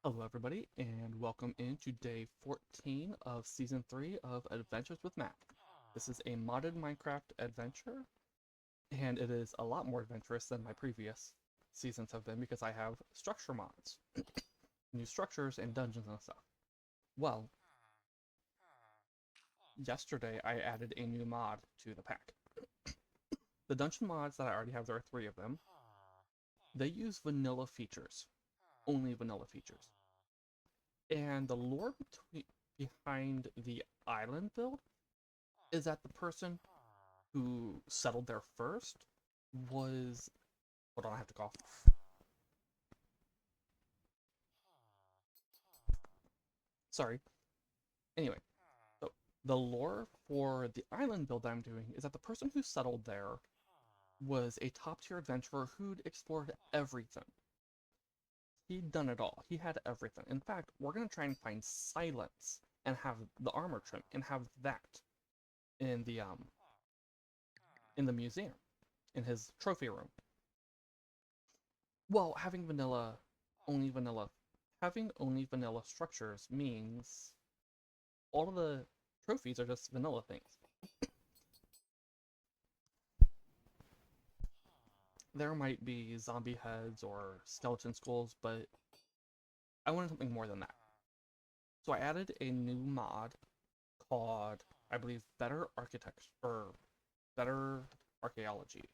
Hello everybody, and welcome into day 14 of Season 3 of Adventures with Matt. This is a modded Minecraft adventure, and it is a lot more adventurous than my previous seasons have been because I have structure mods. New structures and dungeons and stuff. Well, yesterday I added a new mod to the pack. The dungeon mods that I already have, there are 3 of them. They use vanilla features. Only vanilla features. And the lore behind the island build is that the person who settled there first was... Hold on, I have to cough. Sorry. Anyway, so the lore for the island build I'm doing is that the person who settled there was a top-tier adventurer who'd explored everything. He'd done it all. He had everything. In fact, we're going to try and find silence and have the armor trim and have that in the museum, in his trophy room. Well, having only vanilla structures means all of the trophies are just vanilla things. There might be zombie heads or skeleton skulls, but I wanted something more than that. So I added a new mod called, I believe, Better Architecture, or Better Archaeology.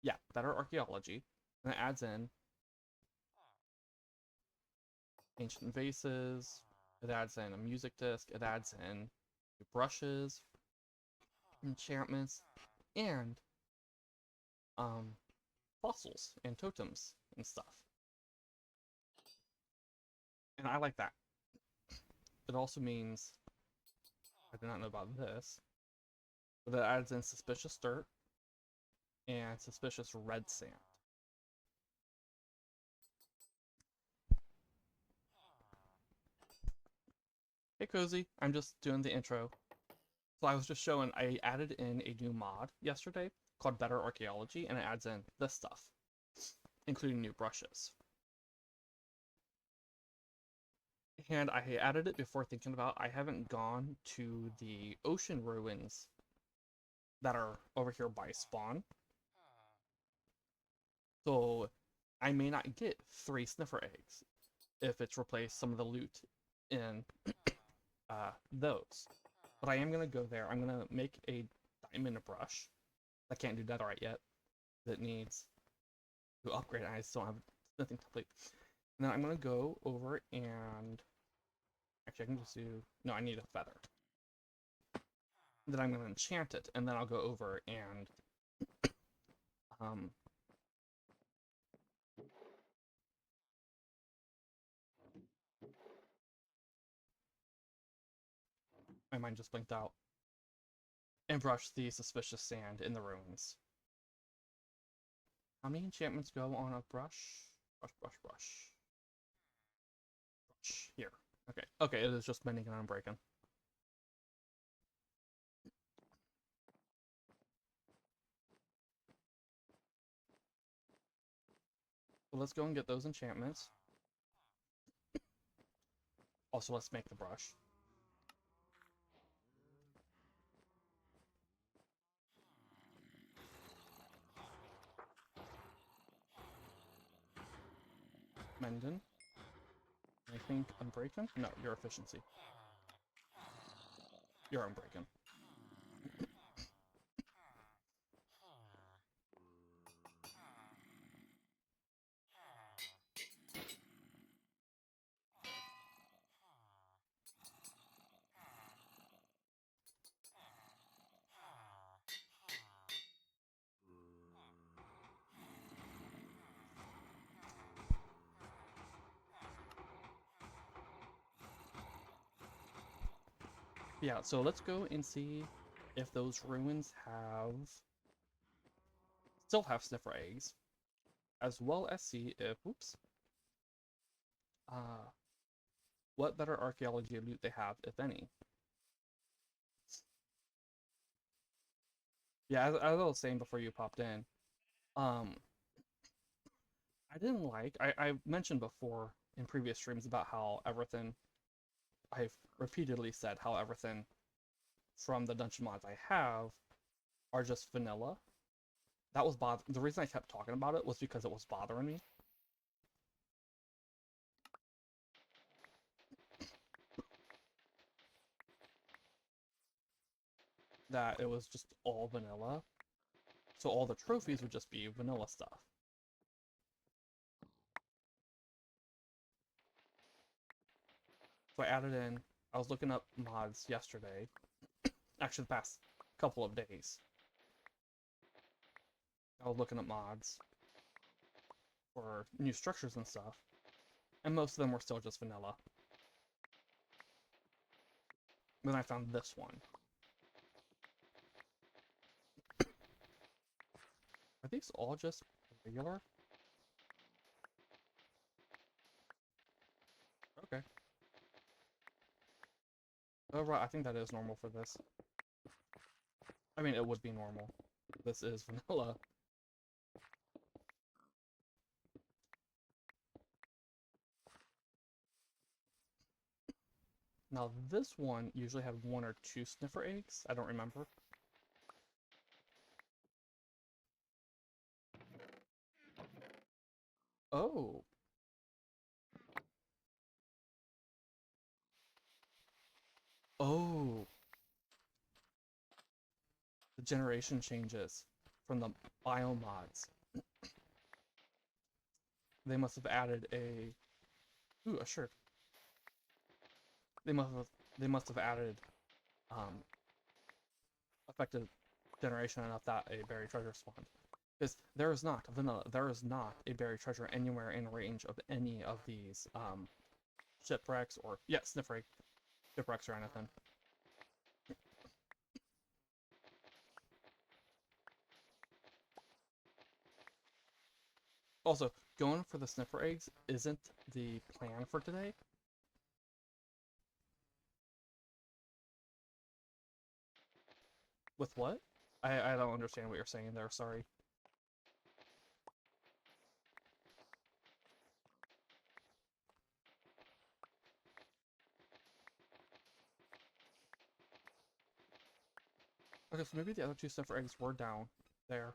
Yeah, Better Archaeology. And it adds in ancient vases, it adds in a music disc, it adds in brushes, enchantments, and fossils and totems and stuff. And I like that. It also means, I did not know about this, but it adds in suspicious dirt and suspicious red sand. Hey Cozy, I'm just doing the intro. So I was just showing, I added in a new mod yesterday called Better Archaeology, and it adds in this stuff, including new brushes. And I added it before thinking about, I haven't gone to the ocean ruins that are over here by spawn. So I may not get 3 sniffer eggs if it's replaced some of the loot in those. But I am going to go there. I'm going to make a diamond brush. I can't do netherite yet. That needs to upgrade. I still have nothing complete. And then I'm going to go over and... Actually, I can just do... No, I need a feather. Then I'm going to enchant it, and then I'll go over and... My mind just blinked out. And brush the suspicious sand in the ruins. How many enchantments go on a brush? Brush, brush, brush. Brush. Here. Okay. Okay, it is just bending and unbreaking. So let's go and get those enchantments. Also, let's make the brush. Mendon. I think unbreaking? No, your efficiency. You're unbreaking. Yeah, so let's go and see if those ruins still have sniffer eggs, as well as see if, oops, what better archaeology loot they have, if any. Yeah, as I was saying before you popped in, I didn't like. I mentioned before in previous streams about how everything. I've repeatedly said how everything from the dungeon mods I have are just vanilla. That was the reason I kept talking about it was because it was bothering me. That it was just all vanilla. So all the trophies would just be vanilla stuff. So I added in, I was looking up mods yesterday, actually the past couple of days. I was looking up mods for new structures and stuff, and most of them were still just vanilla. Then I found this one. Are these all just regular? Okay. Oh right, I think that is normal for this. I mean, it would be normal. This is vanilla. Now this one usually had 1 or 2 sniffer eggs. I don't remember. Oh. Oh. The generation changes from the biome mods. They must have added a... Ooh, a shirt. They must have added affected generation enough that a buried treasure spawned. Because there is not vanilla. There is not a buried treasure anywhere in range of any of these shipwrecks or sniffer shipwrecks or anything. Also, going for the sniffer eggs isn't the plan for today. With what? I don't understand what you're saying there, sorry. Okay, so maybe the other 2 sniffer eggs were down there.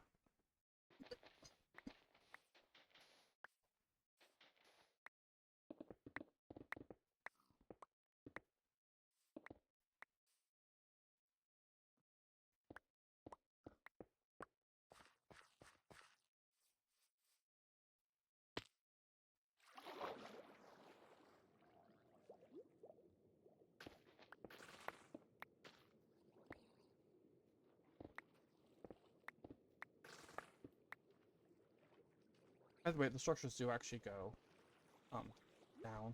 By the way, the structures do actually go down.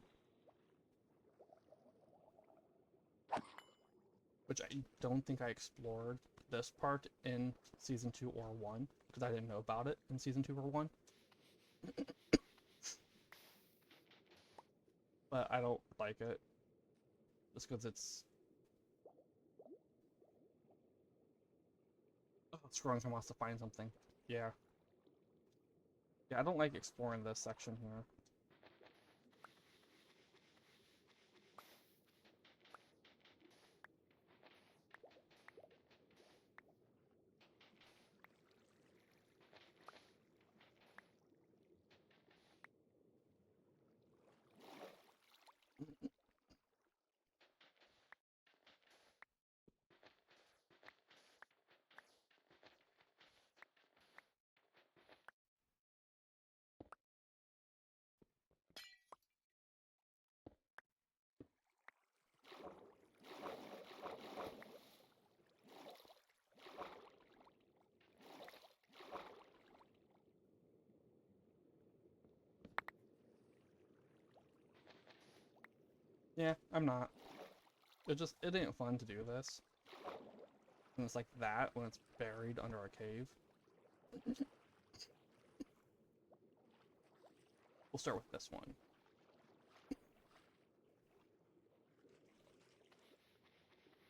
Which I don't think I explored this part in Season 2 or 1, because I didn't know about it in Season 2 or 1. But I don't like it. Just because it's... Oh, scrolling from us to find something. Yeah. Yeah, I don't like exploring this section here. Yeah, I'm not. It ain't fun to do this. And it's like that when it's buried under a cave. We'll start with this one.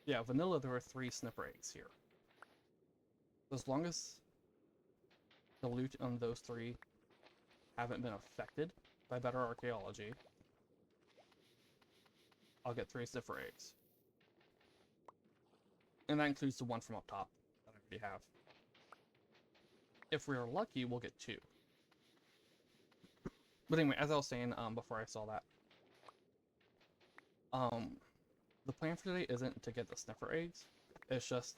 Yeah, vanilla, there are 3 sniffer eggs here. As long as the loot on those 3 haven't been affected by better archaeology, I'll get 3 sniffer eggs. And that includes the one from up top that I already have. If we're lucky, we'll get 2. But anyway, as I was saying before I saw that, the plan for today isn't to get the sniffer eggs. It's just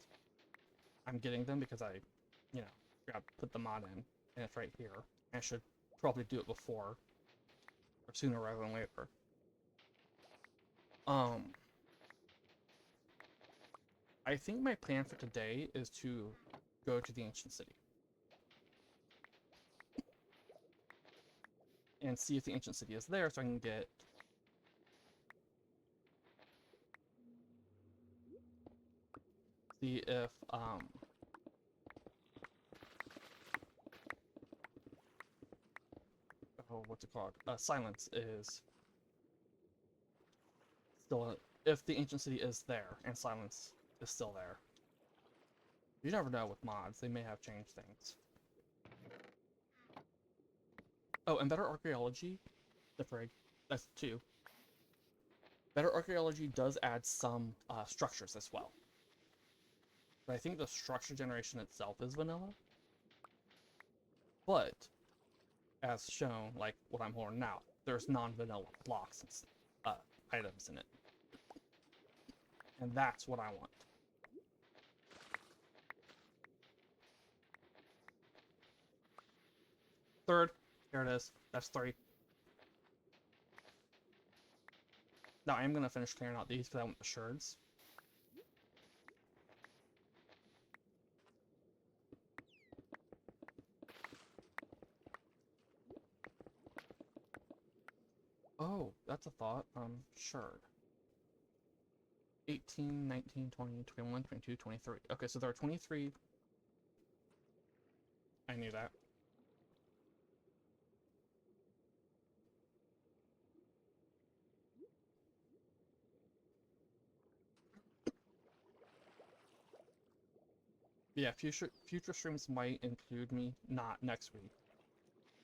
I'm getting them because I, gotta put the mod in, and it's right here. I should probably do it before, or sooner rather than later. I think my plan for today is to go to the ancient city and see if the ancient city is there, so I can get see if what's it called? Silence is still if the ancient city is there and silence is still there. You never know with mods; they may have changed things. Oh, and better archaeology, the frig. That's 2. Better archaeology does add some structures as well. But I think the structure generation itself is vanilla. But, as shown, like what I'm holding now, there's non-vanilla blocks and items in it. And that's what I want. Third, here it is. That's 3. Now I am going to finish clearing out these because I want the shards. Oh, that's a thought. Shard. 18, 19, 20, 21, 22, 23. Okay, so there are 23. I knew that. Yeah, future streams might include me, not next week,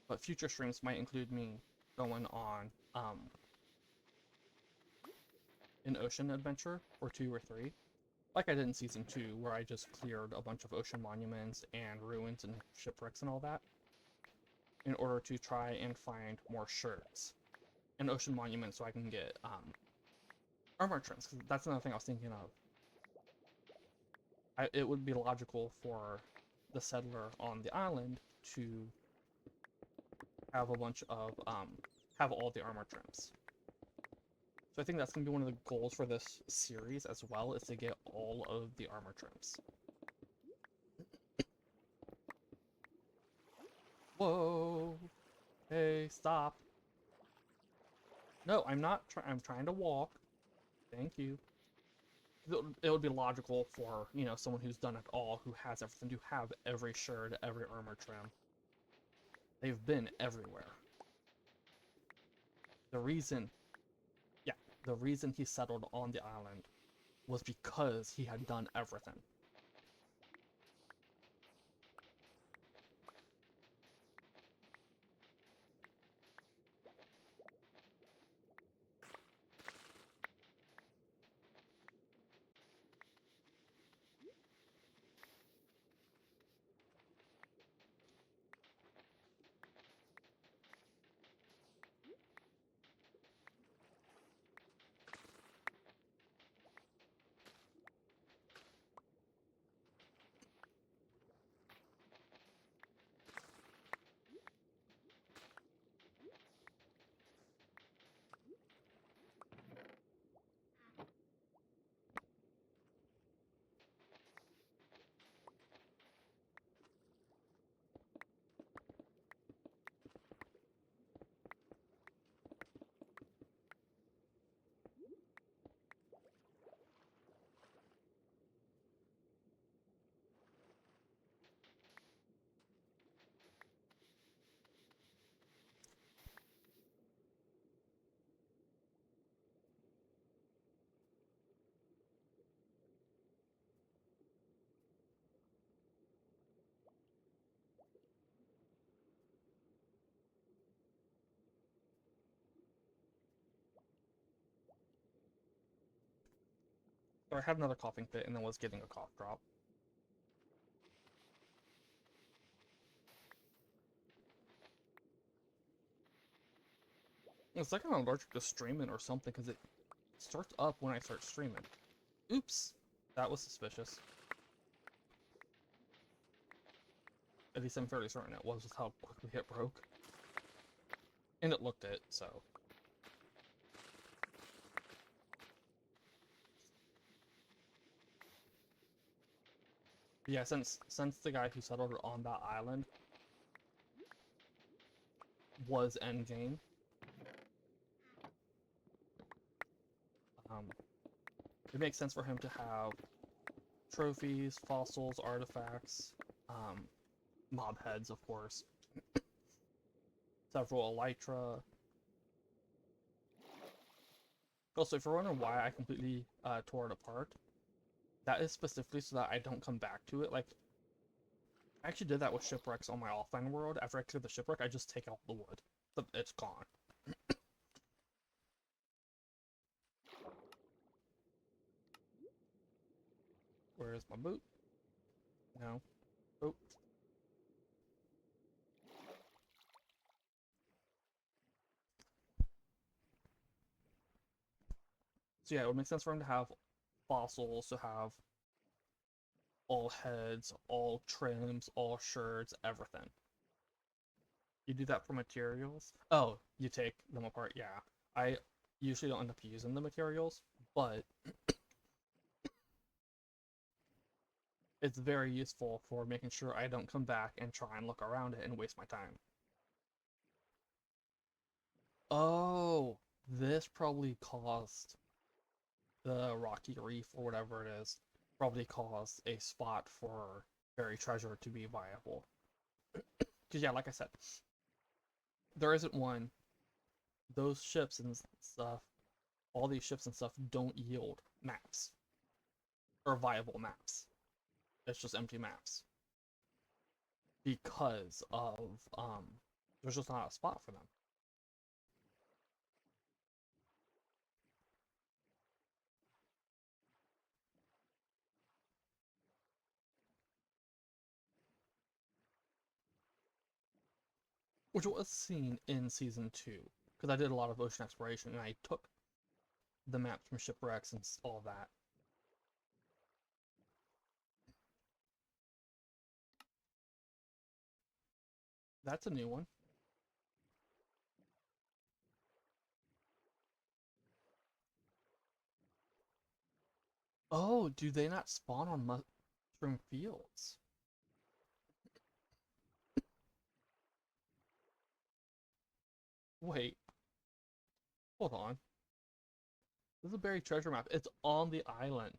but future streams might include me going on an ocean adventure, or 2 or 3, like I did in season 2, where I just cleared a bunch of ocean monuments and ruins and shipwrecks and all that, in order to try and find more shards and ocean monuments so I can get armor trims, because that's another thing I was thinking of. It would be logical for the settler on the island to have a bunch of, have all the armor trims. So I think that's going to be one of the goals for this series as well, is to get all of the armor trims. Whoa! Hey, stop! No, I'm not I'm trying to walk. Thank you. It would be logical for, someone who's done it all, who has everything, to have every shard, every armor trim. They've been everywhere. The reason he settled on the island was because he had done everything. Or I had another coughing fit and then was getting a cough drop. It's like I'm allergic to streaming or something because it starts up when I start streaming. Oops, that was suspicious. At least I'm fairly certain it was with how quickly it broke. And it looked it, so. But yeah, since the guy who settled on that island was endgame, it makes sense for him to have trophies, fossils, artifacts, mob heads, of course, several elytra. Also, if you're wondering why I completely tore it apart, that is specifically so that I don't come back to it. Like, I actually did that with shipwrecks on my offline world. After I clear the shipwreck, I just take out the wood. But it's gone. Where is my boot? No. Oh. So yeah, it would make sense for him to have fossils, to have all heads, all trims, all shirts, everything. You do that for materials? Oh, you take them apart, yeah. I usually don't end up using the materials, but it's very useful for making sure I don't come back and try and look around it and waste my time. Oh, this probably caused the rocky reef or whatever it is, probably caused a spot for buried treasure to be viable. Because yeah, like I said, there isn't one. Those ships and stuff, all these ships and stuff don't yield maps or viable maps. It's just empty maps because of there's just not a spot for them. Which was seen in season 2 because I did a lot of ocean exploration and I took the maps from shipwrecks and all that. That's a new one. Oh, do they not spawn on mushroom fields? Wait, hold on. This is a buried treasure map. It's on the island.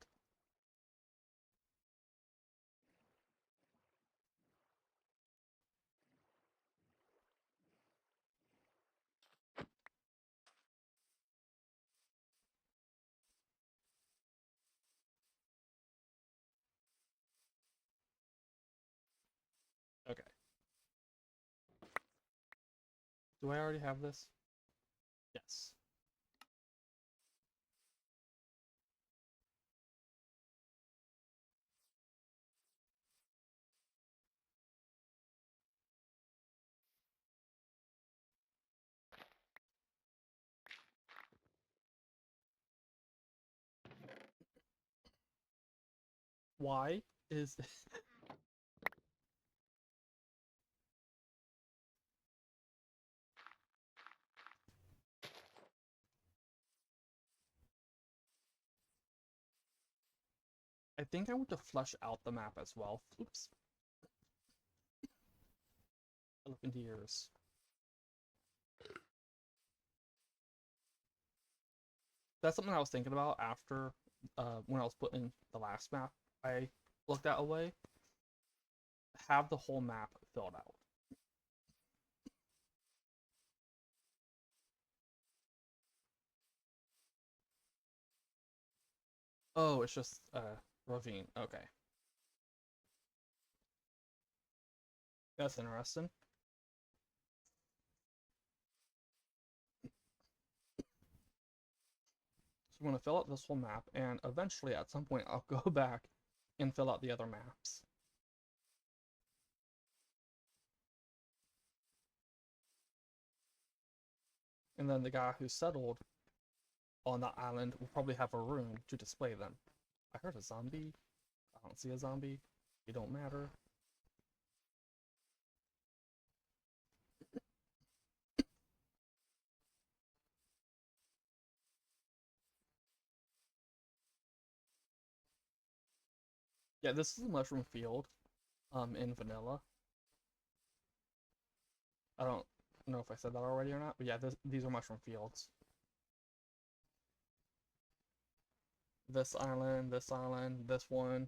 Okay. Do I already have this? Yes. Why is I think I want to flesh out the map as well. Oops. I look into yours. That's something I was thinking about after when I was putting the last map I looked at away. Have the whole map filled out. Oh, it's just ravine. Okay. That's interesting. I'm going to fill out this whole map, and eventually at some point I'll go back and fill out the other maps. And then the guy who settled on that island will probably have a room to display them. I heard a zombie. I don't see a zombie. It don't matter. Yeah, this is a mushroom field in vanilla. I don't know if I said that already or not, but yeah, these are mushroom fields. This island, this one.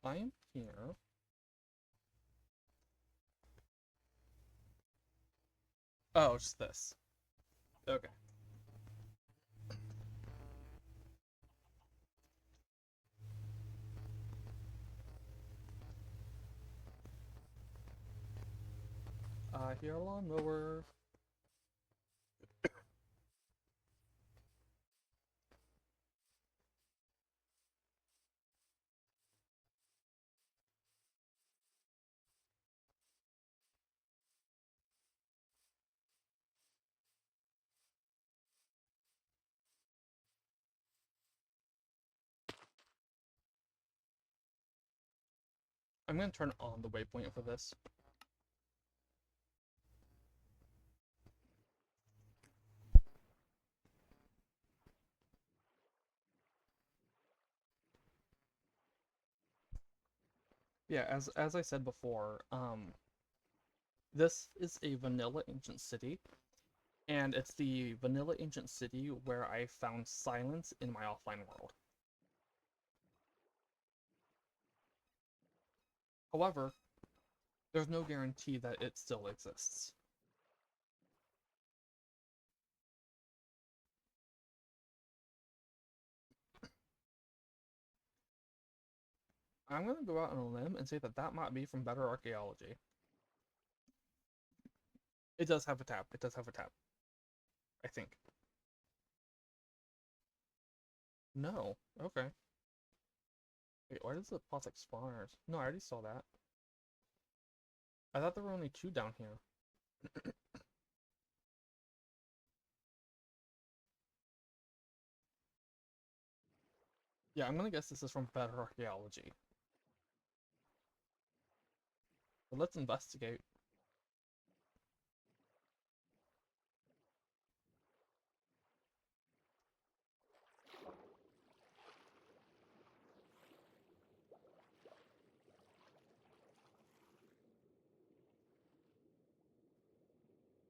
I am here. Oh, just this. Okay. I hear a lawnmower. I'm gonna turn on the waypoint for this. Yeah, as I said before, this is a vanilla ancient city, and it's the vanilla ancient city where I found silence in my offline world. However, there's no guarantee that it still exists. I'm gonna go out on a limb and say that that might be from Better Archaeology. It does have a tab. It does have a tab. I think. No. Okay. Wait, why does it pause like spawners? No, I already saw that. I thought there were only 2 down here. Yeah, I'm gonna guess this is from Better Archaeology. But let's investigate.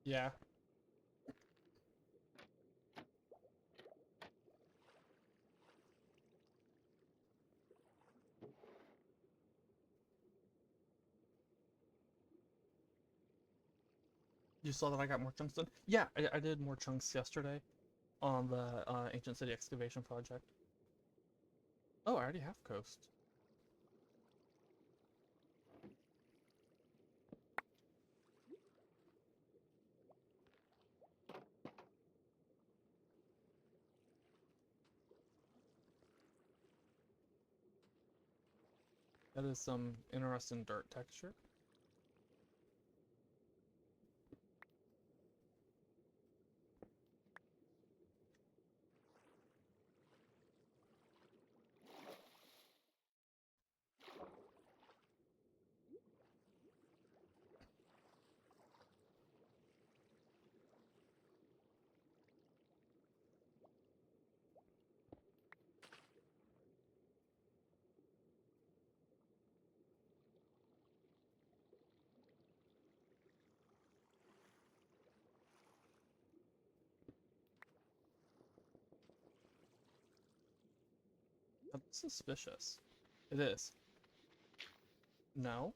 Yeah. You saw that I got more chunks done? Yeah, I did more chunks yesterday on the Ancient City Excavation project. Oh, I already have Coast. That is some interesting dirt texture. That's suspicious. It is. No?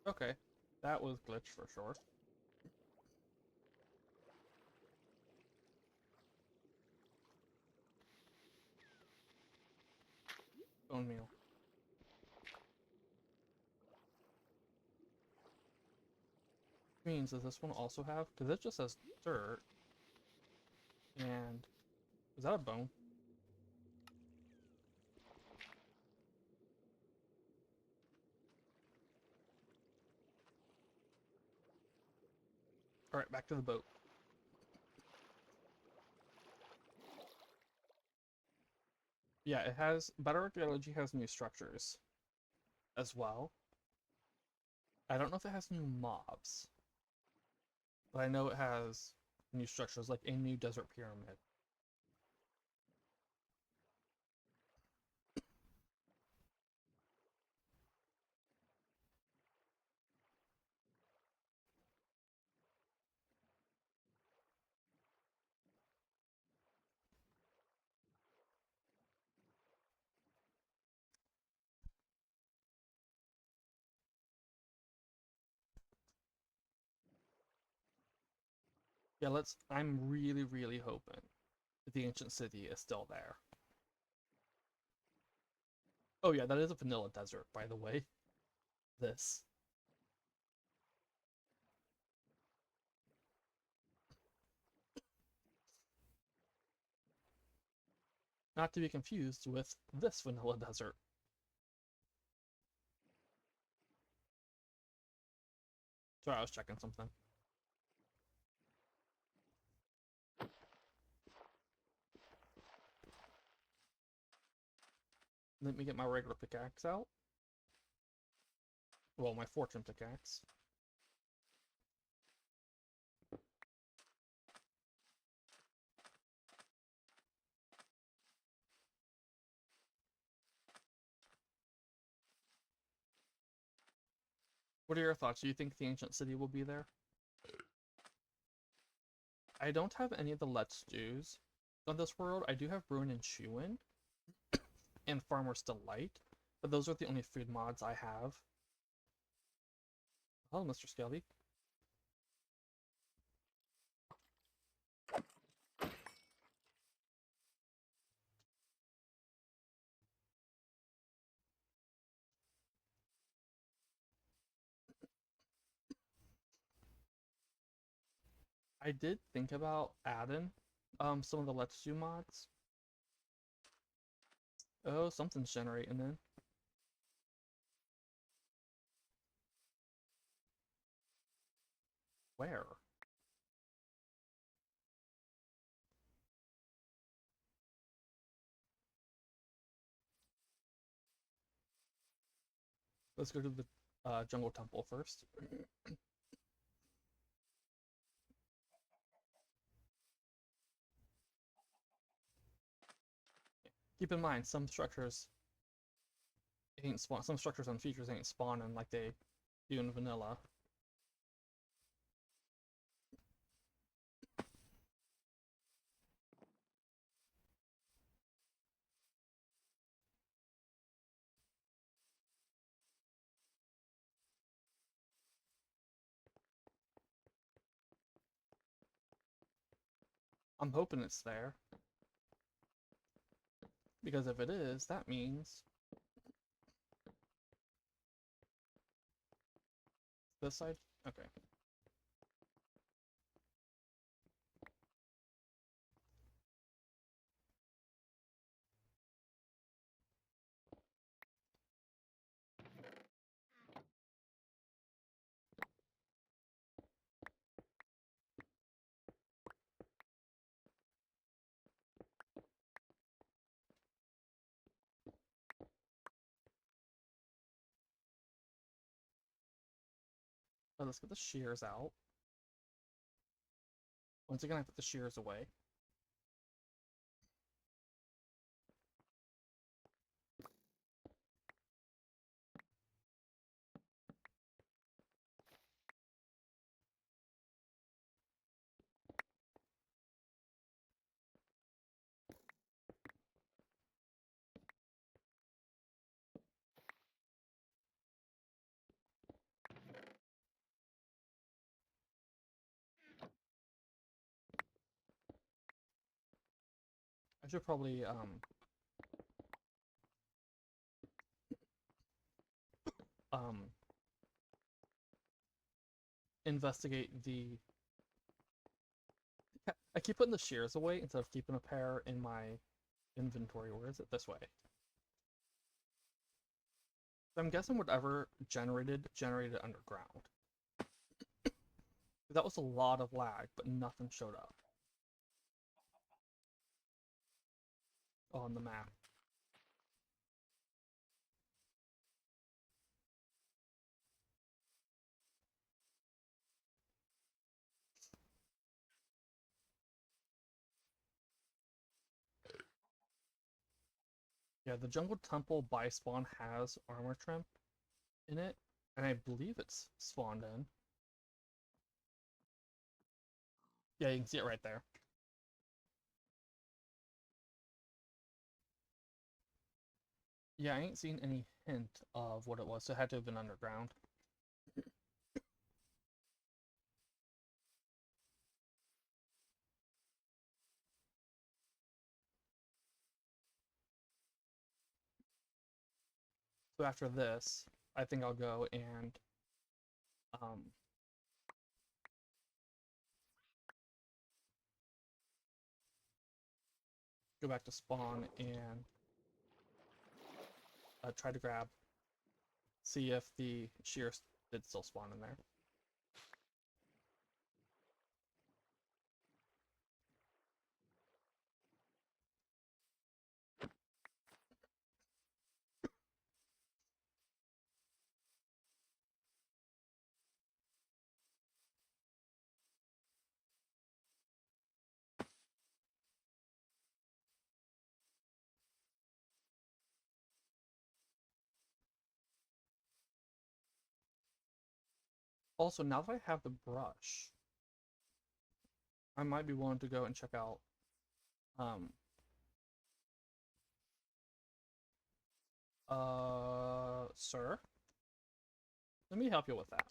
Okay. That was glitch for sure. I Bone meal. Means does this one also have? Because it just says dirt. And is that a bone? All right, back to the boat. Yeah, it has. Better Archaeology has new structures as well. I don't know if it has new mobs, but I know it has new structures, like a new desert pyramid. Yeah, let's. I'm really, really hoping that the ancient city is still there. Oh yeah, that is a vanilla desert, by the way. This. Not to be confused with this vanilla desert. Sorry, I was checking something. Let me get my regular pickaxe out. Well, my fortune pickaxe. What are your thoughts? Do you think the ancient city will be there? I don't have any of the Let's Do's on this world. I do have Bruin and Chewin and Farmer's Delight, but those are the only food mods I have. Hello, Mr. Skelly. I did think about adding some of the Let's Do mods. Oh, something's generating then. Where? Let's go to the jungle temple first. Keep in mind, some structures ain't spawn. Some structures and features ain't spawning like they do in vanilla. I'm hoping it's there. Because if it is, that means this side? Okay. Oh, let's get the shears out. Once again, I put the shears away. I should probably investigate the... I keep putting the shears away instead of keeping a pair in my inventory. Where is it? This way. So I'm guessing whatever generated underground. That was a lot of lag, but nothing showed up on the map. Yeah, the Jungle Temple by spawn has armor trim in it, and I believe it's spawned in. Yeah, you can see it right there. Yeah, I ain't seen any hint of what it was, so it had to have been underground. So after this, I think I'll go and go back to spawn and try to see if the shears did still spawn in there. Also, now that I have the brush, I might be willing to go and check out sir, let me help you with that.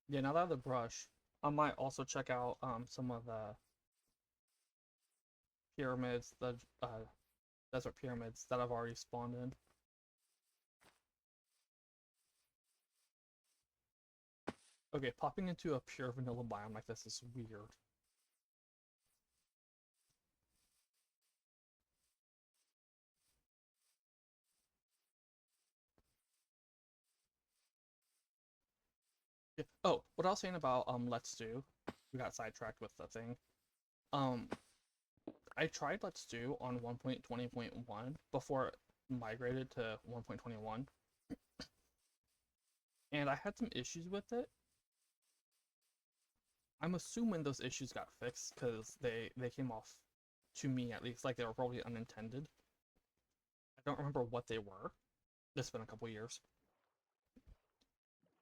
Yeah, now that I have the brush, I might also check out some of the pyramids, the desert pyramids that I've already spawned in. Okay, popping into a pure vanilla biome like this is weird. Yeah. Oh, what I was saying about Let's Do, we got sidetracked with the thing. I tried Let's Do on 1.20.1 before it migrated to 1.21, and I had some issues with it. I'm assuming those issues got fixed because they came off, to me at least, like they were probably unintended. I don't remember what they were. It's been a couple years.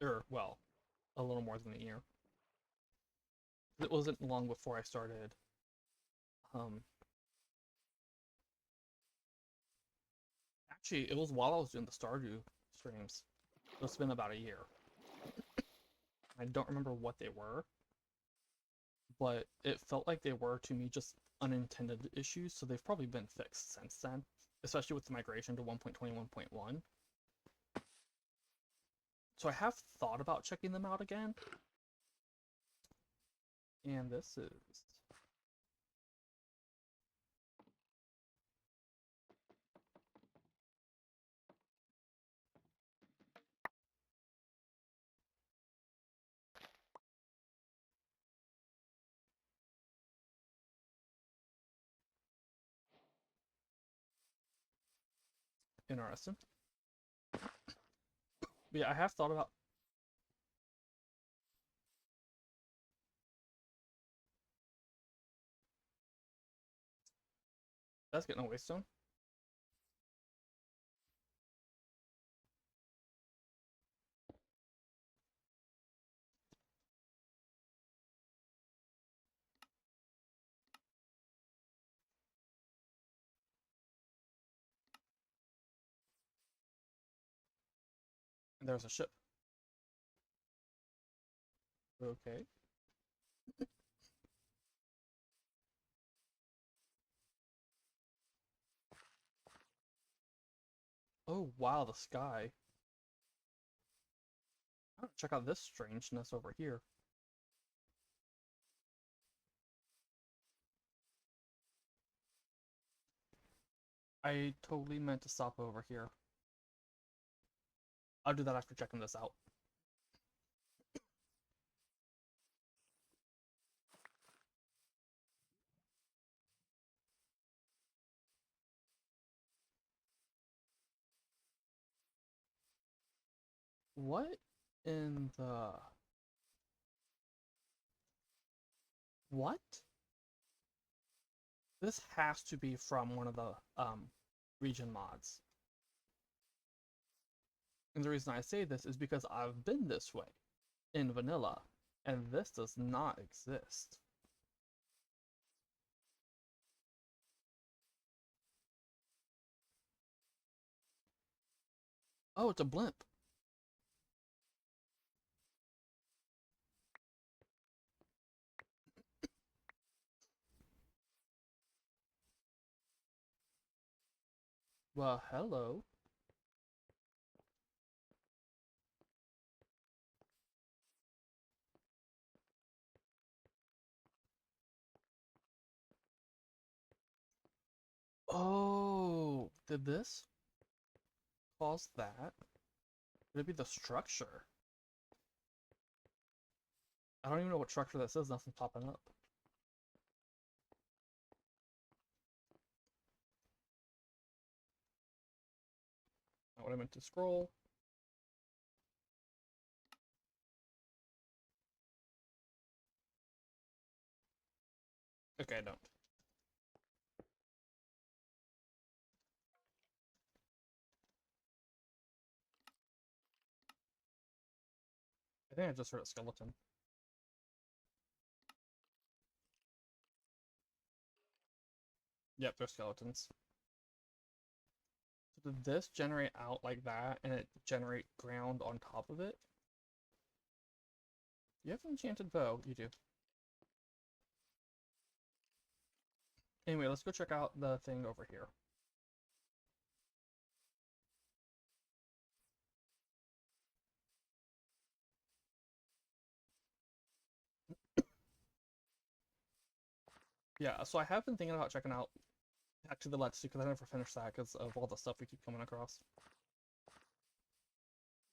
Or, well, a little more than a year. It wasn't long before I started actually, it was while I was doing the Stardew streams. So it's been about a year. I don't remember what they were, but it felt like they were, to me, just unintended issues, so they've probably been fixed since then, especially with the migration to 1.21.1. So I have thought about checking them out again, and this is... interesting. But yeah, I have thought about... That's getting a waste zone. And there's a ship. Okay. Oh, wow, the sky. Oh, check out this strangeness over here. I totally meant to stop over here. I'll do that after checking this out. What in the... What? This has to be from one of the region mods. And the reason I say this is because I've been this way in vanilla, and this does not exist. Oh, it's a blimp. Well, hello. Oh, did this cause that? Could it be the structure? I don't even know what structure this is, nothing's popping up. Not what I meant to scroll. Okay, I don't. I think I just heard a skeleton. Yep, they're skeletons. So did this generate out like that and it generate ground on top of it? You have an enchanted bow. You do. Anyway, let's go check out the thing over here. Yeah, so I have been thinking about checking out back to the Let's Do because I never finished that because of all the stuff we keep coming across.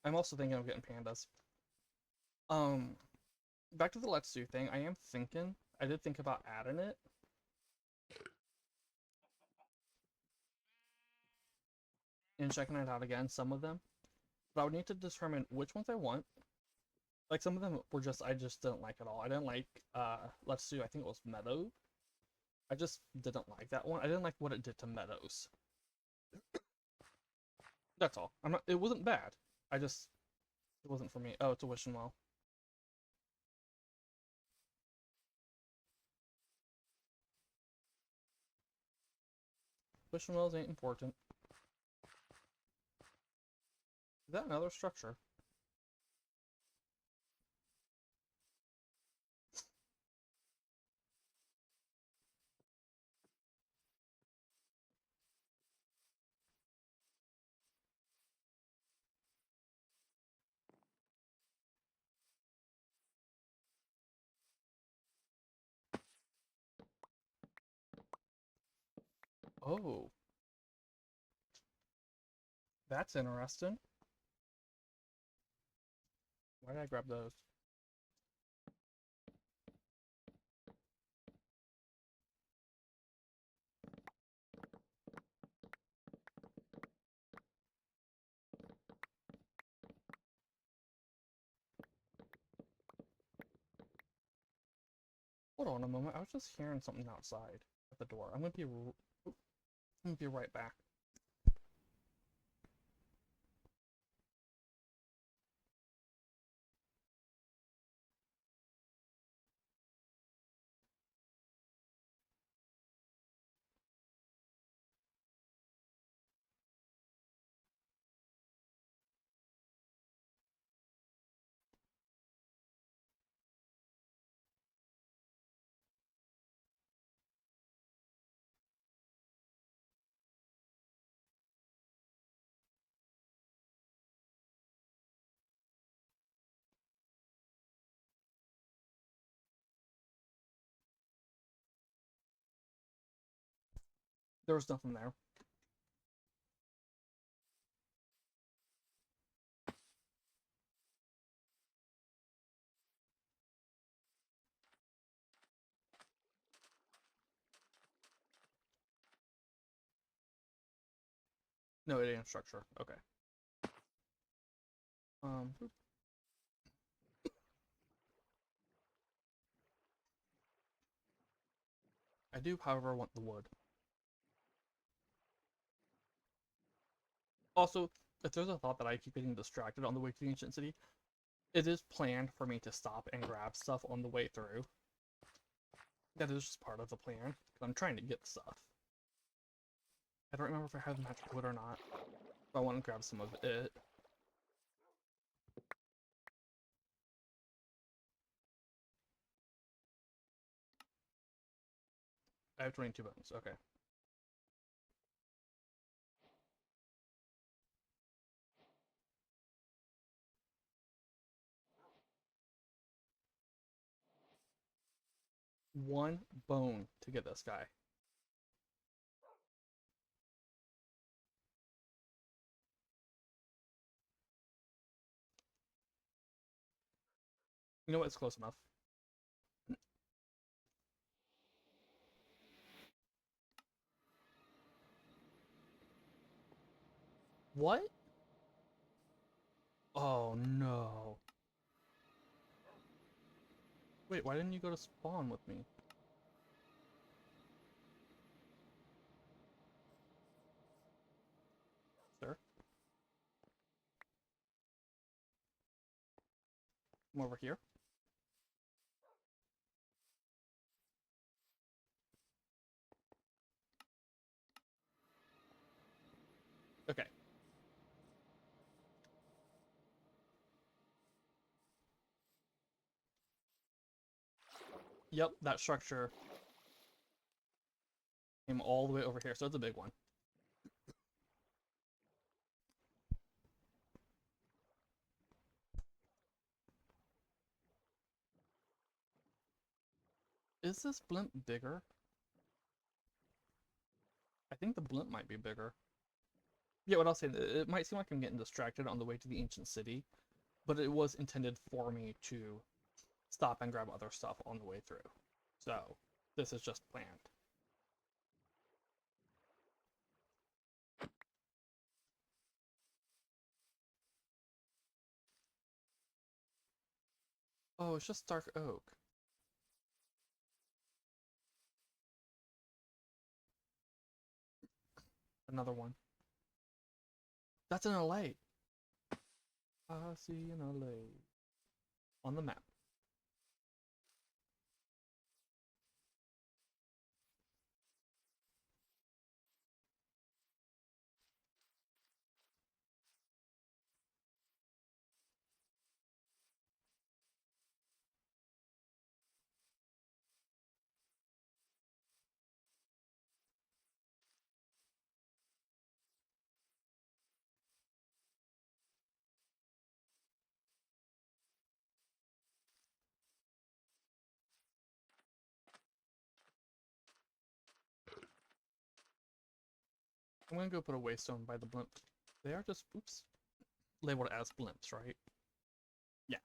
I'm also thinking of getting pandas. Um, Back to the Let's Do thing, I am thinking, I did think about adding it. And checking it out again, some of them. But I would need to determine which ones I want. Like some of them were just, I just didn't like at all. I didn't like, Let's Do, I think it was Meadow. I just didn't like that one. I didn't like what it did to meadows. That's all. I'm not, it wasn't bad. I just, it wasn't for me. Oh, it's a wishing well. Wishing wells ain't important. Is that another structure? Oh, that's interesting. Why did I grab those? Hold on a moment. I was just hearing something outside at the door. I'm gonna be right back. There was nothing there. No, it ain't structure. Okay. Boop. I do, however, want the wood. Also, if there's a thought that I keep getting distracted on the way to the ancient city, it is planned for me to stop and grab stuff on the way through. That is just part of the plan. I'm trying to get stuff. I don't remember if I have magic wood or not. But I want to grab some of it. I have 22 bones. Okay. One bone to get this guy. You know what? It's close enough. What? Oh no. Wait, why didn't you go to spawn with me? Sir? Come over here. Okay. Yep, that structure came all the way over here, so it's a big one. Is this blimp bigger? I think the blimp might be bigger. Yeah, what I'll say, it might seem like I'm getting distracted on the way to the ancient city, but it was intended for me to stop and grab other stuff on the way through. So, this is just planned. Oh, it's just dark oak. Another one. That's an LA. I see an LA. On the map. I'm gonna go put a waystone by the blimp. They are just, oops, labeled as blimps, right? Yeah.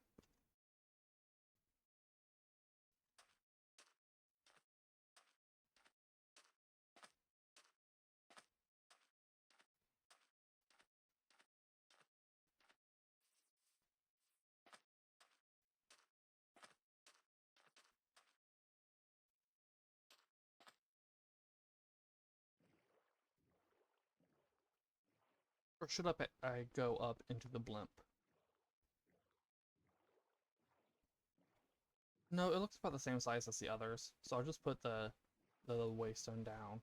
Or should I go up into the blimp? No, it looks about the same size as the others, so I'll just put the waystone down.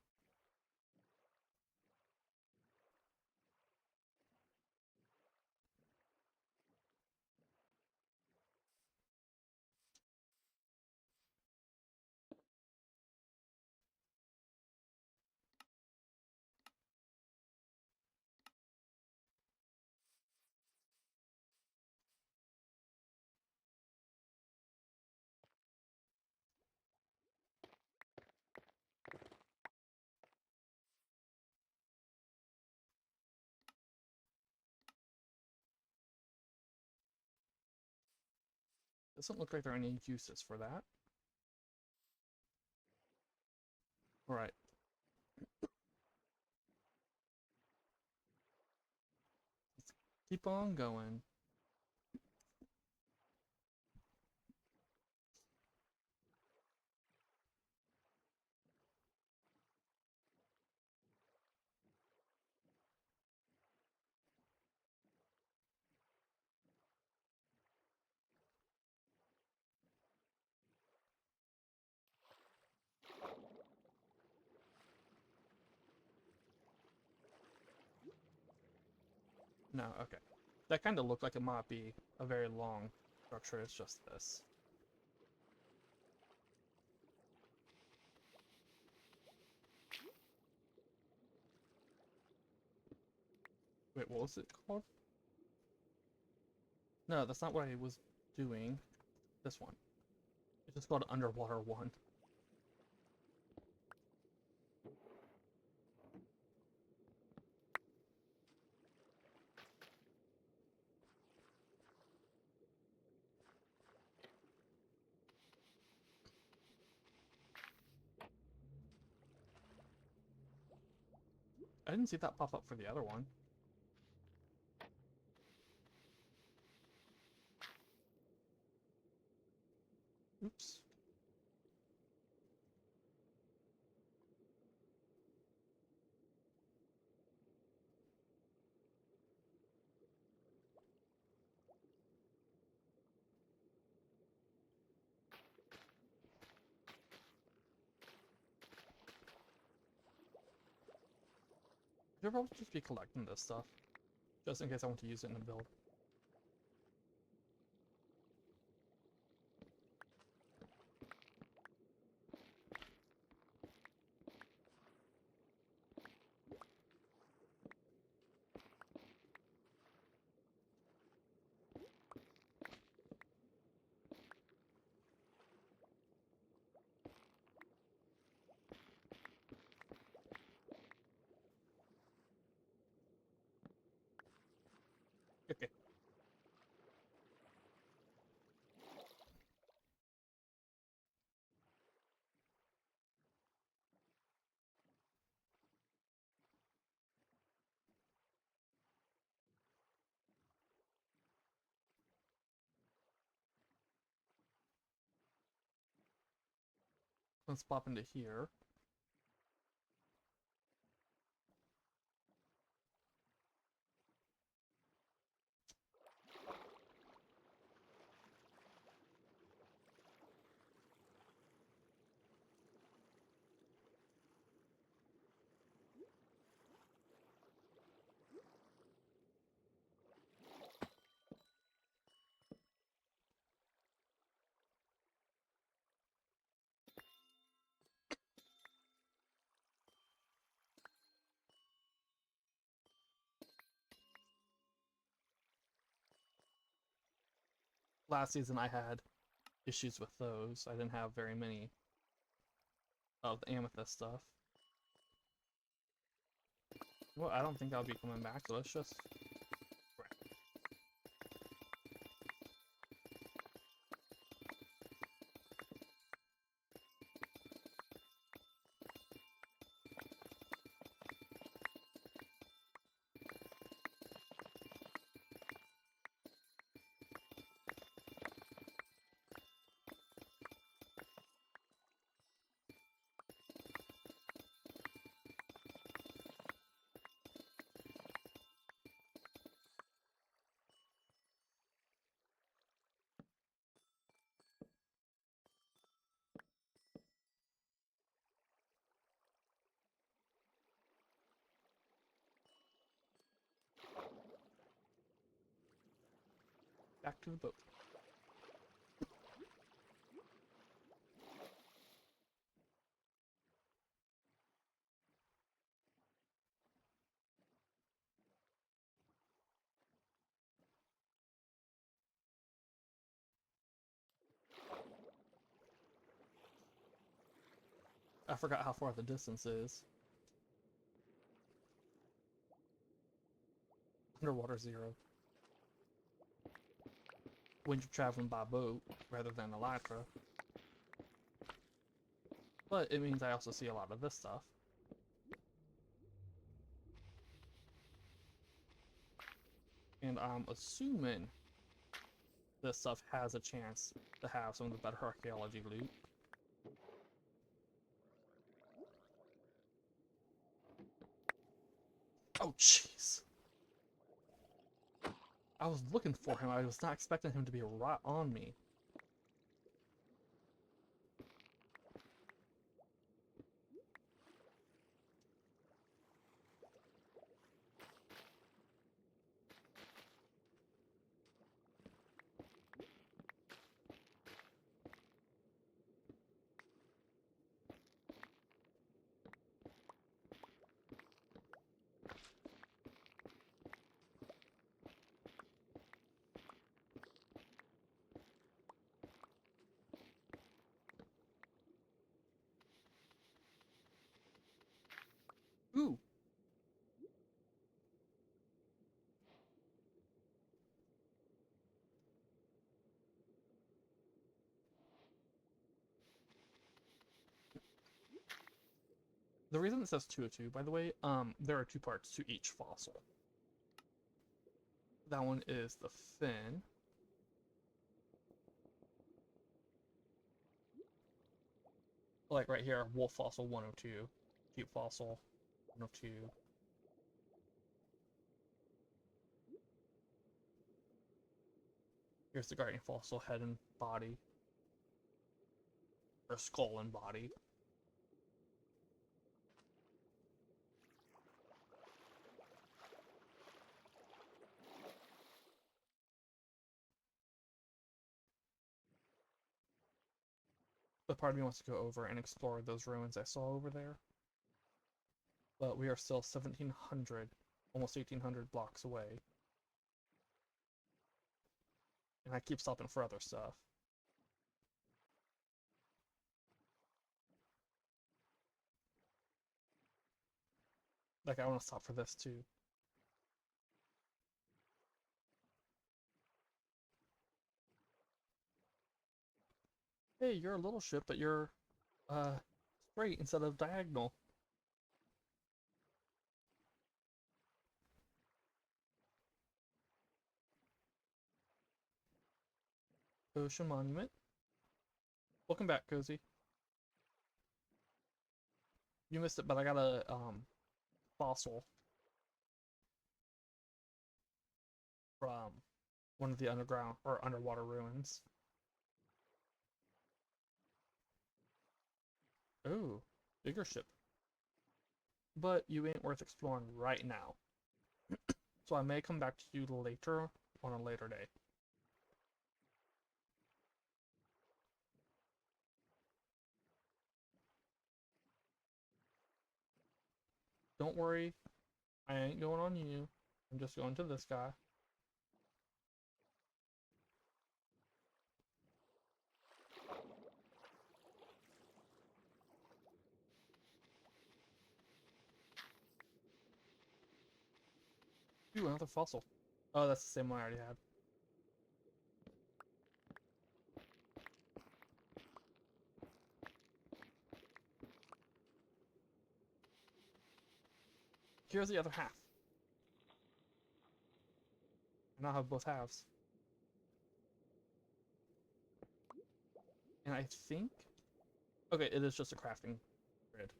Doesn't look like there are any uses for that. Alright. Let's keep on going. No, okay. That kind of looked like it might be a very long structure. It's just this. Wait, what was it called? No, that's not what I was doing. This one. It's just called Underwater 1. I didn't see that pop up for the other one. Oops. I should probably just be collecting this stuff, just in case I want to use it in a build. Okay. Let's pop into here. Last season I had issues with those. I didn't have very many of the amethyst stuff. Well, I don't think I'll be coming back, so let's just... back to the boat. I forgot how far the distance is. Underwater 0. when you're traveling by boat rather than elytra. But it means I also see a lot of this stuff. And I'm assuming this stuff has a chance to have some of the better archaeology loot. Oh, jeez. I was looking for him. I was not expecting him to be right on me. Ooh. The reason it says 202, by the way, there are two parts to each fossil. That one is the fin. Like right here, wolf fossil 102, sheep fossil 102. Here's the guardian fossil head and body. Or skull and body. But part of me wants to go over and explore those ruins I saw over there. But we are still 1,700, almost 1,800 blocks away. And I keep stopping for other stuff. Like, I want to stop for this too. Hey, you're a little ship, but you're, straight instead of diagonal. Ocean Monument. Welcome back, Cozy. You missed it, but I got a, fossil from one of the underground or underwater ruins. Oh, bigger ship. But you ain't worth exploring right now. So I may come back to you later on a later day. Don't worry, I ain't going on you. I'm just going to this guy. Ooh, another fossil. Oh, that's the same one I already had. Here's the other half. I now have both halves. And I think... Okay, it is just a crafting grid.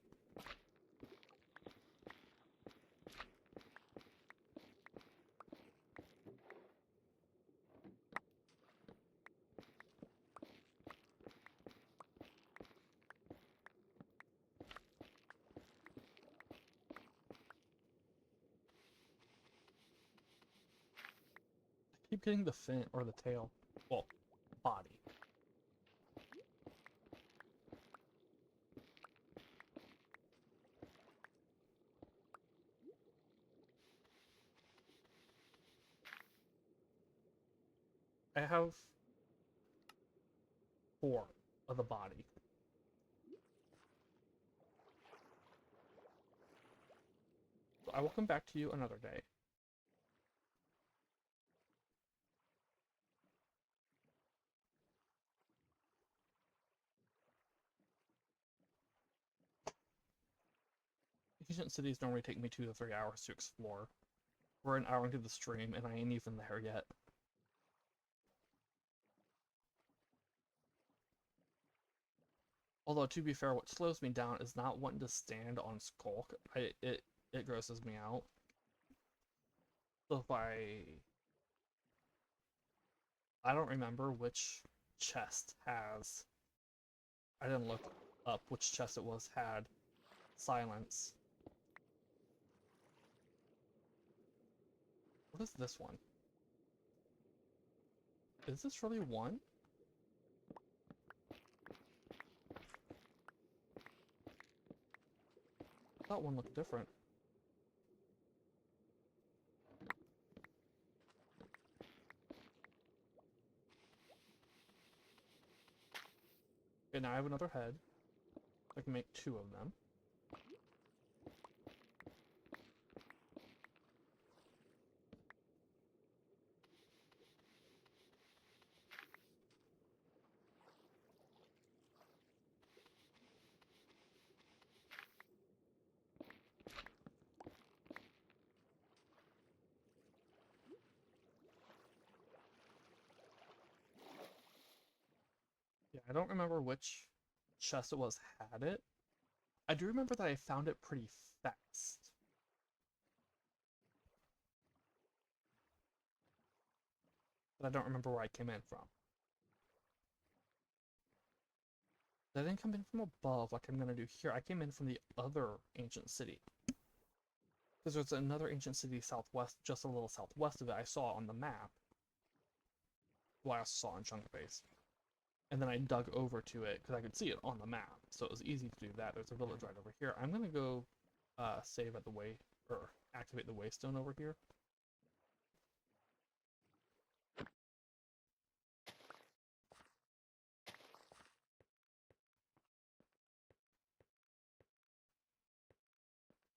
I keep getting the fin or the tail. Well, body. I have 4 of the body. So I will come back to you another day. Ancient cities normally take me 2 to 3 hours to explore. We're an hour into the stream, and I ain't even there yet. Although, to be fair, what slows me down is not wanting to stand on Skulk. It grosses me out. So if I don't remember which chest has... I didn't look up which chest it was had silence. What is this one? Is this really one? I thought one looked different. Okay, now I have another head. I can make 2 of them. Yeah, I don't remember which chest it was had it. I do remember that I found it pretty fast. But I don't remember where I came in from. I didn't come in from above like I'm gonna do here. I came in from the other ancient city. Because there's another ancient city southwest, just a little southwest of it. I saw on the map. Well, I also saw on Chunk Base. And then I dug over to it because I could see it on the map. So it was easy to do that. There's a village right over here. I'm gonna go save at the way, or activate the waystone over here.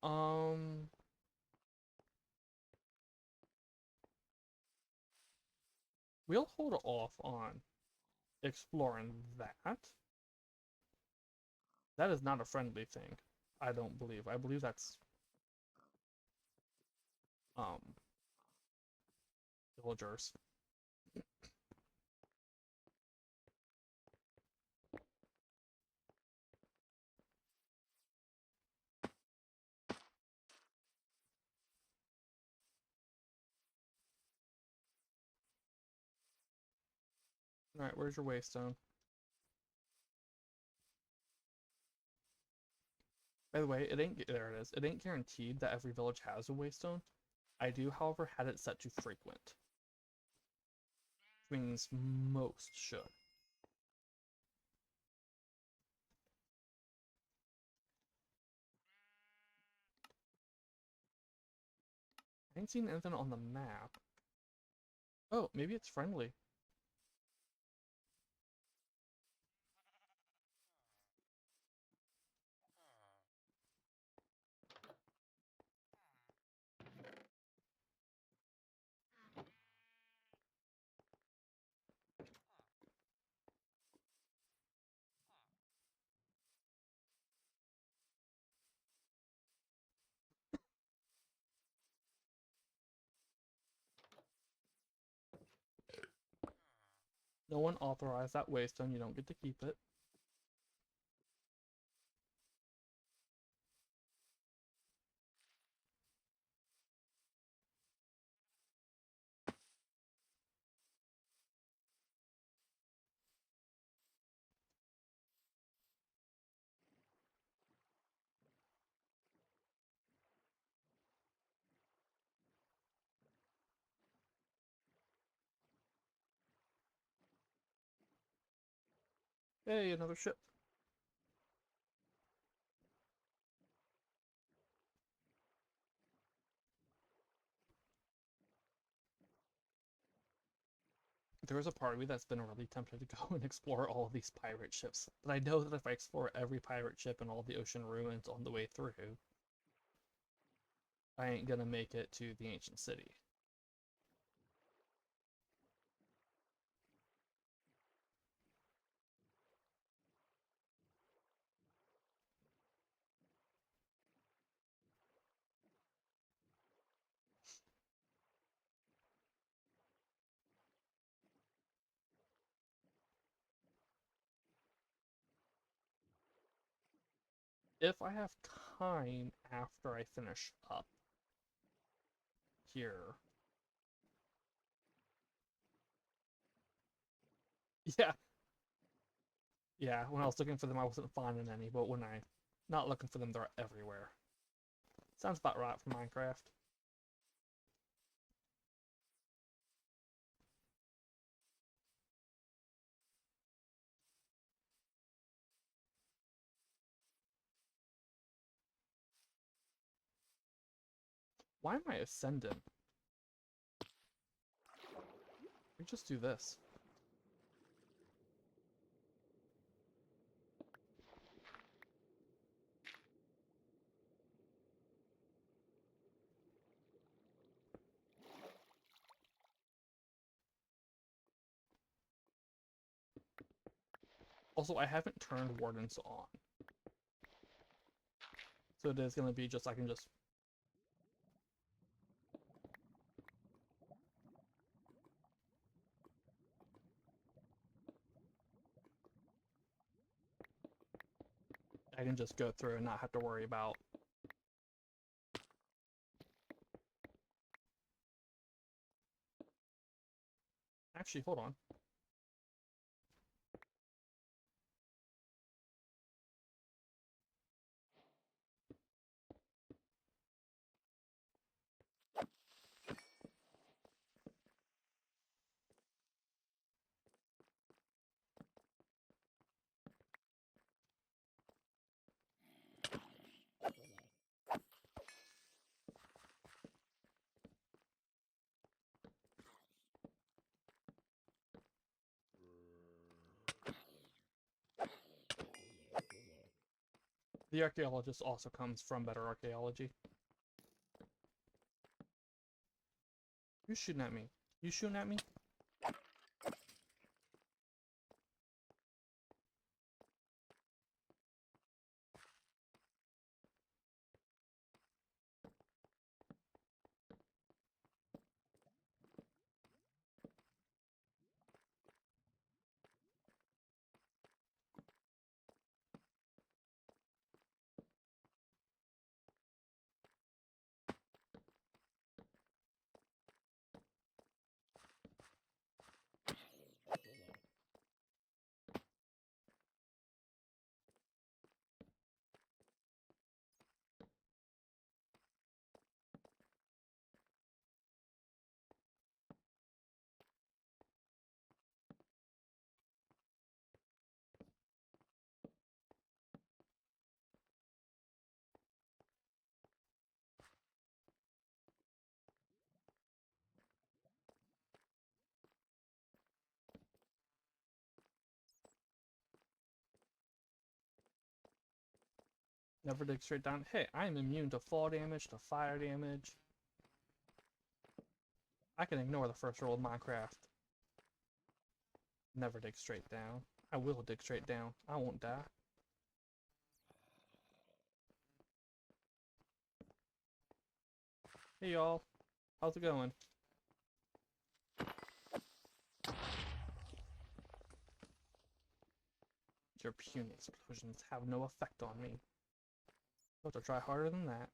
Um, we'll hold off on exploring that. That is not a friendly thing. I don't believe. I believe that's villagers. Alright, where's your waystone? By the way, there it is. It ain't guaranteed that every village has a waystone. I do, however, had it set to frequent. Which means most should. I ain't seen anything on the map. Oh, maybe it's friendly. No one authorized that waystone. You don't get to keep it. Hey, another ship. There was a part of me that's been really tempted to go and explore all of these pirate ships. But I know that if I explore every pirate ship and all the ocean ruins on the way through, I ain't gonna make it to the ancient city. if I have time after I finish up here. Yeah. Yeah, when I was looking for them, I wasn't finding any, but when I not looking for them, they're everywhere. Sounds about right for Minecraft. Why am I ascendant? We just do this. Also, I haven't turned Wardens on. So it is going to be just, I can just... I can just go through and not have to worry about... Actually, hold on. The Archaeologist also comes from better archaeology. You shooting at me? You shooting at me? Never dig straight down. Hey, I'm immune to fall damage, to fire damage. I can ignore the first rule of Minecraft. Never dig straight down. I will dig straight down. I won't die. Hey y'all. How's it going? Your puny explosions have no effect on me. I'll have to try harder than that.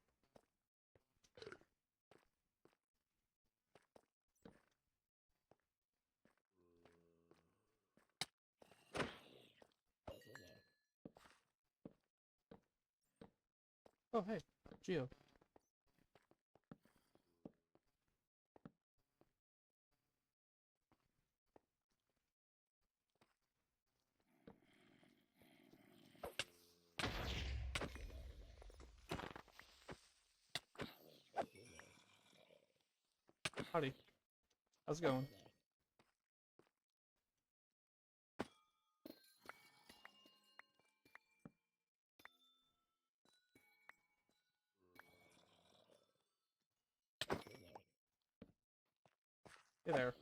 Oh hey, Geo. Howdy. How's it going? Hey there.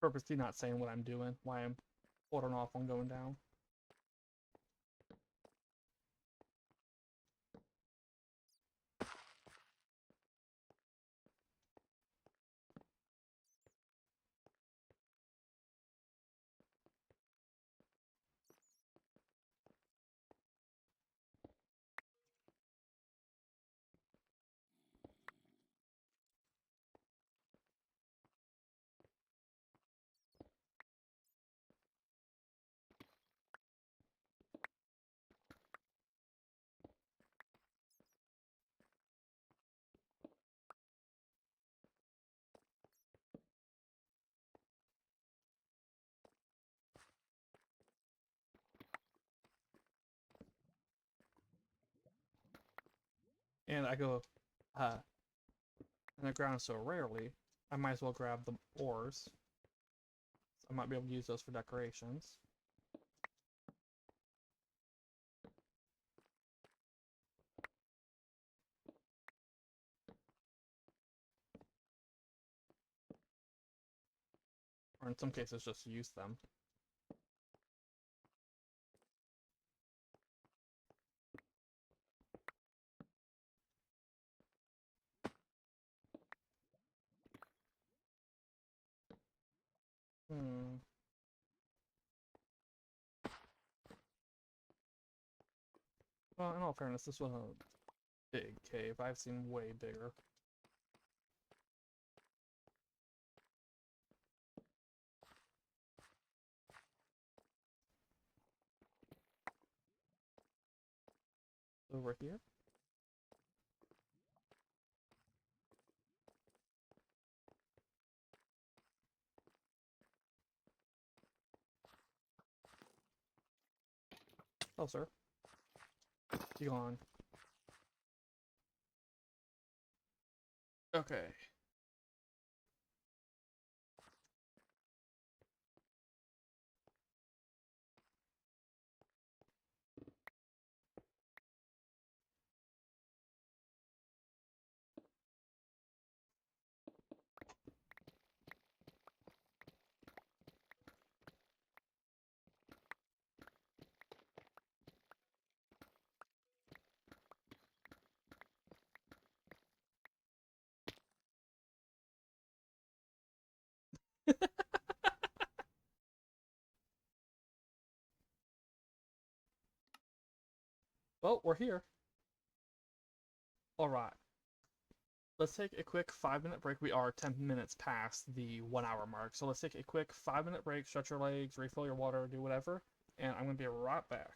purposely not saying what I'm doing, why I'm holding off on going down. And I go in the ground so rarely, I might as well grab the ores. I might be able to use those for decorations. Or in some cases, just use them. Hmm. Well, in all fairness, this wasn't a big cave. I've seen way bigger. Over here? Oh, sir. You on? Okay. Well, we're here. Alright. Let's take a quick 5-minute break. We are 10 minutes past the 1 hour mark. So let's take a quick 5-minute break, stretch your legs, refill your water, do whatever. And I'm going to be right back.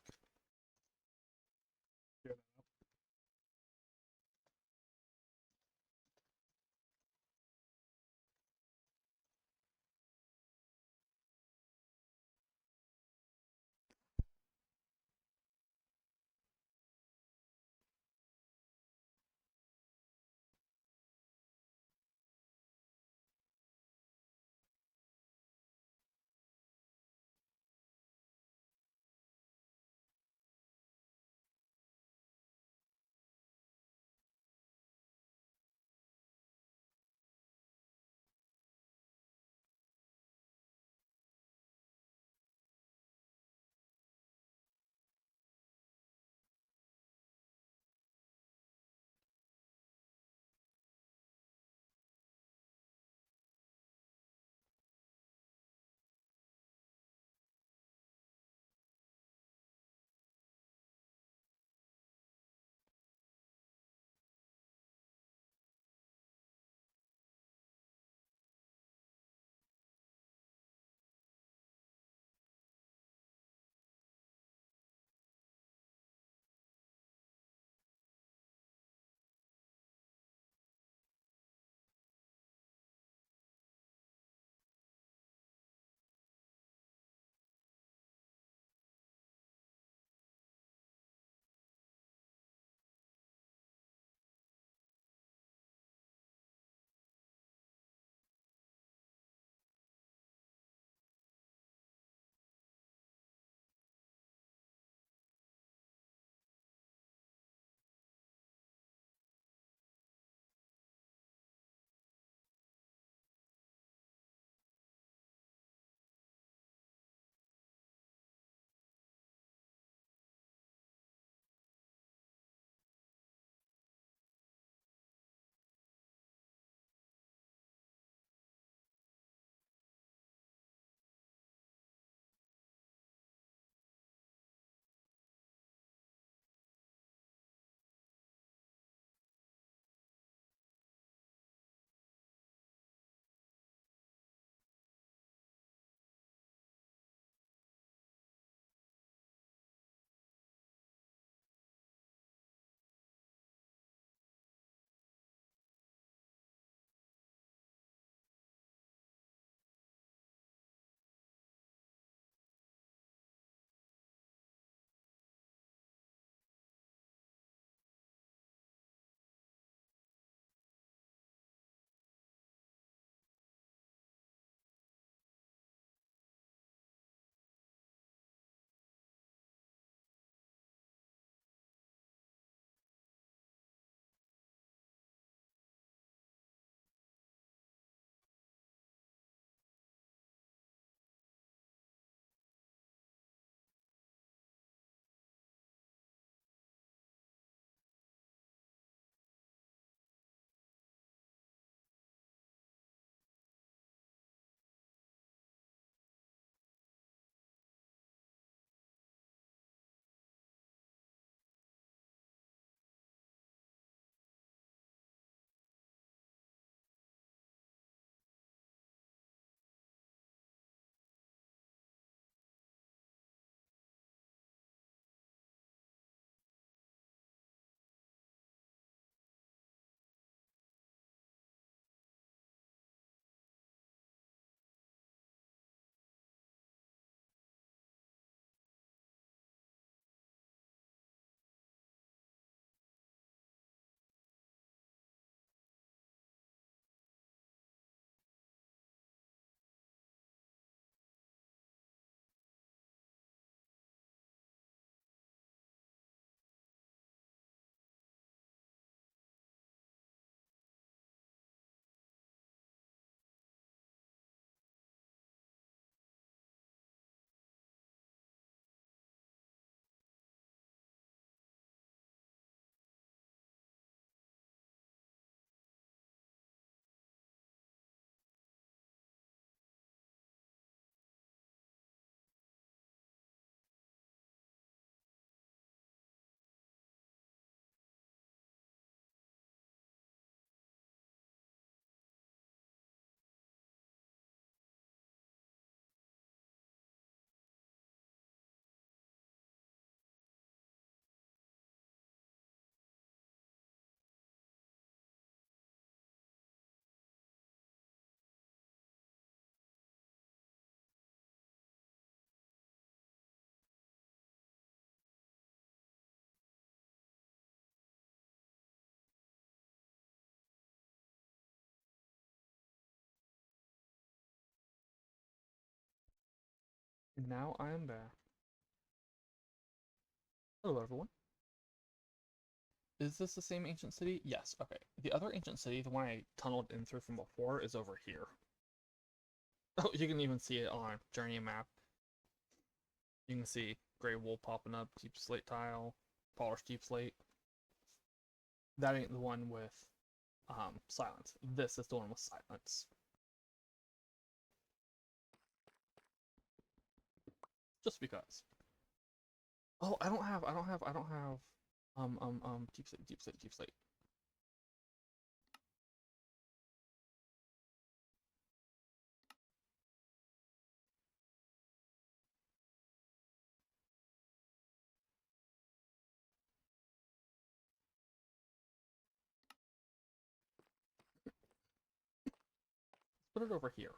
Now I am back. Hello, everyone. Is this the same ancient city? Yes, okay. The other ancient city, the one I tunneled in through from before, is over here. Oh, you can even see it on Journey map. You can see gray wool popping up, deep slate tile, polished deep slate. That ain't the one with silence. This is the one with silence. Just because. Oh, I don't have deep slate. Let's put it over here.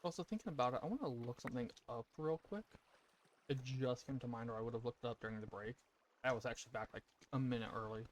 Also, thinking about it, I want to look something up real quick. It just came to mind, or I would have looked it up during the break. I was actually back like a minute early.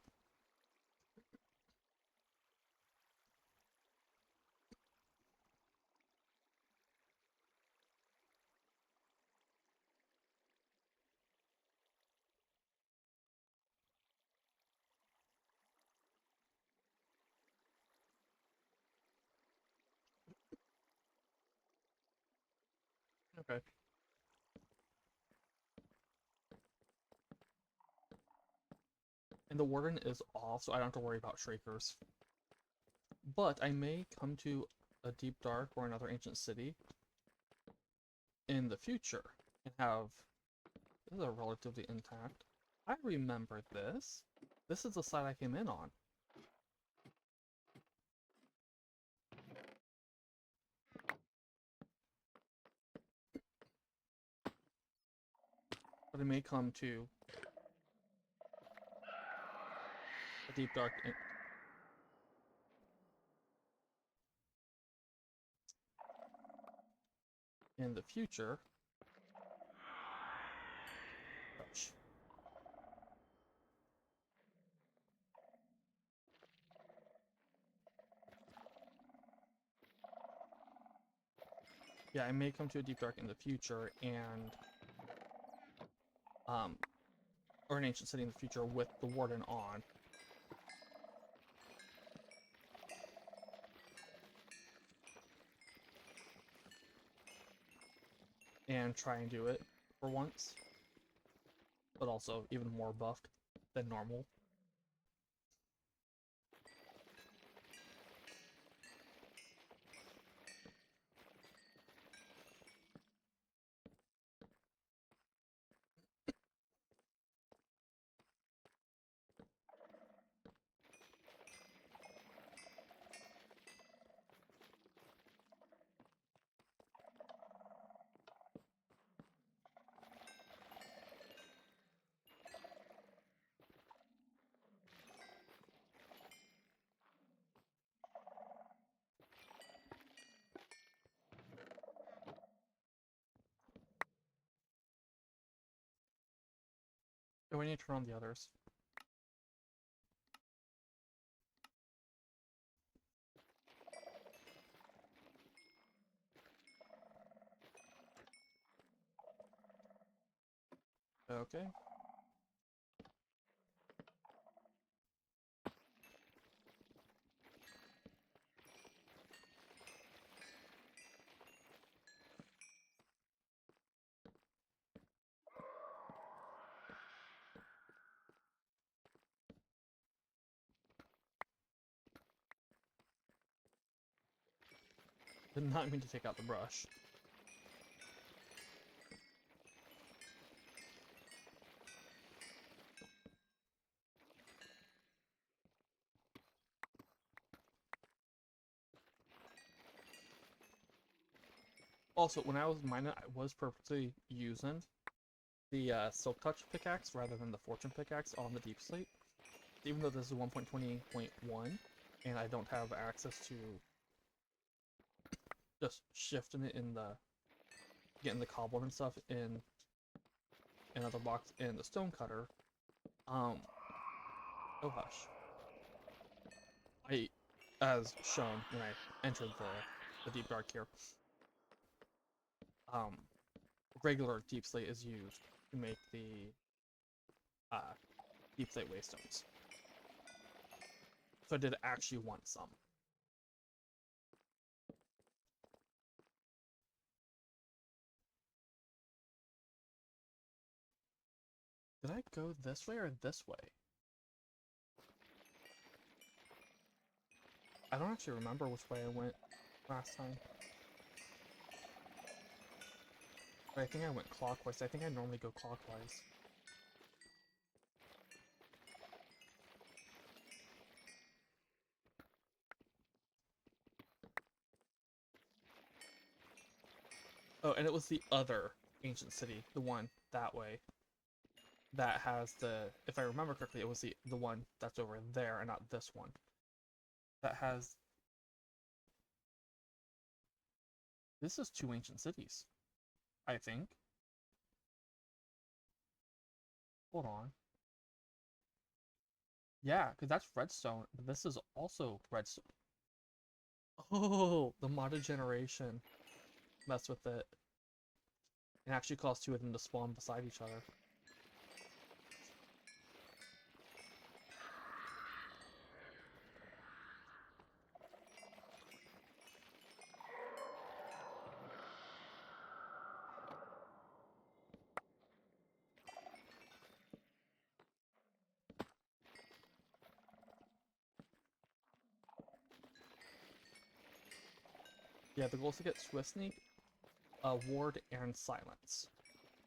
Okay. And the Warden is off, so I don't have to worry about Shriekers. But I may come to a Deep Dark or another ancient city in the future and have... This is a relatively intact. I remember this. This is the side I came in on. But I may come to a Deep Dark in the future. Ouch. Yeah, I may come to a Deep Dark in the future and or an ancient city in the future with the Warden on. And try and do it for once. But also even more buffed than normal. Do I need to turn on the others? Okay. Did not mean to take out the brush. Also, when I was mining, I was purposely using the Silk Touch pickaxe rather than the Fortune pickaxe on the Deep Slate. Even though this is 1.20.1, and I don't have access to just shifting it in the getting the cobble and stuff in another box in the stone cutter. Oh hush. I, as shown when I entered the deep dark here, regular deep slate is used to make the deep slate waystones. So I did actually want some. Did I go this way or this way? I don't actually remember which way I went last time. But I think I went clockwise. I think I normally go clockwise. Oh, and it was the other ancient city, the one that way, that has the, if I remember correctly, it was the one that's over there and not this one. That has, this is two ancient cities, I think. Hold on. Yeah, because that's redstone, but this is also redstone. Oh, the modded generation messed with it. It actually caused two of them to spawn beside each other. Yeah, the goal is to get Swift Sneak, Ward, and Silence,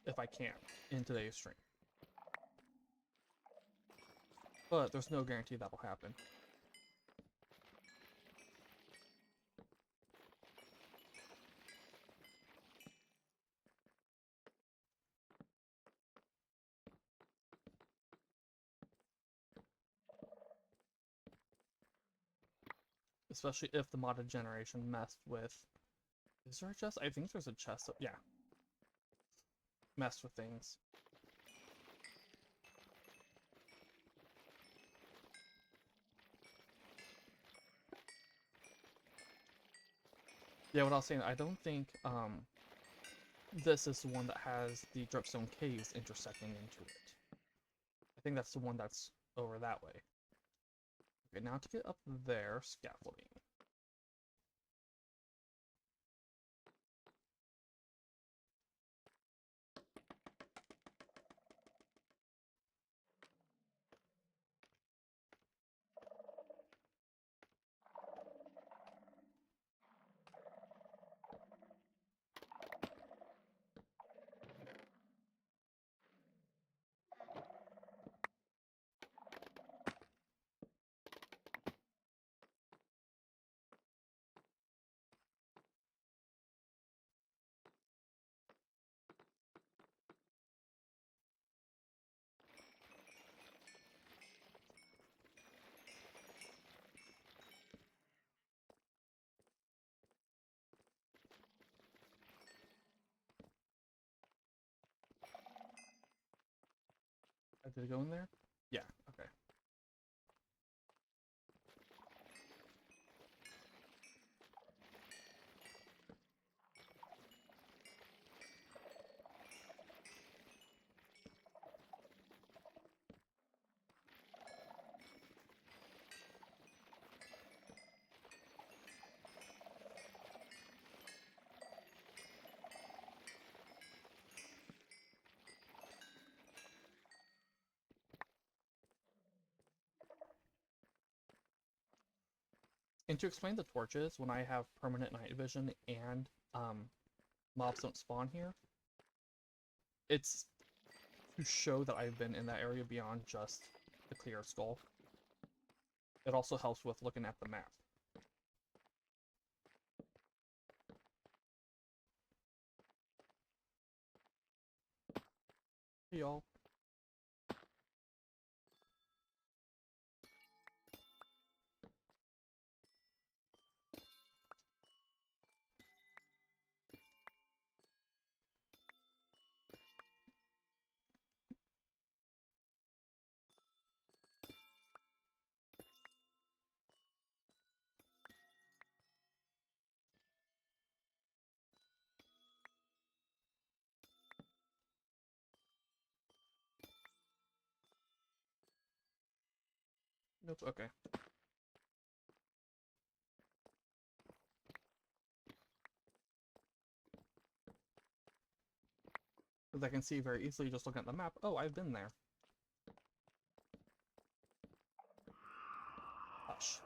if I can, in today's stream. But there's no guarantee that'll happen. Especially if the modded generation messed with... Is there a chest? I think there's a chest. Yeah. Messed with things. Yeah, what I was saying, I don't think this is the one that has the dripstone caves intersecting into it. I think that's the one that's over that way. Okay, now to get up there, scaffolding. Did it go in there? Yeah, okay. And to explain the torches, when I have permanent night vision and mobs don't spawn here, it's to show that I've been in that area beyond just the clear skull. It also helps with looking at the map. Hey, y'all. Nope, okay. As I can see very easily just looking at the map, oh, I've been there. Hush.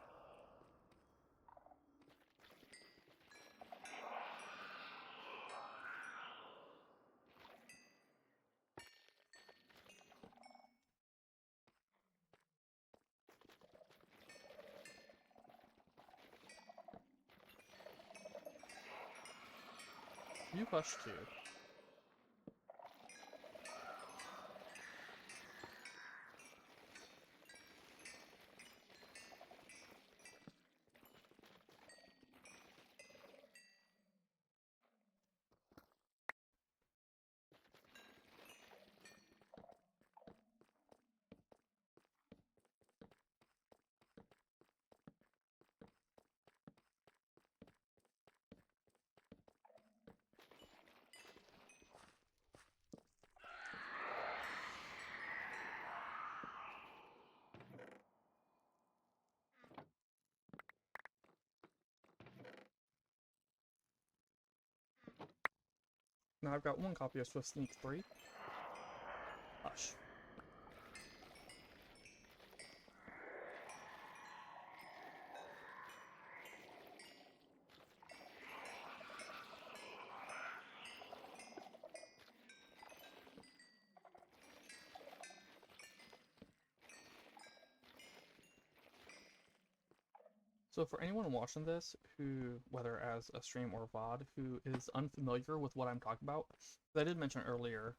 You hush too. Now I've got one copy of Swift Sneak 3. Hush. So for anyone watching this who, whether as a stream or VOD, who is unfamiliar with what I'm talking about, I did mention earlier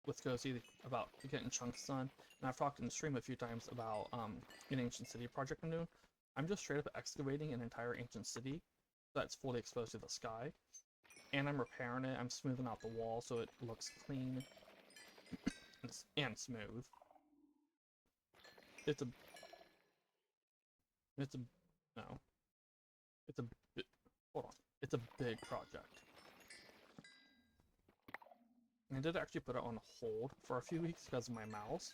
with Cozy about getting chunks done, and I've talked in the stream a few times about an ancient city project I'm doing. I'm just straight up excavating an entire ancient city that's fully exposed to the sky, and I'm repairing it. I'm smoothing out the wall so it looks clean and smooth. It's a no. It's a hold on. It's a big project. And I did actually put it on hold for a few weeks because of my mouse,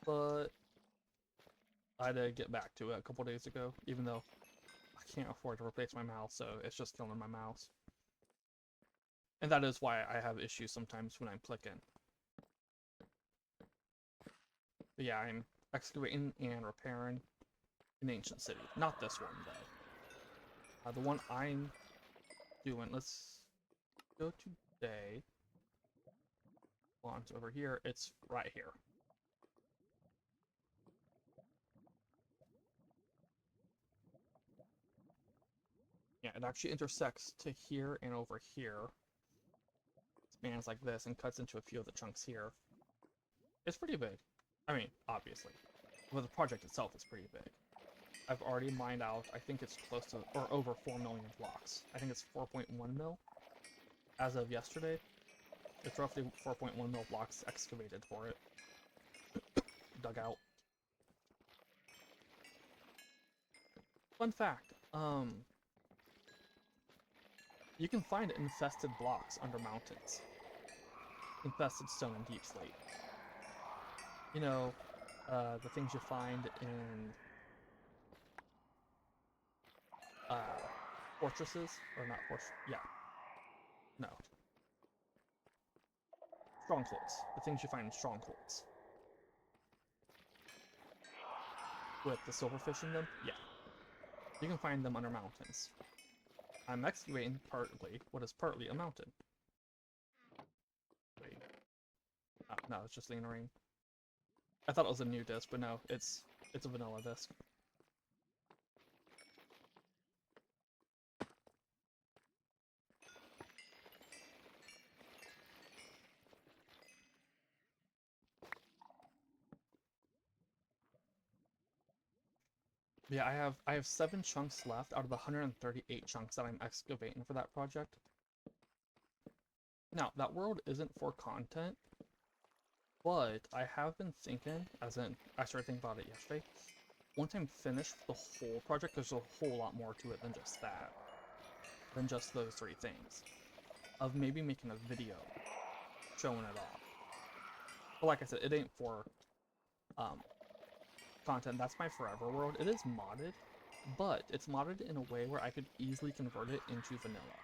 but I did get back to it a couple days ago, even though I can't afford to replace my mouse, so it's just killing my mouse. And that is why I have issues sometimes when I'm clicking. But yeah, I'm excavating and repairing an ancient city. Not this one, though. The one I'm doing, let's go today. It's over here. It's right here. Yeah, it actually intersects to here and over here. Spans like this and cuts into a few of the chunks here. It's pretty big. I mean, obviously. But the project itself is pretty big. I've already mined out, I think it's close to, or over 4 million blocks. I think it's 4.1 mil. As of yesterday, it's roughly 4.1 mil blocks excavated for it. Dug out. Fun fact, you can find infested blocks under mountains. Infested stone and deep slate. You know, the things you find in fortresses, or not fortresses, yeah. No. Strongholds. The things you find in strongholds. With the silverfish in them, yeah. You can find them under mountains. I'm excavating partly what is partly a mountain. Wait. Oh, no, it's just leaning ring. I thought it was a new disc, but no, it's a vanilla disc. Yeah, I have 7 chunks left out of the 138 chunks that I'm excavating for that project. Now, that world isn't for content, but I have been thinking, as in, I started thinking about it yesterday, once I'm finished the whole project, there's a whole lot more to it than just that. Than just those 3 things. Of maybe making a video showing it off. But like I said, it ain't for content. That's my forever world. It is modded, but it's modded in a way where I could easily convert it into vanilla.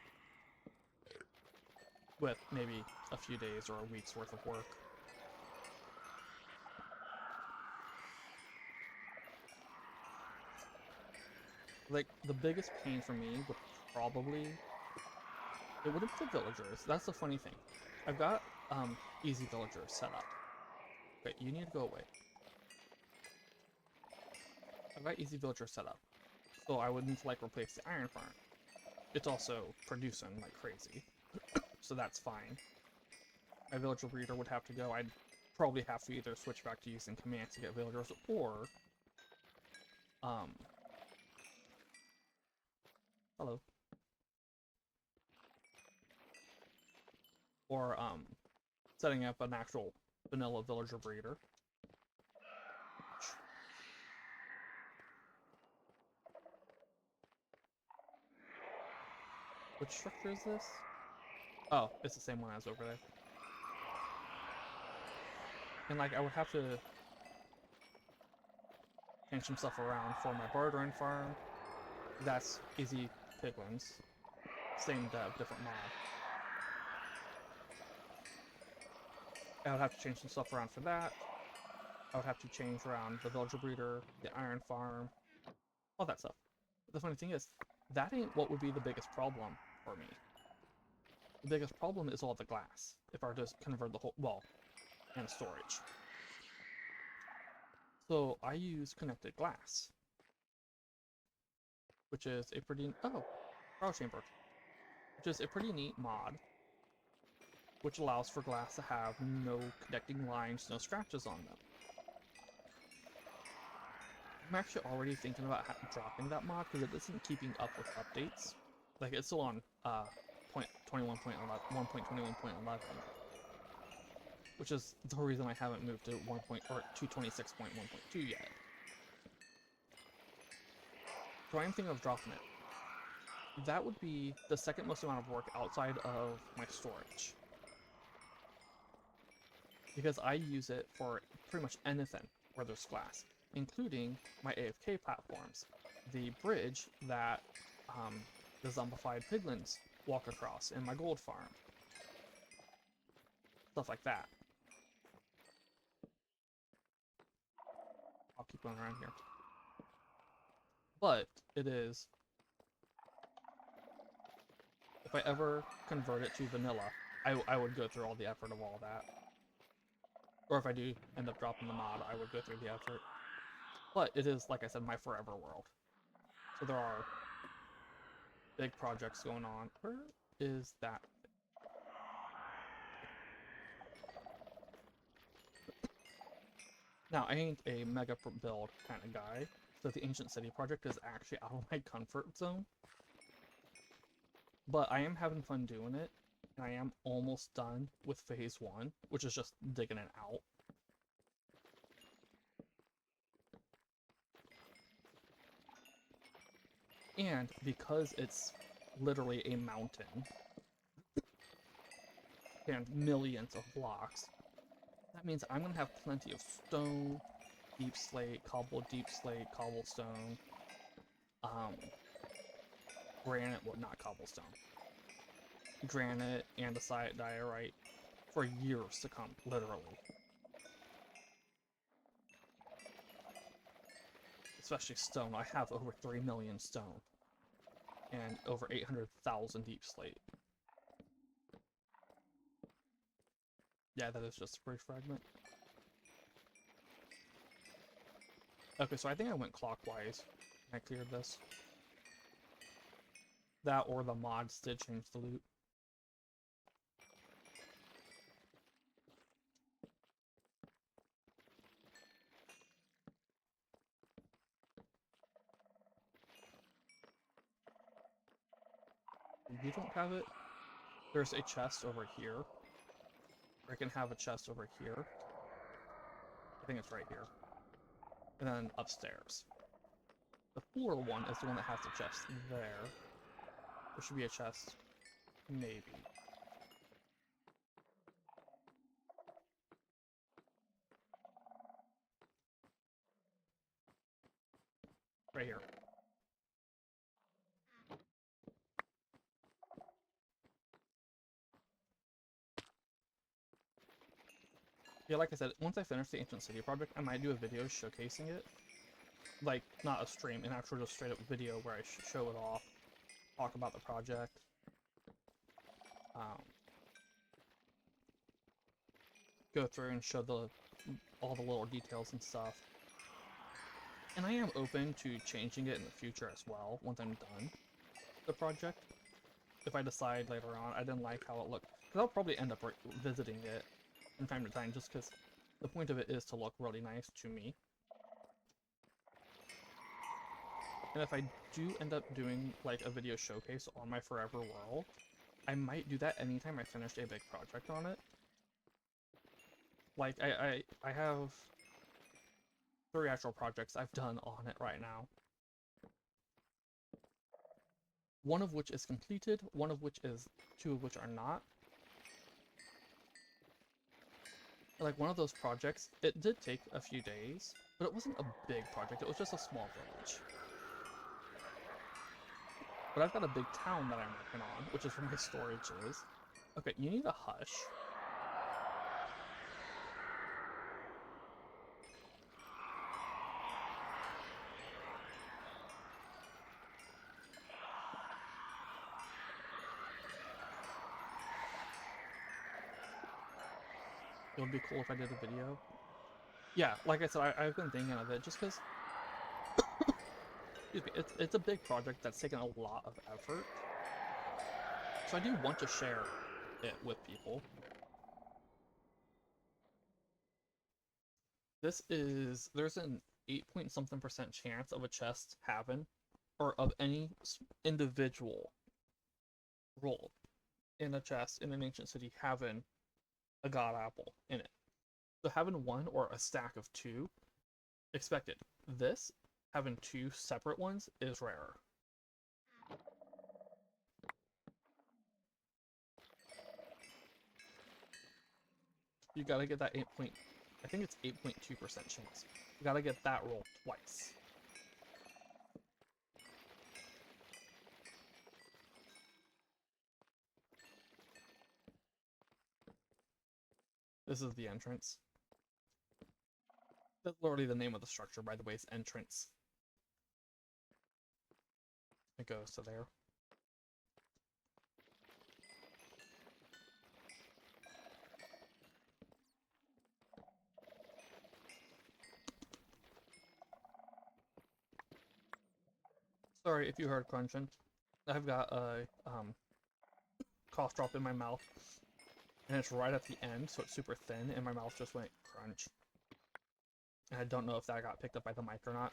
With maybe a few days or a week's worth of work. Like, the biggest pain for me would probably... It wouldn't be the villagers. That's the funny thing. I've got easy villagers set up. Okay, you need to go away. I've got easy villagers set up. So I would need to, like, replace the iron farm. It's also producing like crazy. So that's fine. My villager breeder would have to go. I'd probably have to either switch back to using commands to get villagers, or hello. Or setting up an actual vanilla villager breeder. Which structure is this? Oh, it's the same one as over there. And like, I would have to change some stuff around for my bartering farm. That's easy piglins. Same dev, different mod. I would have to change some stuff around for that. I would have to change around the villager breeder, the iron farm, all that stuff. But the funny thing is, that ain't what would be the biggest problem for me. The biggest problem is all the glass, if I were to convert the whole, well, and storage. So I use connected glass, which is a pretty, power chamber, which is a pretty neat mod, which allows for glass to have no connecting lines, no scratches on them. I'm actually already thinking about dropping that mod because it isn't keeping up with updates. Like, it's still on 1.21.11, which is the reason I haven't moved to 226.1.2 yet. So I'm thinking of dropping it. That would be the second most amount of work outside of my storage, because I use it for pretty much anything where there's glass, including my AFK platforms, the bridge that the zombified piglins walk across in my gold farm, stuff like that. I'll keep going around here. But it is, if I ever convert it to vanilla, I would go through all the effort of all that. Or if I do end up dropping the mod, I would go through the effort. But it is, like I said, my forever world. So there are big projects going on. Where is that? Now, I ain't a mega build kind of guy, so the Ancient City project is actually out of my comfort zone. But I am having fun doing it, and I am almost done with phase 1, which is just digging it out. And because it's literally a mountain and millions of blocks, that means I'm going to have plenty of stone, deep slate, cobblestone, granite, well, not cobblestone, granite, andesite, diorite for years to come, literally. Especially stone. I have over 3 million stone and over 800,000 deep slate. Yeah, that is just a bridge fragment. Okay, so I think I went clockwise when I cleared this. That or the mods did change the loot. you don't have it, there's a chest over here. Or I can have a chest over here. I think it's right here. And then upstairs. The floor one is the one that has the chest there. There should be a chest, maybe. Right here. Yeah, like I said, once I finish the Ancient City project, I might do a video showcasing it. Like, not a stream, an actual just straight up video where I show it off, talk about the project. Go through and show all the little details and stuff. And I am open to changing it in the future as well, once I'm done the project. If I decide later on I didn't like how it looked. Because I'll probably end up visiting it from time to time, just because the point of it is to look really nice to me. And if I do end up doing like a video showcase on my Forever World, I might do that anytime I finish a big project on it. Like, I have 3 actual projects I've done on it right now. One of which is completed, one of which is, 2 of which are not. Like, one of those projects, it did take a few days, but it wasn't a big project, it was just a small village. But I've got a big town that I'm working on, which is where my storage is. Okay, you need a hush. It would be cool if I did a video. Yeah, like I said, I've been thinking of it just because it's a big project that's taken a lot of effort. So I do want to share it with people. There's an 8-point-something% chance of a chest having, or of any individual role in a chest in an ancient city having a god apple in it. So having 1 or a stack of 2, expected. This, having 2 separate ones, is rarer. You gotta get that I think it's 8.2% chance. You gotta get that roll twice. This is the entrance. That's literally the name of the structure, by the way, is entrance. It goes to there. Sorry if you heard crunching. I've got a cough drop in my mouth, and it's right at the end, so it's super thin, and my mouth just went crunch. And I don't know if that got picked up by the mic or not.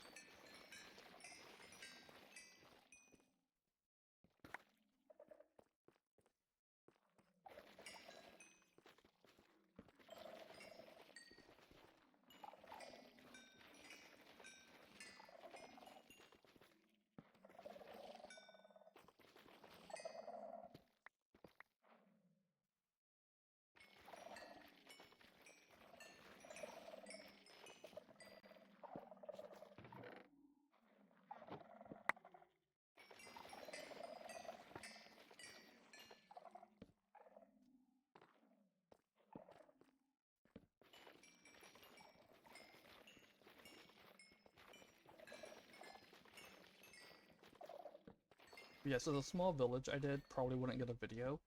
Yeah, so the small village I did probably wouldn't get a video.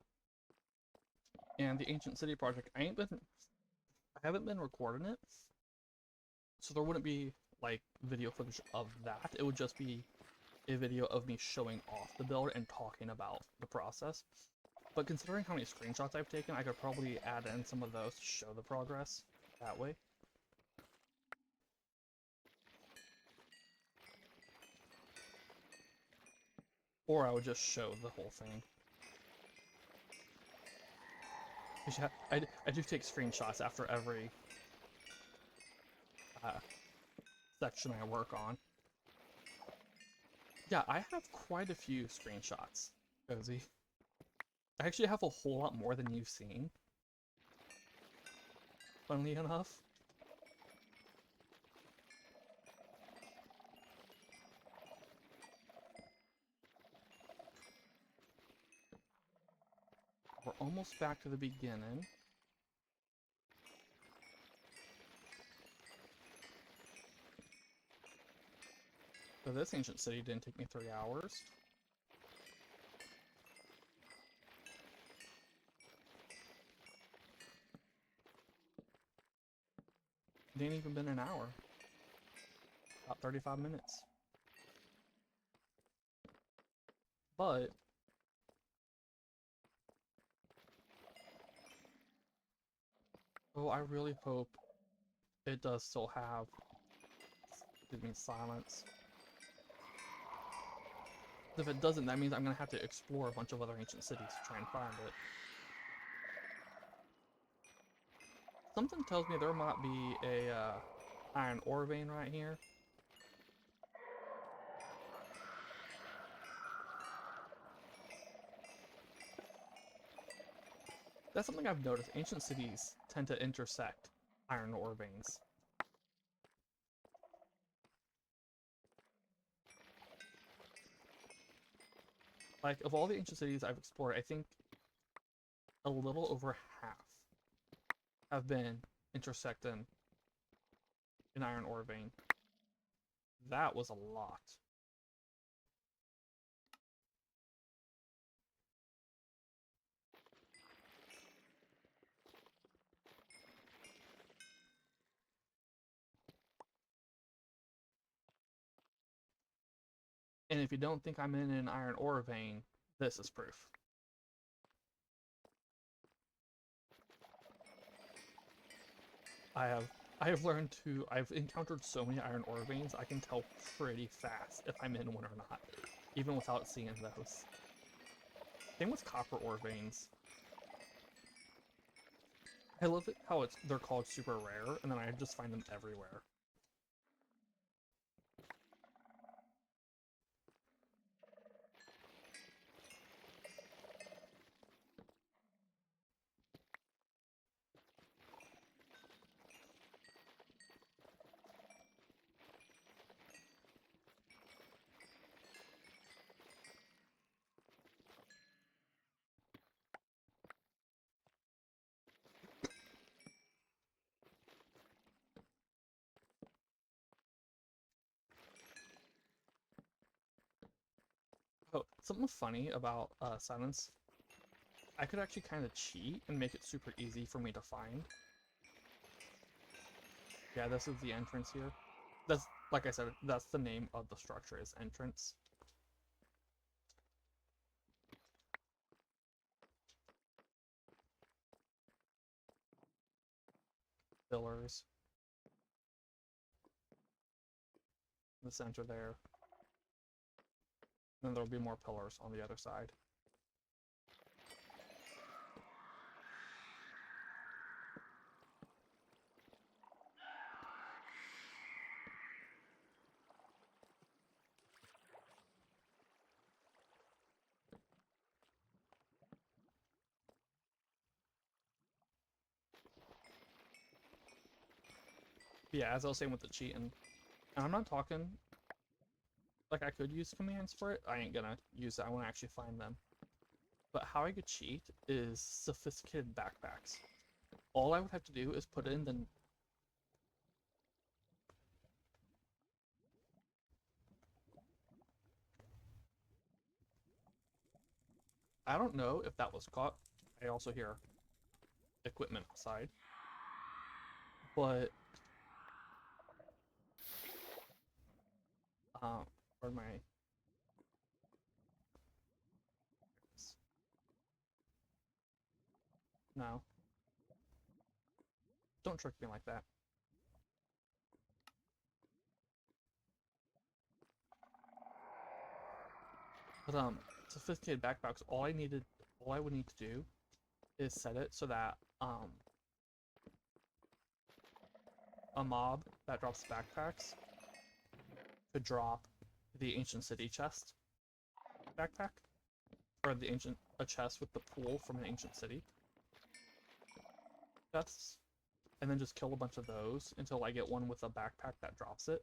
And the Ancient City project, I haven't been recording it. So there wouldn't be like video footage of that. It would just be a video of me showing off the build and talking about the process. But considering how many screenshots I've taken, I could probably add in some of those to show the progress that way. Or I would just show the whole thing. Yeah, I do take screenshots after every uh, section I work on. Yeah, I have quite a few screenshots, Cozy. I actually have a whole lot more than you've seen. Funnily enough. We're almost back to the beginning. So this ancient city didn't take me 3 hours. It didn't even been an hour. About 35 minutes. But oh, I really hope it does still have, excuse me, silence. If it doesn't, that means I'm gonna have to explore a bunch of other ancient cities to try and find it. Something tells me there might be a iron ore vein right here. That's something I've noticed. Ancient cities tend to intersect iron ore veins. Like, of all the ancient cities I've explored, I think a little over half have been intersecting an iron ore vein. That was a lot. And if you don't think I'm in an iron ore vein, this is proof. I've learned to, I've encountered so many iron ore veins, I can tell pretty fast if I'm in one or not, even without seeing those. Same with copper ore veins. I love it how they're called super rare, and then I just find them everywhere. Oh, something funny about silence. I could actually kind of cheat and make it super easy for me to find. Yeah, this is the entrance here. That's, like I said, that's the name of the structure, is entrance. Pillars. In the center there. And then there'll be more pillars on the other side. Yeah, as I was saying with the cheating, and I'm not talking, like I could use commands for it, I ain't gonna use that, I wanna actually find them. But how I could cheat is sophisticated backpacks. All I would have to do is put in the... I don't know if that was caught. I also hear equipment outside. But... pardon my... No. Don't trick me like that. But sophisticated backpacks, all I would need to do is set it so that a mob that drops backpacks could drop the ancient city chest backpack, or a chest with the pool from an ancient city chests, and then just kill a bunch of those until I get one with a backpack that drops it.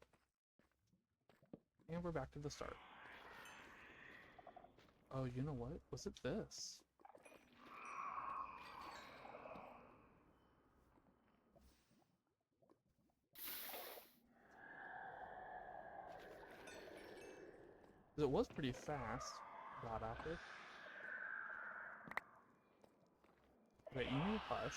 And we're back to the start. Oh, you know what? Was it this? It was pretty fast. God apple. Okay, you need to hush.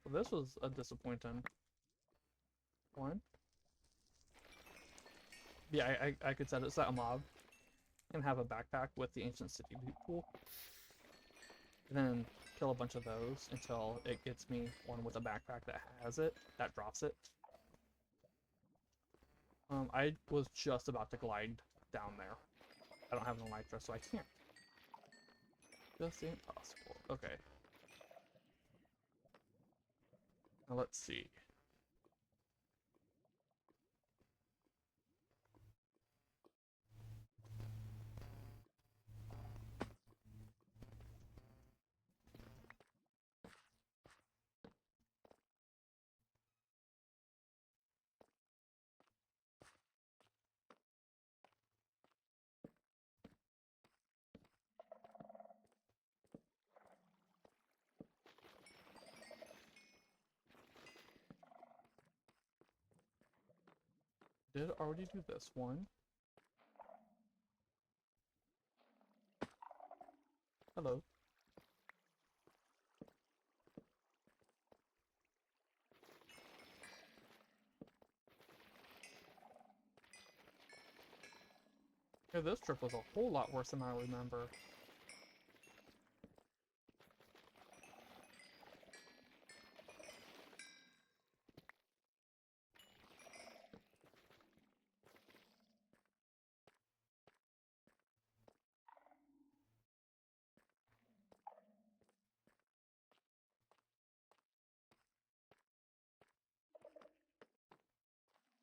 Well, this was a disappointing one. Yeah, I could set it so that a mob can have a backpack with the ancient city loot pool. And then kill a bunch of those until it gets me one with a backpack that has it, that drops it. I was just about to glide down there. I don't have an elytra, so I can't. Just impossible. Okay. Now let's see. Did already do this one. Hello. Yeah, this trip was a whole lot worse than I remember.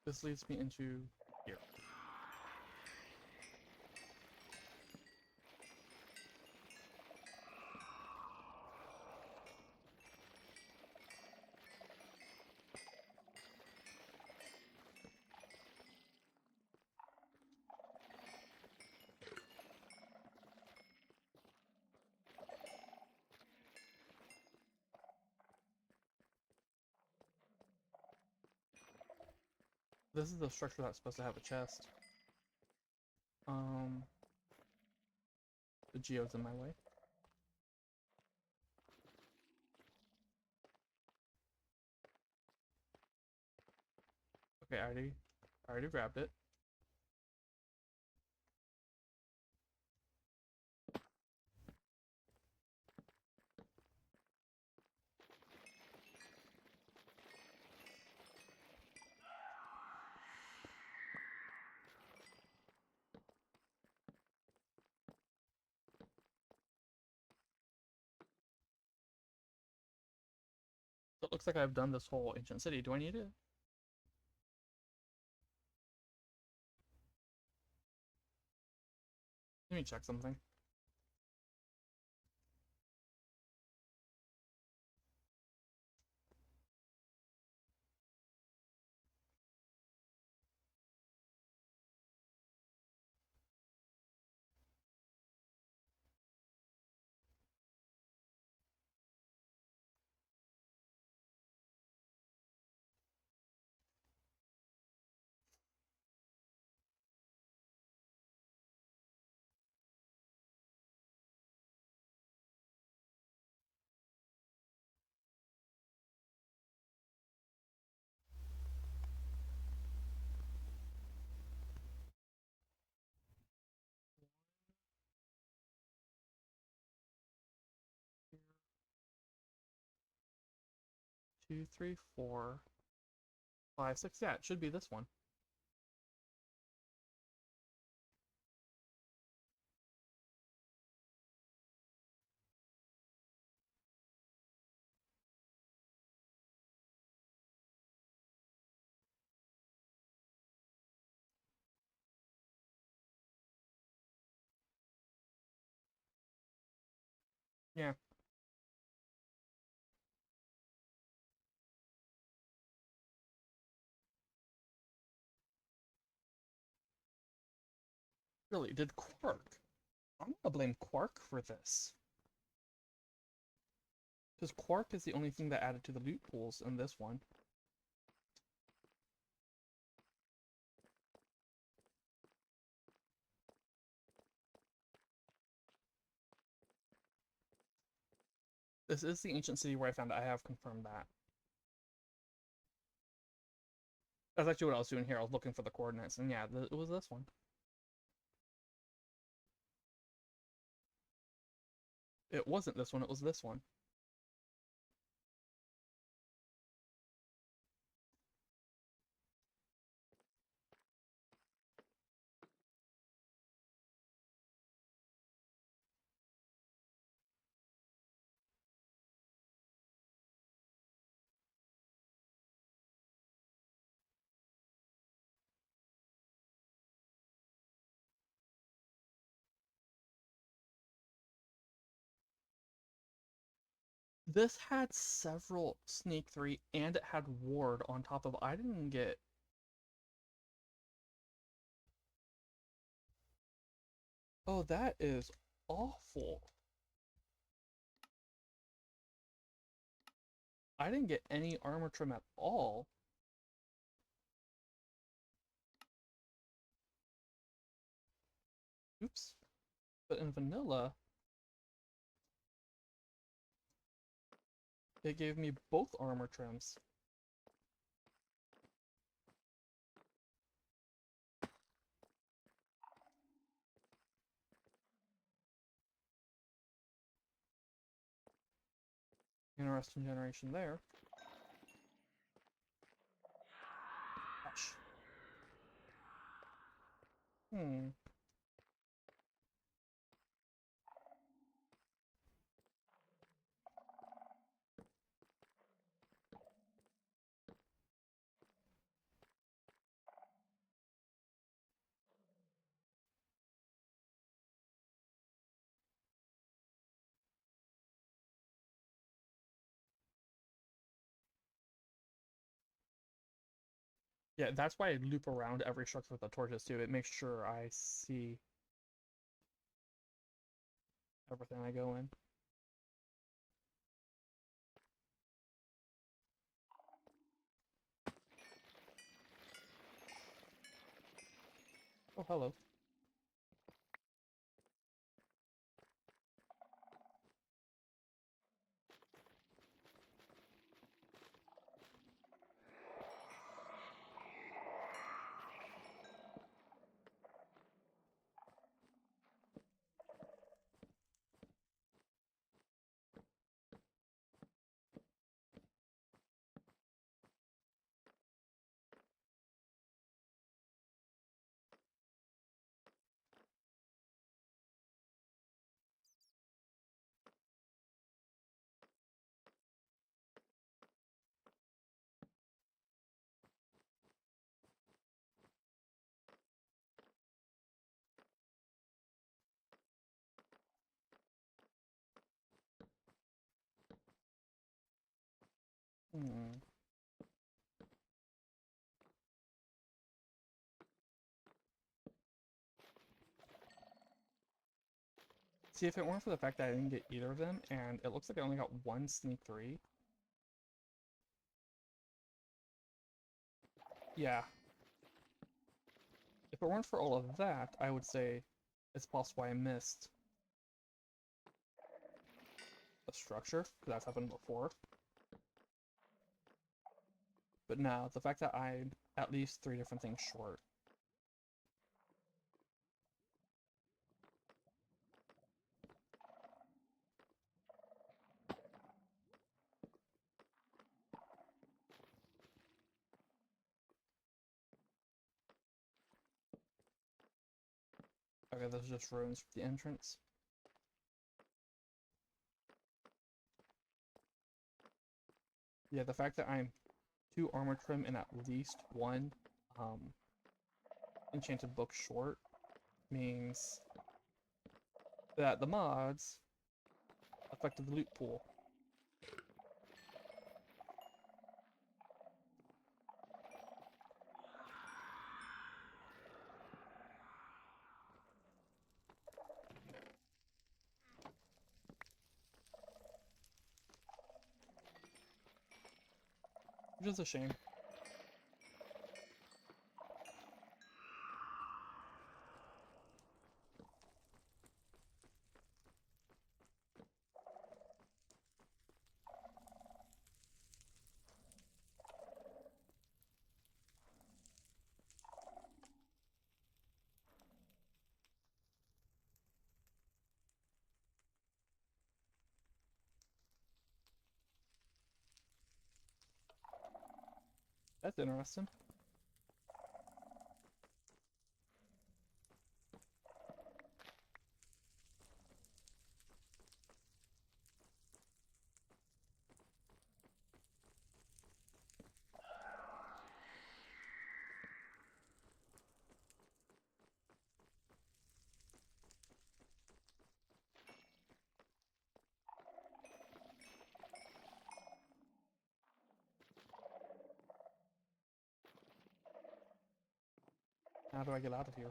This leads me into here. This is the structure that's supposed to have a chest. The geode's in my way. Okay, I already grabbed it. So it looks like I've done this whole ancient city. Do I need it? Let me check something. Two, three, four, five, six. Yeah, it should be this one. Yeah. Really, did Quark? I'm gonna blame Quark for this. Because Quark is the only thing that added to the loot pools in this one. This is the ancient city where I found it. I have confirmed that. That's actually what I was doing here. I was looking for the coordinates, and yeah, it was this one. It wasn't this one, it was this one. This had several Sneak 3, and it had Ward on top of. I didn't get. Oh, that is awful. I didn't get any armor trim at all. Oops. But in vanilla, it gave me both armor trims. Interesting generation there. Gosh. Hmm. Yeah, that's why I loop around every structure with the torches too. It makes sure I see everything I go in. Oh, hello. Hmm. See, if it weren't for the fact that I didn't get either of them, and it looks like I only got one Sneak 3. Yeah. If it weren't for all of that, I would say it's possible I missed a structure, because that's happened before. But now, the fact that I'm at least 3 different things short. Okay, those are just ruins for the entrance. Yeah, the fact that I'm 2 armor trim and at least 1 enchanted book short means that the mods affected the loot pool. Which is a shame. That's interesting. How do I get out of here?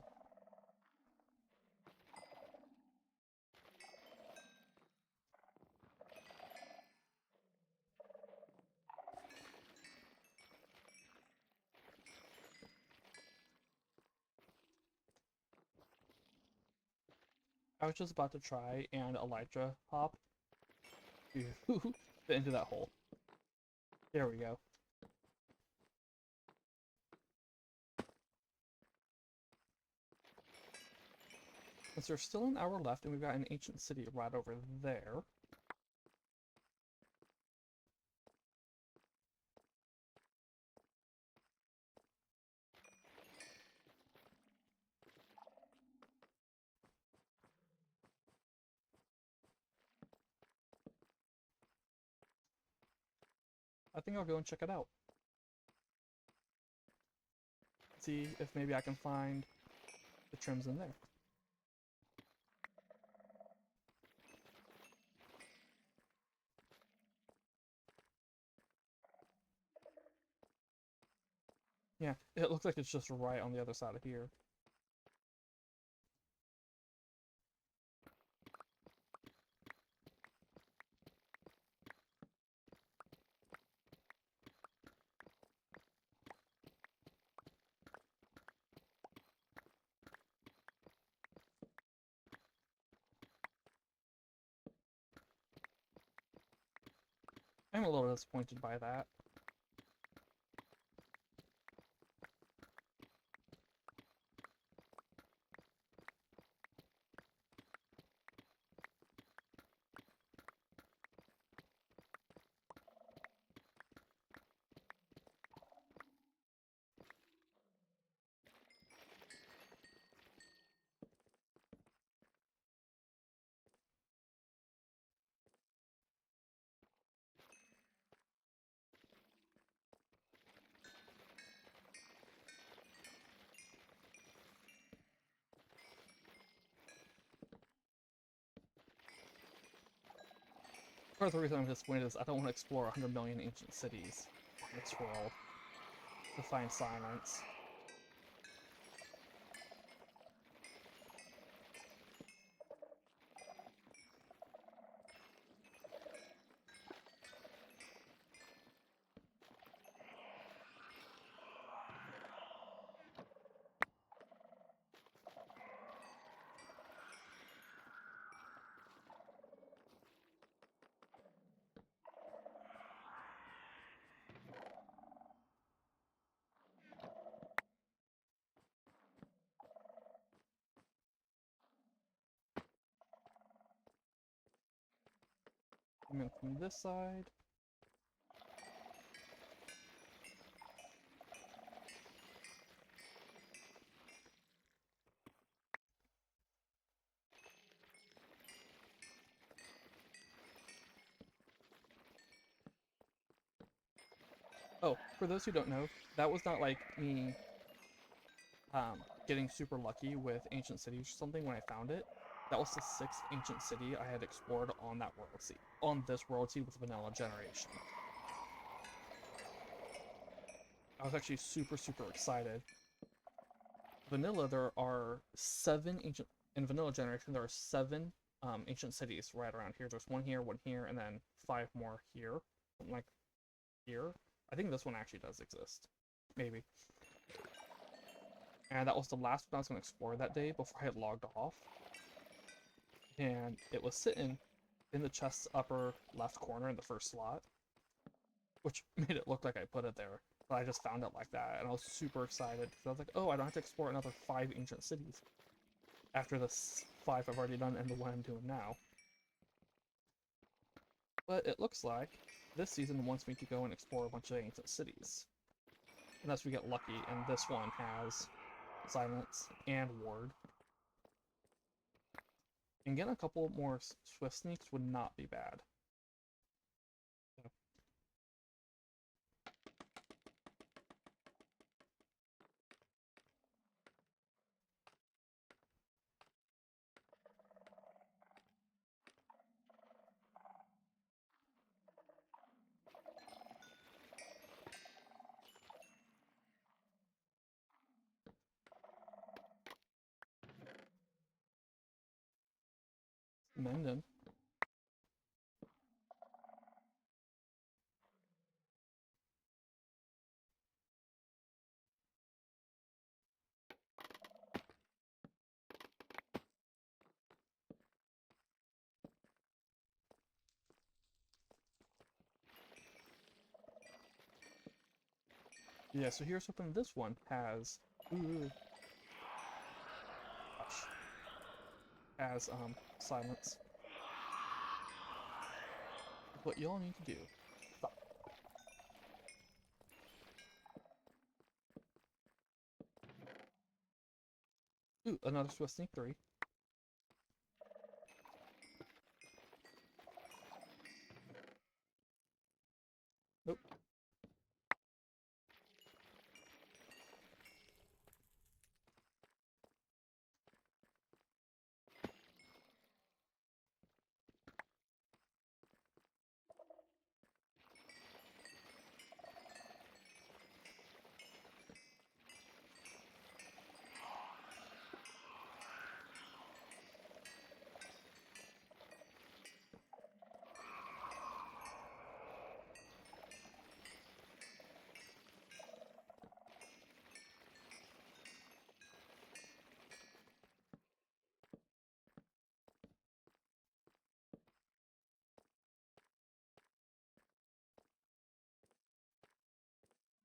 I was just about to try and Elytra hop to fit into that hole. There we go. Since there's still an hour left and we've got an ancient city right over there. I think I'll go and check it out. See if maybe I can find the trims in there. Yeah, it looks like it's just right on the other side of here. I'm a little disappointed by that. Part of the reason I'm disappointed is I don't want to explore 100 million ancient cities in this world to find silence. I'm in from this side. Oh, for those who don't know, that was not like me getting super lucky with ancient cities or something when I found it. That was the 6th ancient city I had explored on that world seed, on this world seed with vanilla generation. I was actually super, super excited. Vanilla, there are 7 ancient, in vanilla generation, there are 7 ancient cities right around here. There's one here, and then 5 more here. Something like here. I think this one actually does exist. Maybe. And that was the last one I was going to explore that day before I had logged off. And it was sitting in the chest's upper left corner in the first slot, which made it look like I put it there. But I just found it like that, and I was super excited because I was like, oh, I don't have to explore another 5 ancient cities after the 5 I've already done and the one I'm doing now. But it looks like this season wants me to go and explore a bunch of ancient cities. Unless we get lucky, and this one has Silence and Ward. And getting a couple more Swift Sneaks would not be bad. So. Mendon. Yeah, so here's hoping this one has... Ooh. Gosh. Has, Silence. What y'all need to do. Stop. Ooh, another Swift Sneak 3. Nope.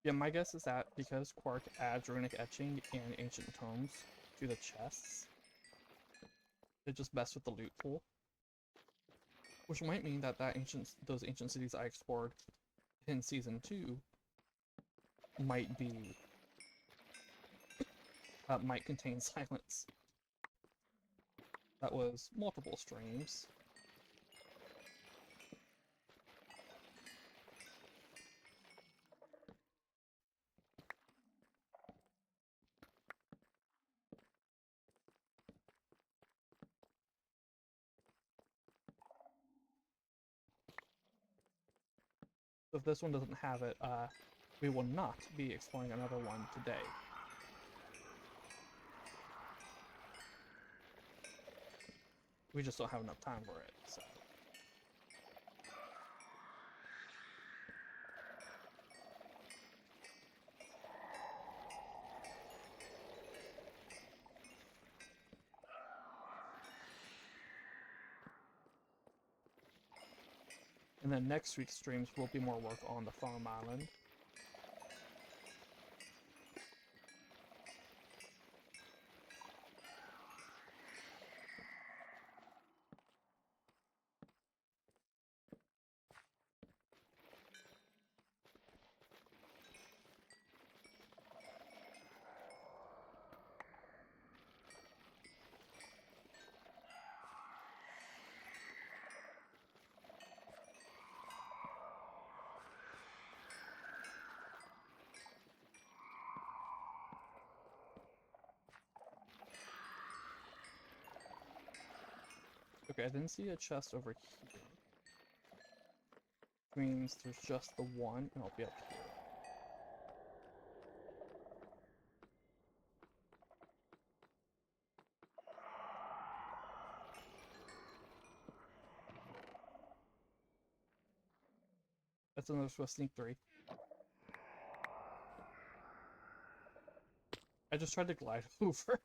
Yeah, my guess is that because Quark adds runic etching and ancient tomes to the chests, it just messed with the loot pool. Which might mean that those ancient cities I explored in Season 2 might be... might contain silence. That was multiple streams. So if this one doesn't have it, we will not be exploring another one today. We just don't have enough time for it, so... And then next week's streams will be more work on the farm island. Okay, I didn't see a chest over here. Which means there's just the one, and I'll be up here. That's another Swift Sneak 3. I just tried to glide over.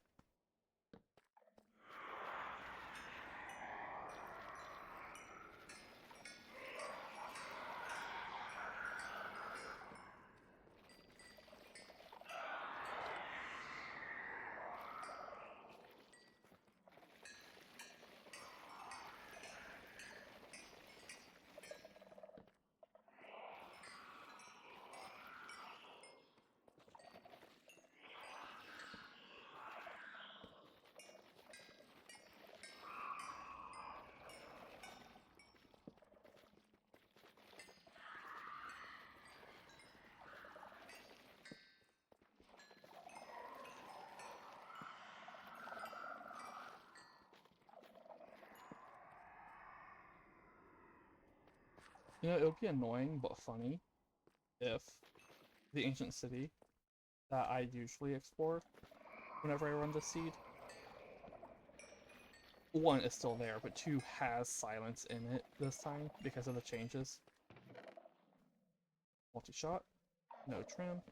You know, it would be annoying but funny if the ancient city that I usually explore whenever I run the seed, 1 is still there, but 2 has silence in it this time because of the changes. Multi-shot, no trim.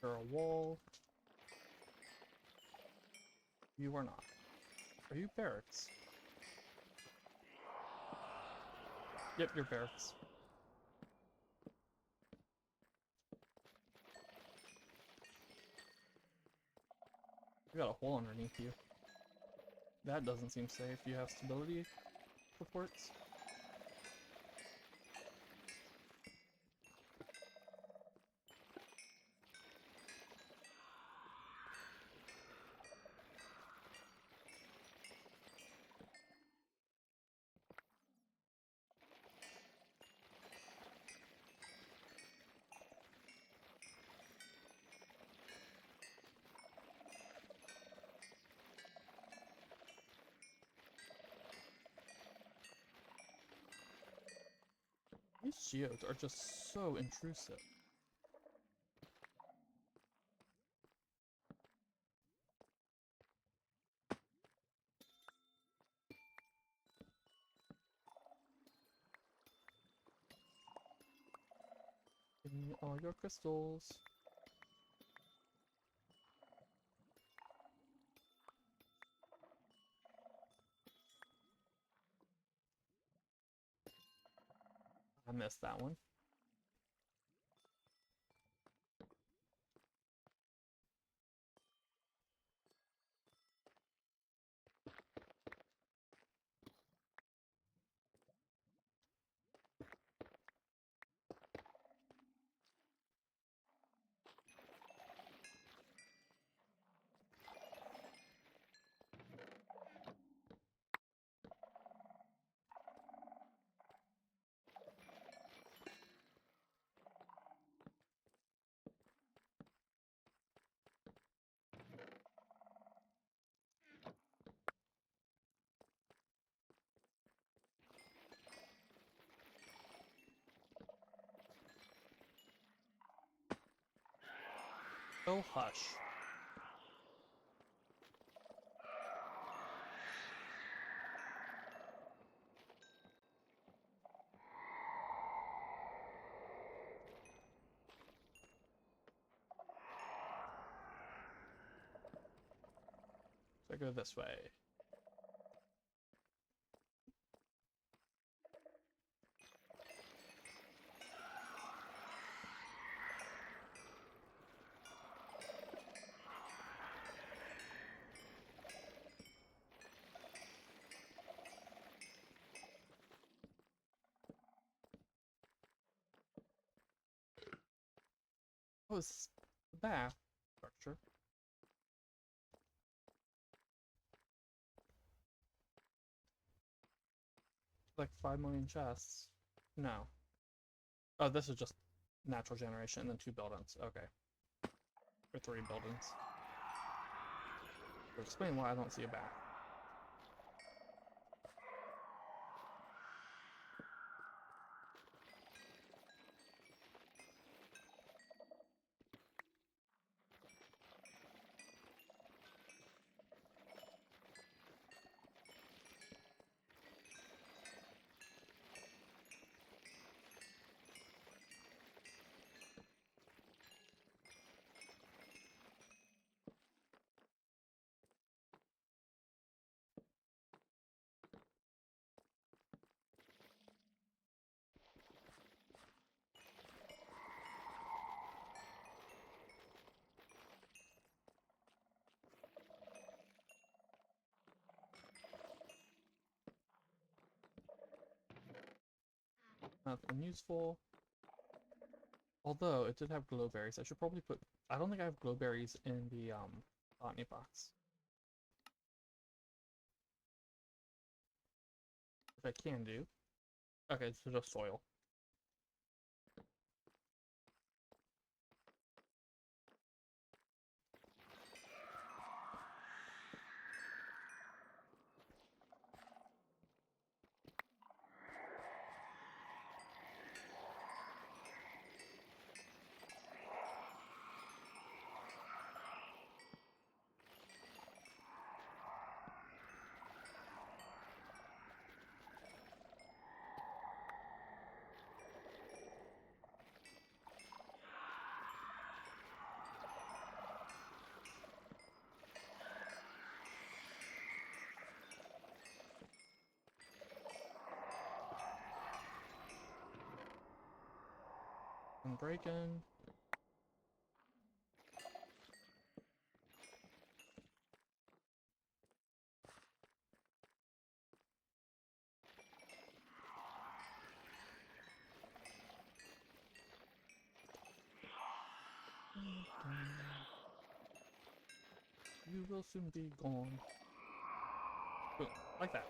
You're a wall. You are not. Are you barracks? Yep, you're barracks. You got a hole underneath you. That doesn't seem safe. Do you have stability reports? These geodes are just so intrusive. Give me all your crystals. I missed that one. Oh, hush. go this way. Oh, it's the bath structure. Like 5 million chests. No. Oh, this is just natural generation and then 2 buildings. Okay. Or 3 buildings. So explain why I don't see a bath. Nothing useful. Although it did have glowberries. I should probably put... I don't think I have glowberries in the botany box. Which I can do. Okay, it's just soil. And break-in. You will soon be gone. Boom. Like that.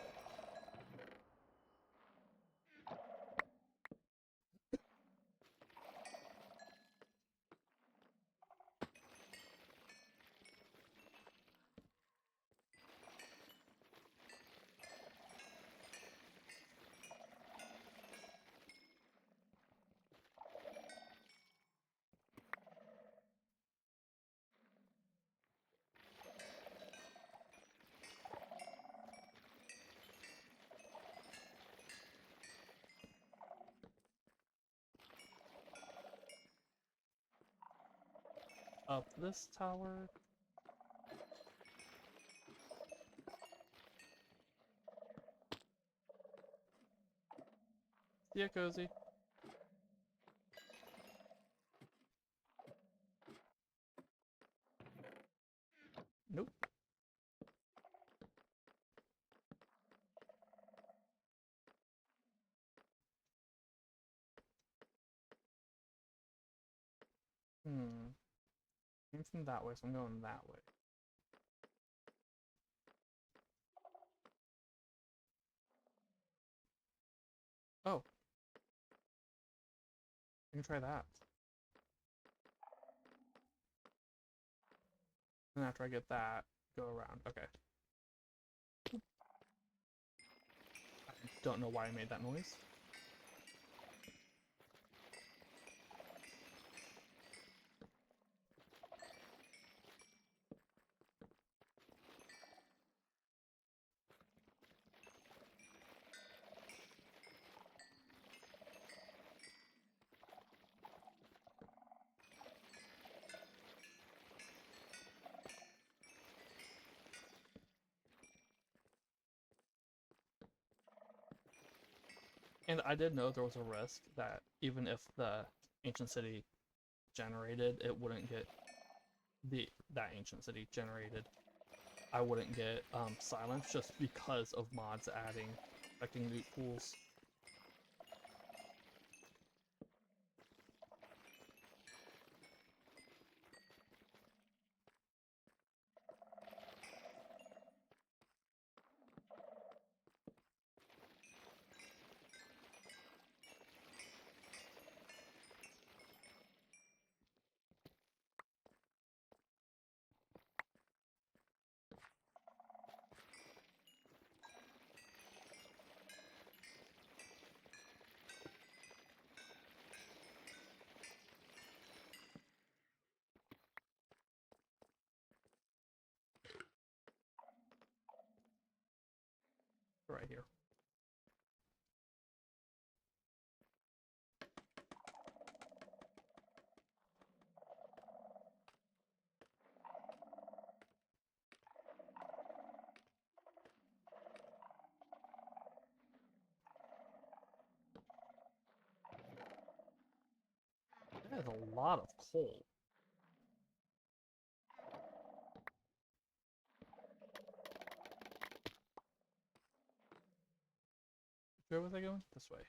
Up this tower. See ya, Cozy. Nope. Came from that way, so I'm going that way. Oh. I can try that. And after I get that, go around. Okay. I don't know why I made that noise. And I did know there was a risk that even if the ancient city generated, it wouldn't get that ancient city generated. I wouldn't get silence just because of mods affecting loot pools. Right here. That is a lot of coal. Where was I going? This way.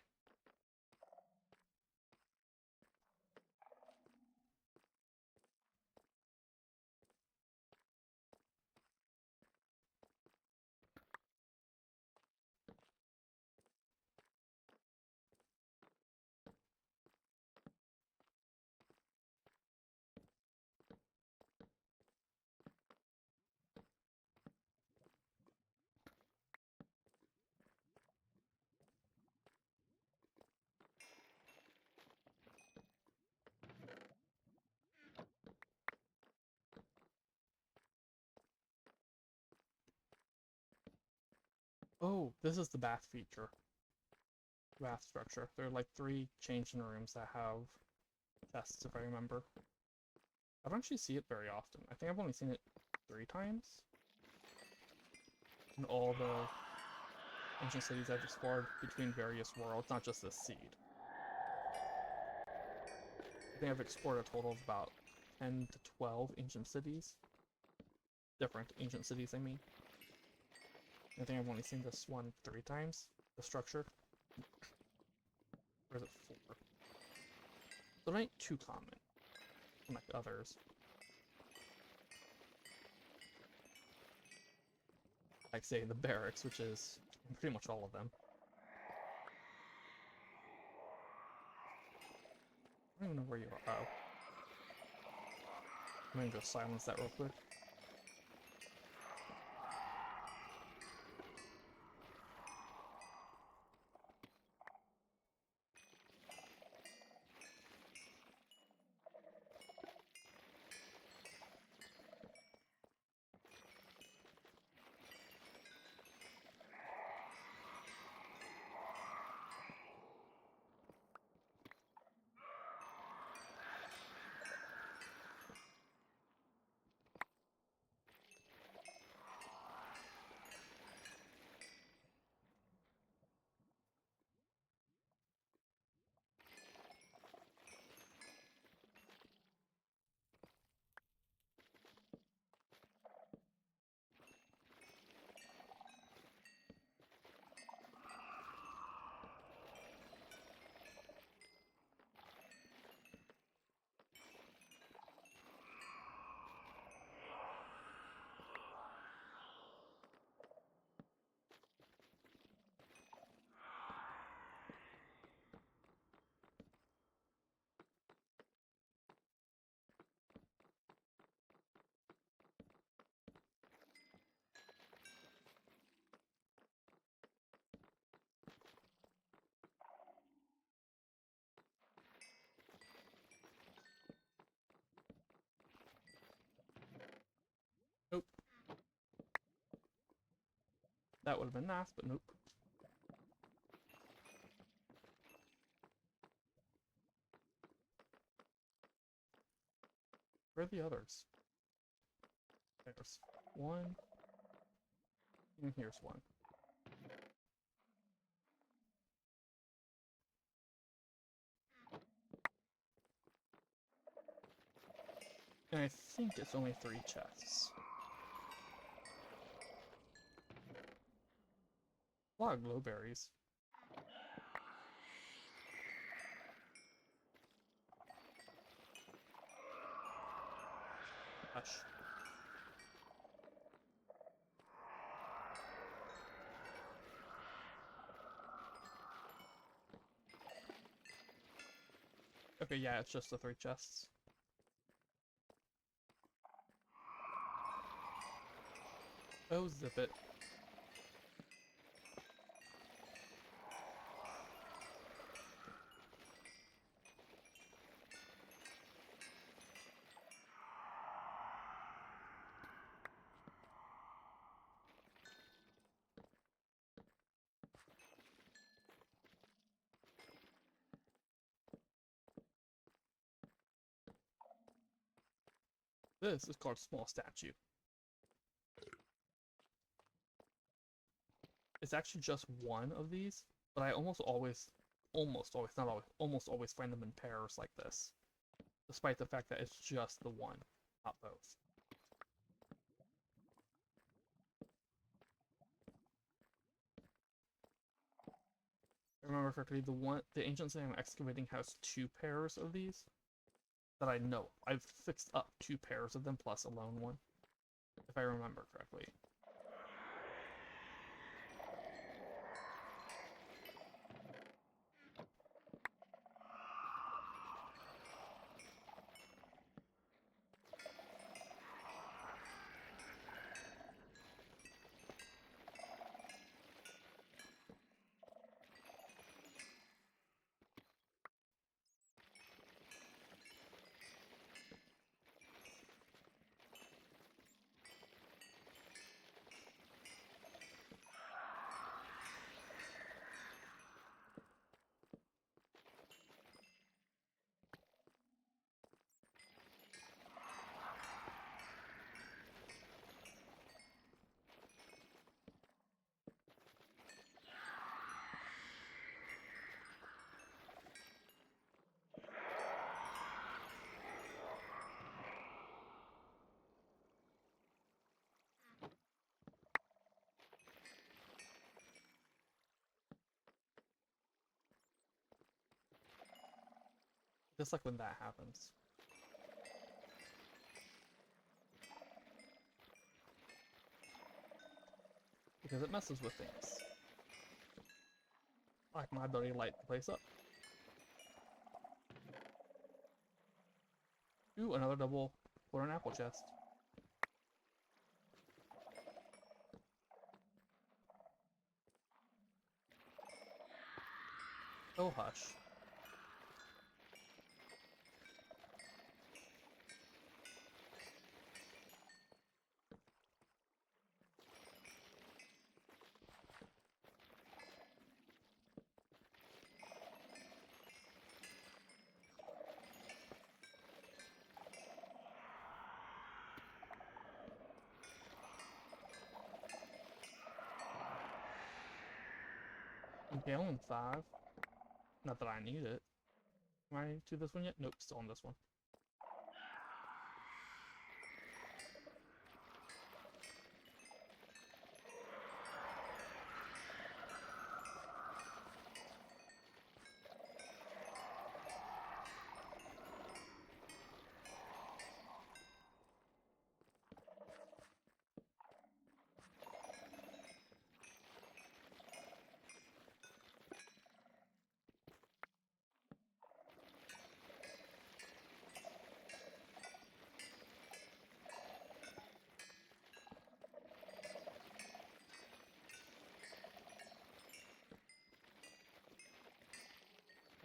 Oh, this is the bath feature. Bath structure. There are like 3 changing rooms that have chests, if I remember. I don't actually see it very often. I think I've only seen it 3 times. In all the ancient cities I've explored between various worlds, not just this seed. I think I've explored a total of about 10 to 12 ancient cities. Different ancient cities, I mean. I think I've only seen this one 3 times, the structure. Or is it 4? So it ain't too common, unlike others. Like, say, the barracks, which is pretty much all of them. I don't even know where you are. Oh. I'm gonna go silence that real quick. Nope. That would have been nice, but nope. Where are the others? There's 1. And here's 1. And I think it's only 3 chests. A lot of glowberries. Hush. Okay, yeah, it's just the 3 chests. Oh, zip it. This is called small statue. It's actually just one of these, but I almost always, not always, almost always find them in pairs like this. Despite the fact that it's just the one, not both. I remember correctly, the ancient city I'm excavating has 2 pairs of these that I know. I've fixed up 2 pairs of them plus a lone one, if I remember correctly. Just like when that happens. Because it messes with things. Like my ability to light the place up. Ooh, another double for an apple chest. Oh hush. Okay, I'm on 5. Not that I need it. Am I to this one yet? Nope, still on this one.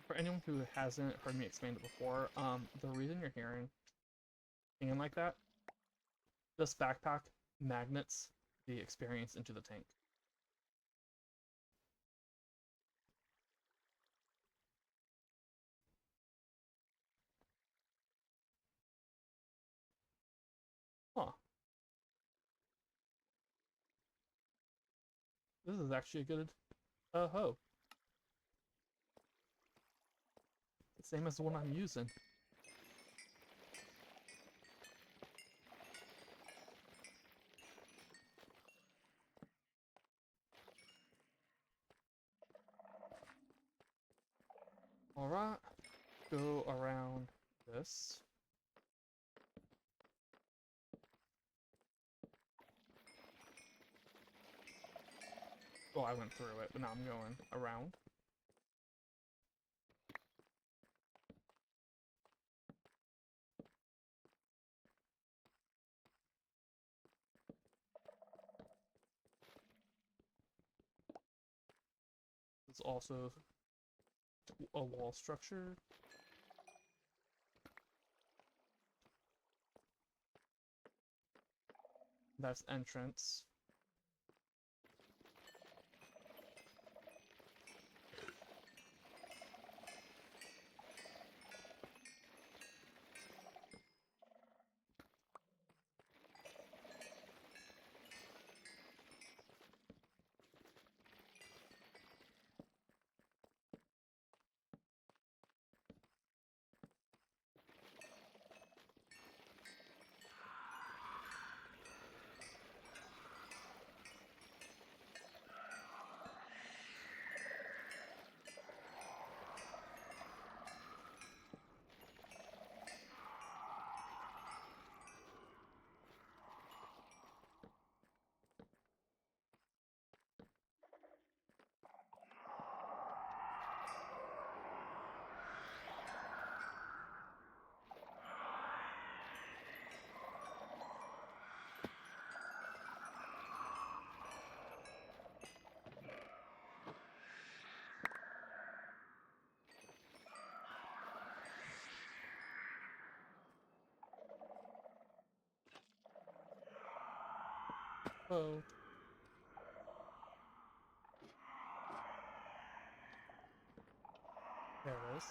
For anyone who hasn't heard me explain it before, the reason you're hearing singing like that, this backpack magnets the experience into the tank. Huh. This is actually a good hoe. The same as the one I'm using. Alright, go around this. Well, I went through it, but now I'm going around. It's also a wall structure. That's entrance. Oh. There it is.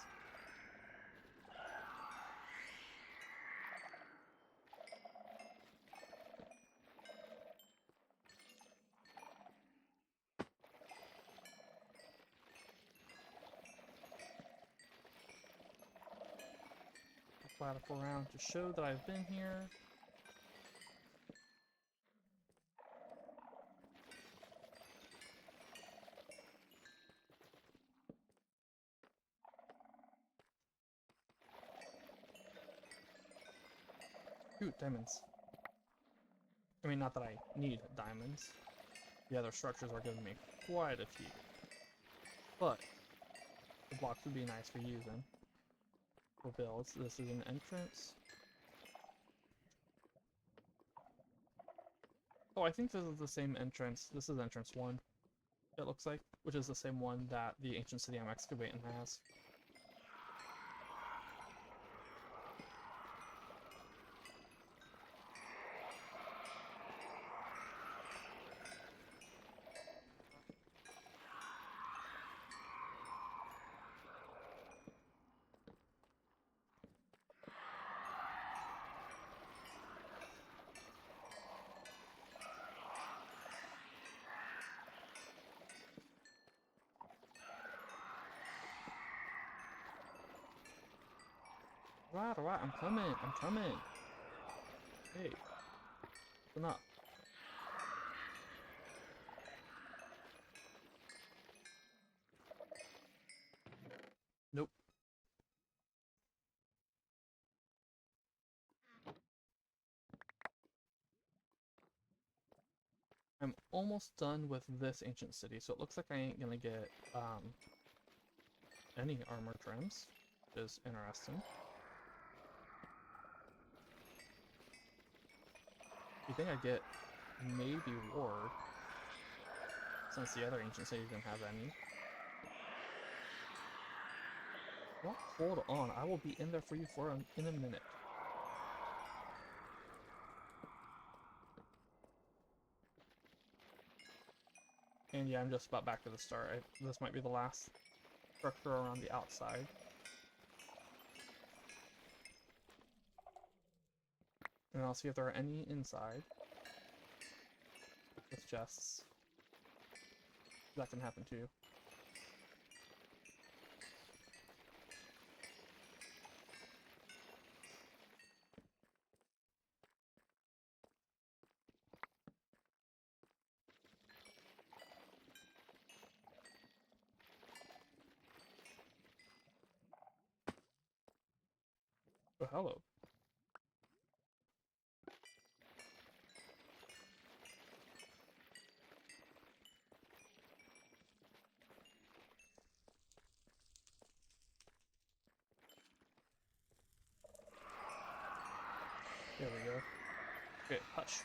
Flat up around to show that I've been here. Ooh, diamonds. I mean, not that I need diamonds. The other structures are giving me quite a few. But the blocks would be nice for using. For builds. This is an entrance. Oh, I think this is the same entrance. This is entrance 1, it looks like, which is the same one that the ancient city I'm excavating has. Alright, I'm coming. Hey, open up. Nope. I'm almost done with this ancient city, so it looks like I ain't gonna get any armor trims, which is interesting. You think I'd get maybe ward, since the other ancient city didn't have any. Well, hold on, I will be in there for you in a minute. And yeah, I'm just about back to the start. This might be the last structure around the outside. And I'll see if there are any inside. With chests. That can happen too. Oh, hello. There we go. Okay, hush.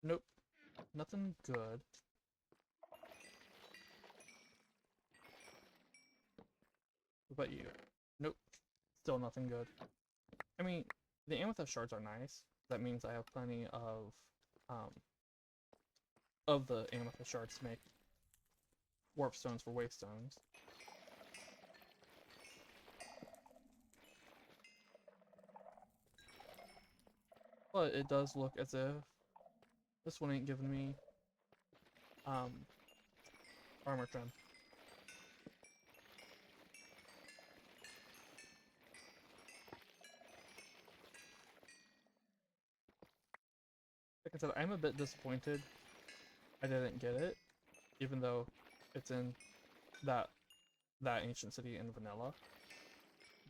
Nope. Nothing good. What about you? Nope. Still nothing good. I mean, the amethyst shards are nice. That means I have plenty of the amethyst shards to make warp stones for waste stones. But it does look as if this one ain't giving me armor trim. Like I said, I'm a bit disappointed I didn't get it, even though it's in that ancient city in vanilla.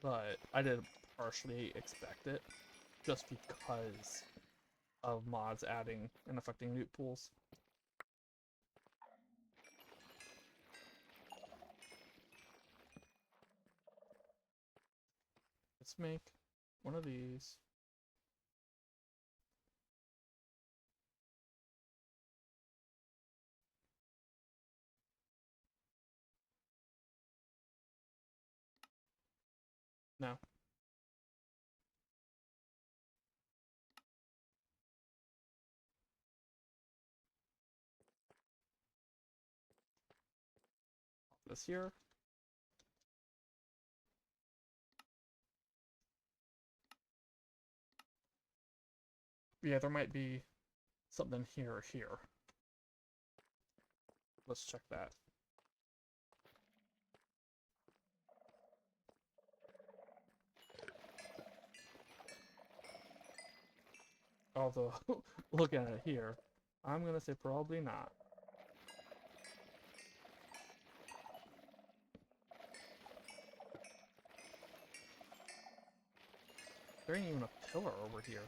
But I did partially expect it, just because of mods adding and affecting loot pools. Let's make one of these. No. This here. Yeah, there might be something here or here. Let's check that. Although, looking at it here, I'm gonna say probably not. There ain't even a pillar over here.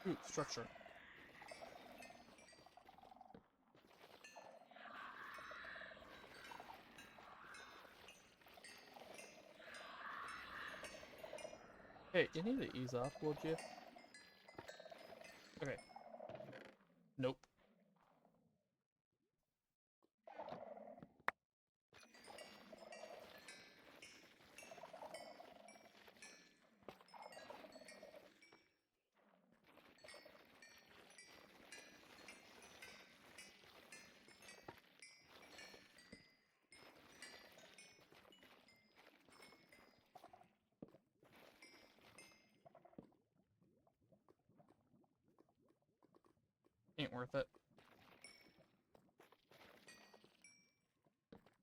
Ooh, structure. Hey, you need to ease up, would you? Okay. Nope. Ain't worth it.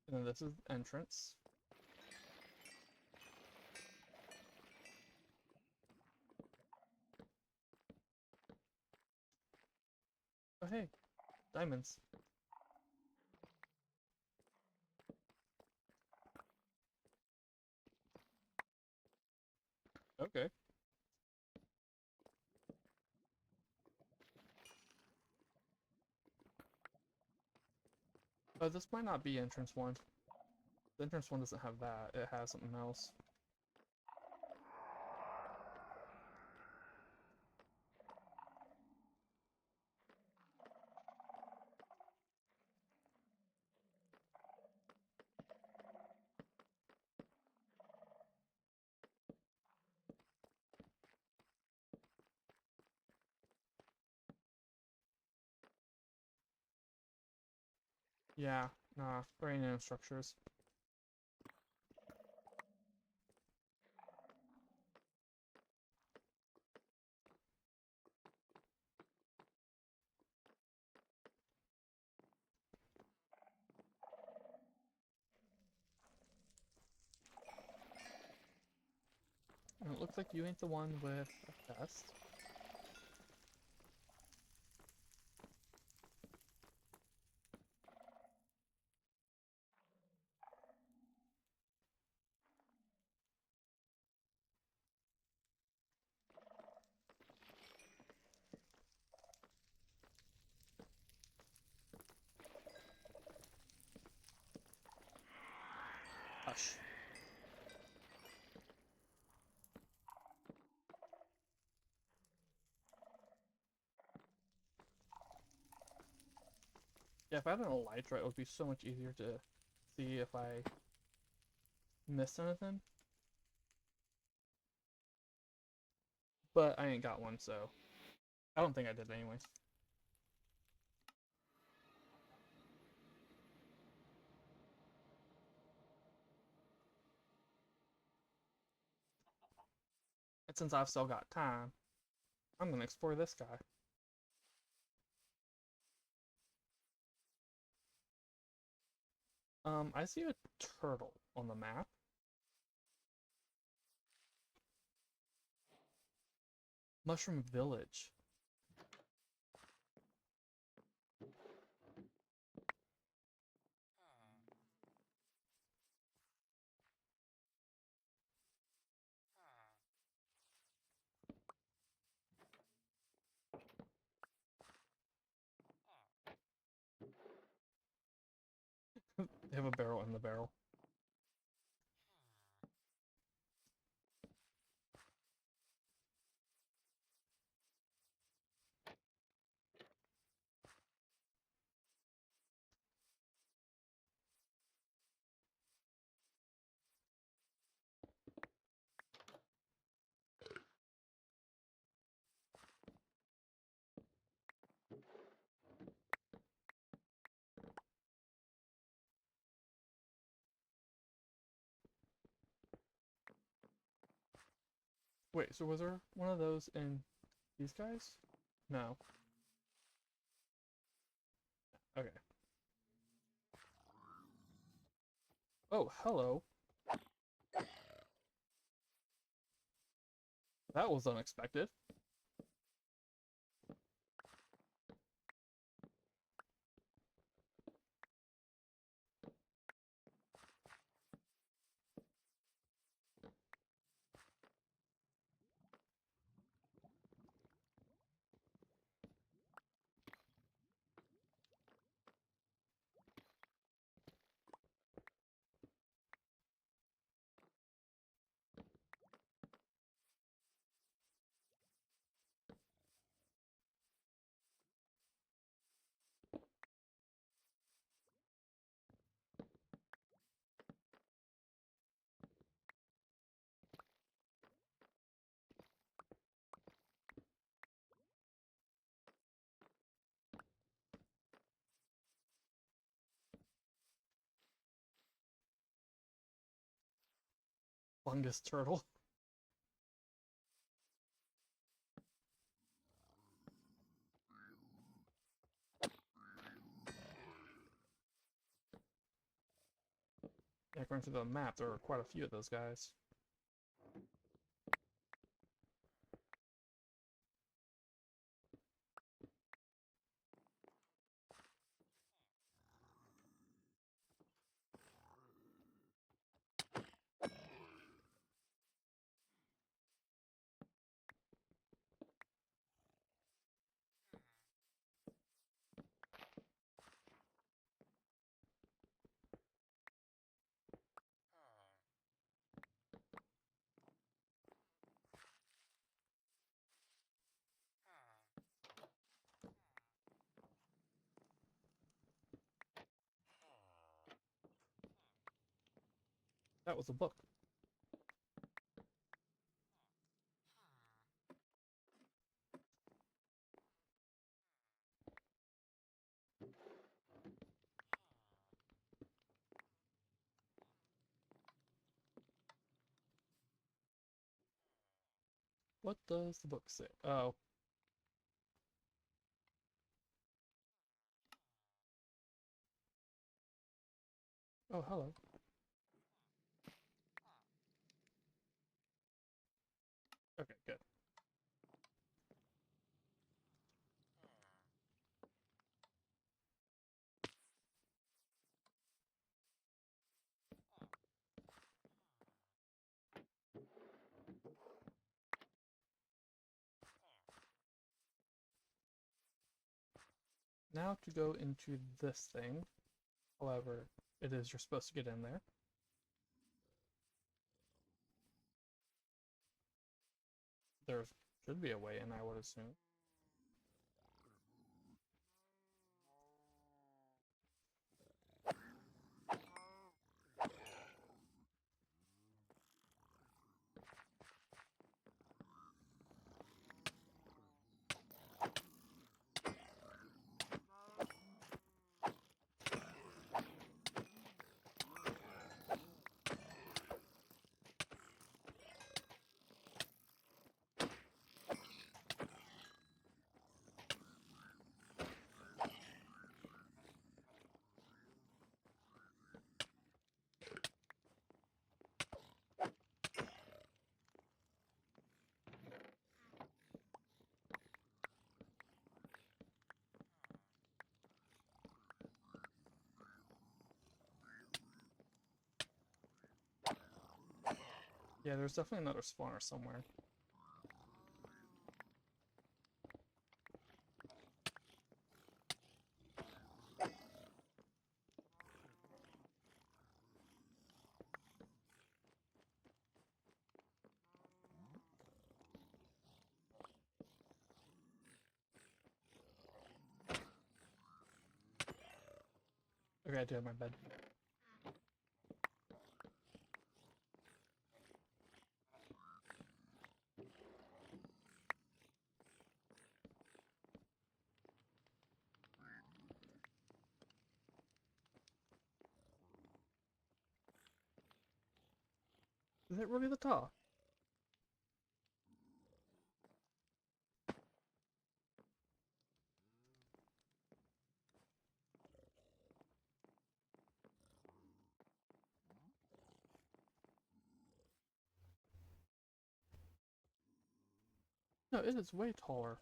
And then this is the entrance. Oh hey, diamonds. Okay. Oh, this might not be entrance one. The entrance one doesn't have that. It has something else. Yeah, nah, there ain't no structures. And it looks like you ain't the one with a chest. Hush. Yeah, if I had an elytra, it would be so much easier to see if I missed anything. But I ain't got one, so I don't think I did anyways. And since I've still got time, I'm gonna explore this guy. I see a turtle on the map. Mushroom Village. They have a barrel in the barrel. Wait, so was there one of those in these guys? No. Okay. Oh, hello. That was unexpected. Fungus turtle. Yeah, according to the map, there are quite a few of those guys. That was a book. What does the book say? Oh. Oh, hello. Okay, good. Now to go into this thing. However, it is you're supposed to get in there. There should be a way in, I would assume. Yeah, there's definitely another spawner somewhere. Okay, I do have my bed. Is it really the top? No, it is way taller.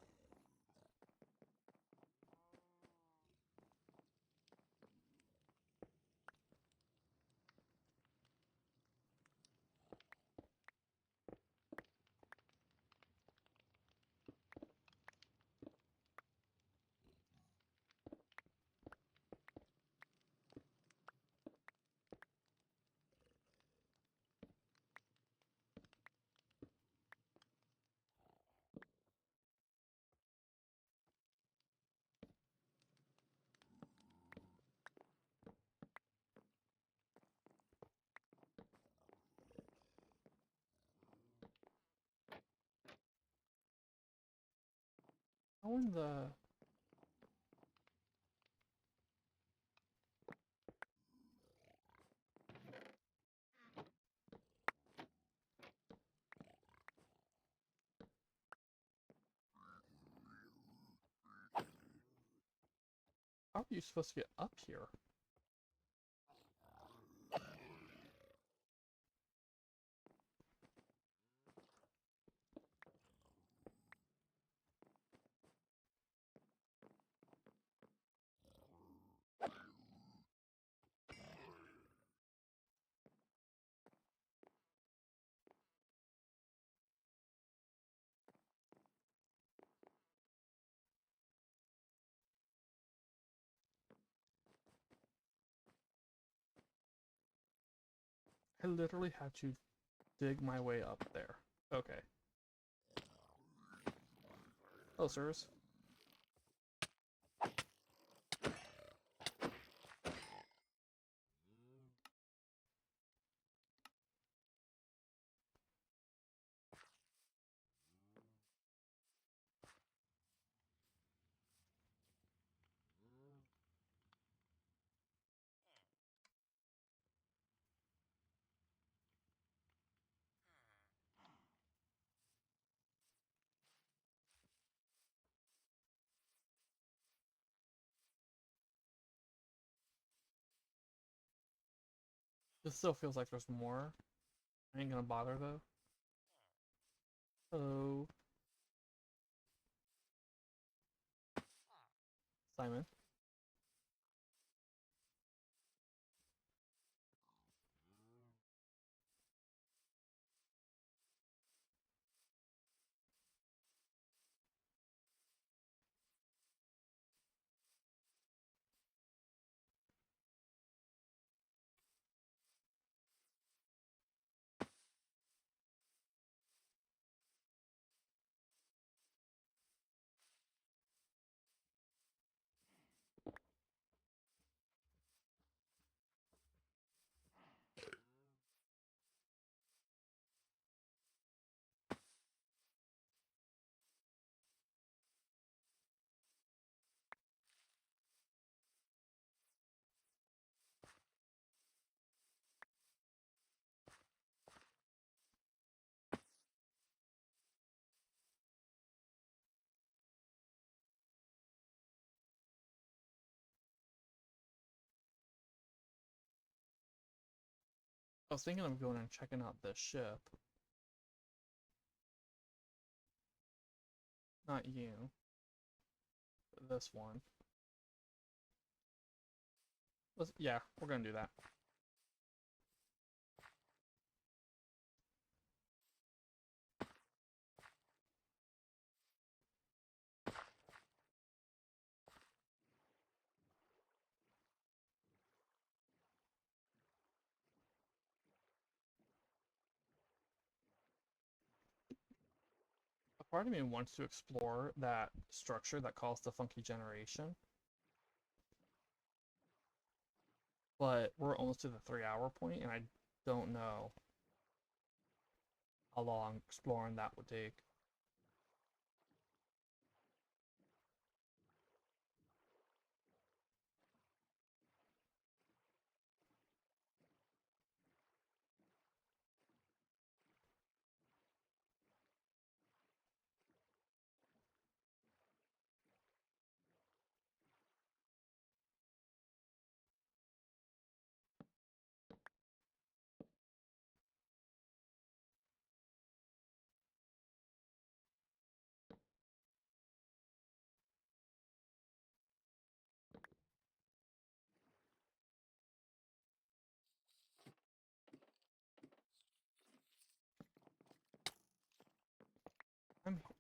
How in the... How are you supposed to get up here? I literally had to dig my way up there. Okay. Oh, sirs. This still feels like there's more. I ain't gonna bother though. Hello, Simon. I was thinking of going and checking out this ship. Not you. But this one. Yeah, we're gonna do that. A part of me wants to explore that structure that caused the funky generation. But we're almost to the 3-hour point, and I don't know how long exploring that would take.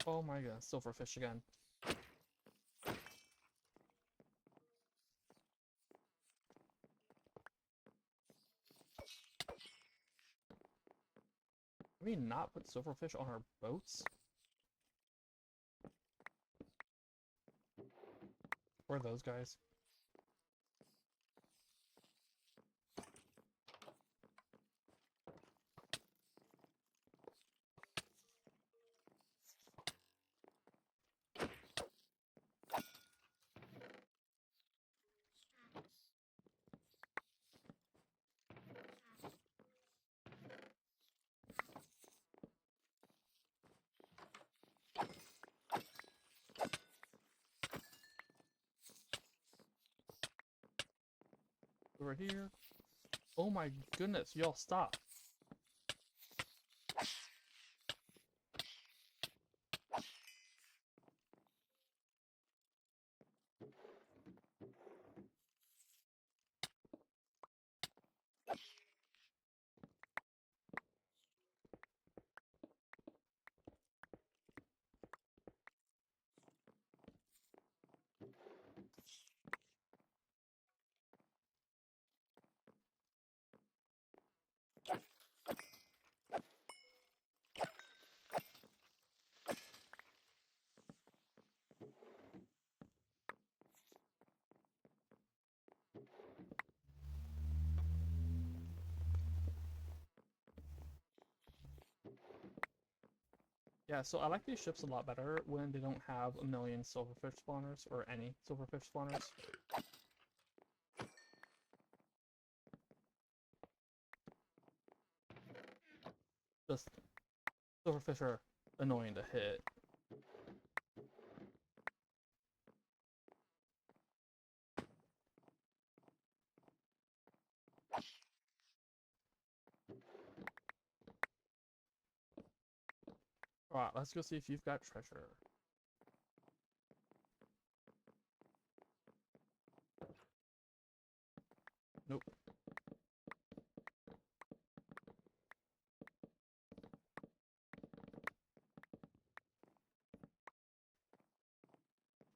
Oh my god, silverfish again. Can we not put silverfish on our boats? Where are those guys? Over here. Oh my goodness, y'all stop. Yeah, so I like these ships a lot better when they don't have a million silverfish spawners, or any silverfish spawners. Just, silverfish are annoying to hit. Alright, let's go see if you've got treasure. Nope.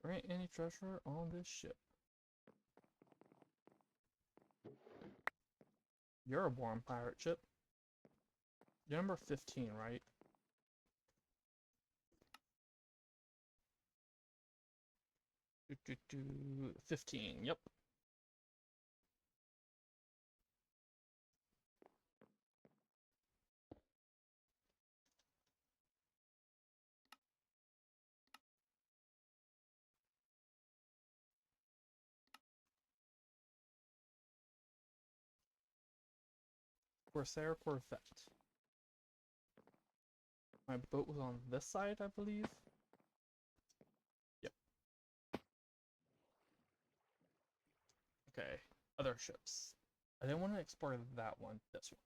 There ain't any treasure on this ship. You're a born pirate ship. You're number 15, right? Do, do, do. 15, yep. Corsair Corvette. My boat was on this side, I believe. Yep. Okay, other ships. I didn't want to explore that one, this one.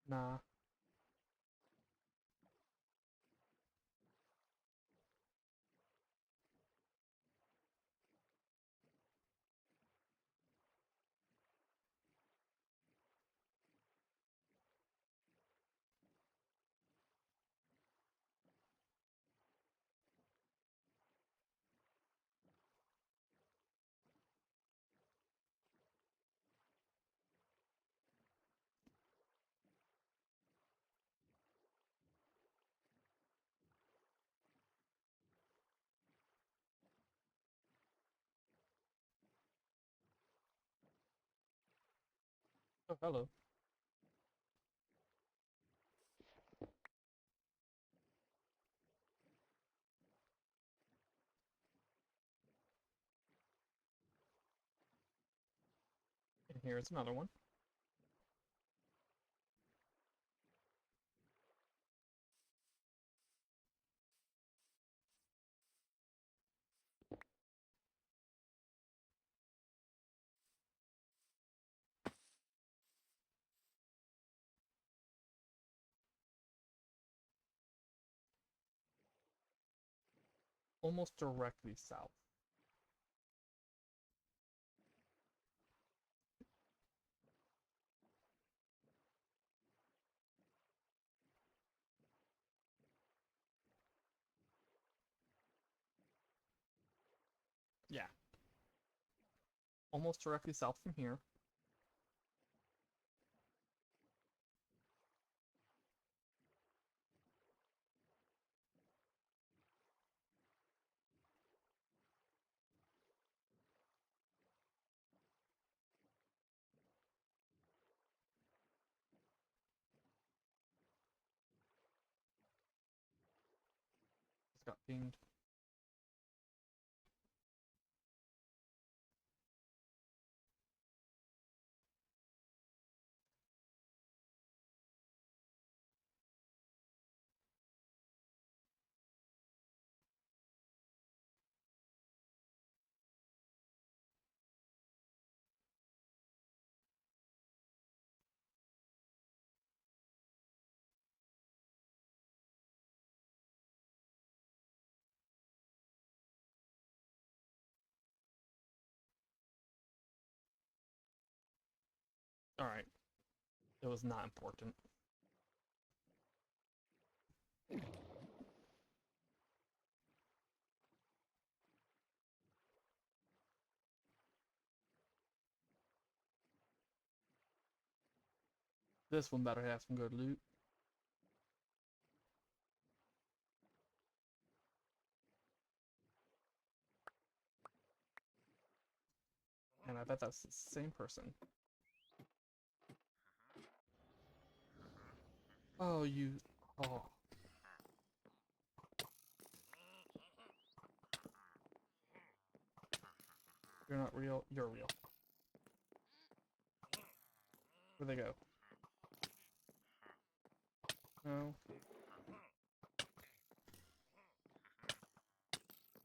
Nah. Oh, hello. And here's another one. Almost directly south. Yeah. Almost directly south from here. Just got pinged. Alright. It was not important. This one better have some good loot. And I bet that's the same person. Oh, you... Oh. You're not real. You're real. Where'd they go? No.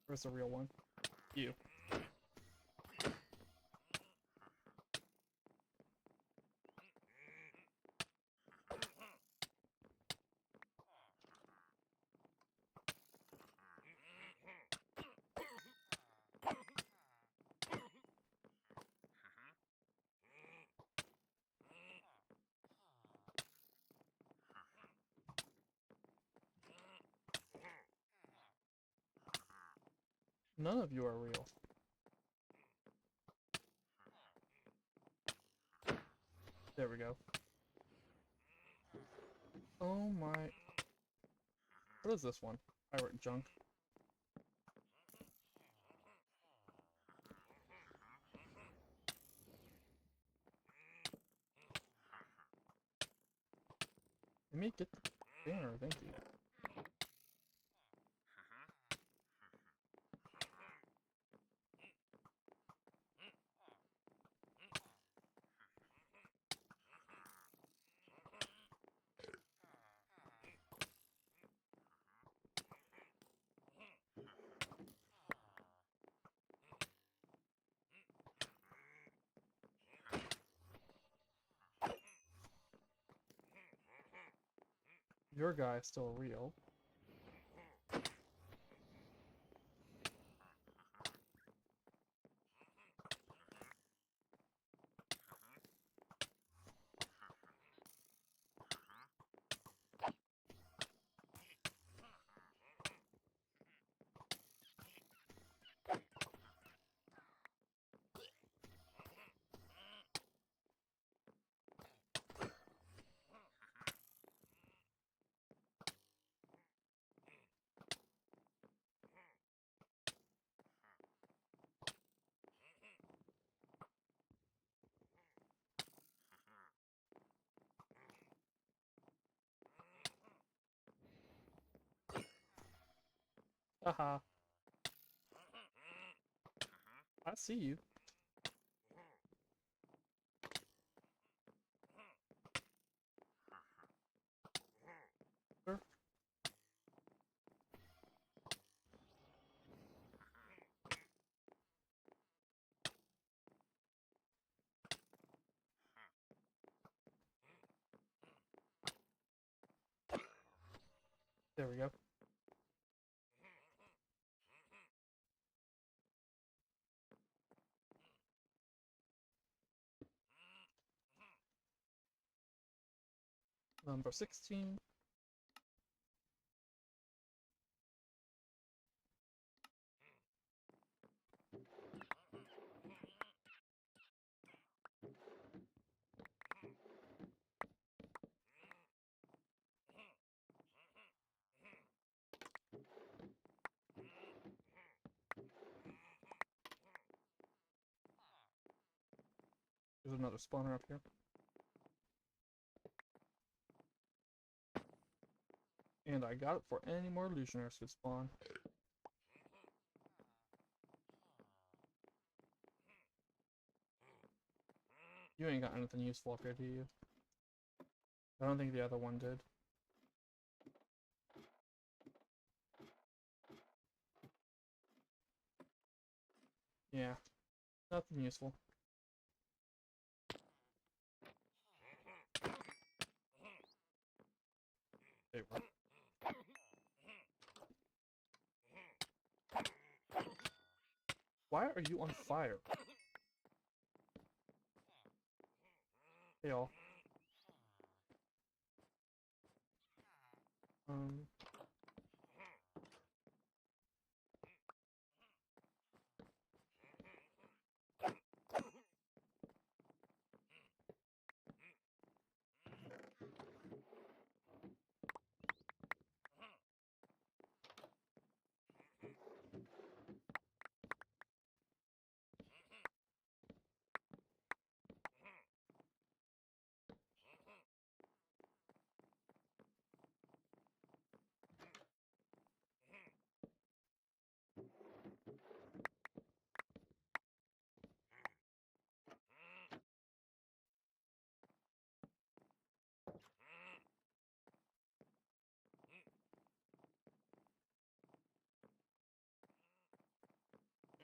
Where's the real one? You. None of you are real. There we go. Oh my... What is this one? Pirate junk. Let me get the banner, thank you. Your guy is still real. Haha. I see you. Sure. There we go. Number 16. There's another spawner up here. And I got it for any more illusionaries who spawn. You ain't got anything useful up here, do you? I don't think the other one did. Yeah, nothing useful. They were. Why are you on fire? Hey all.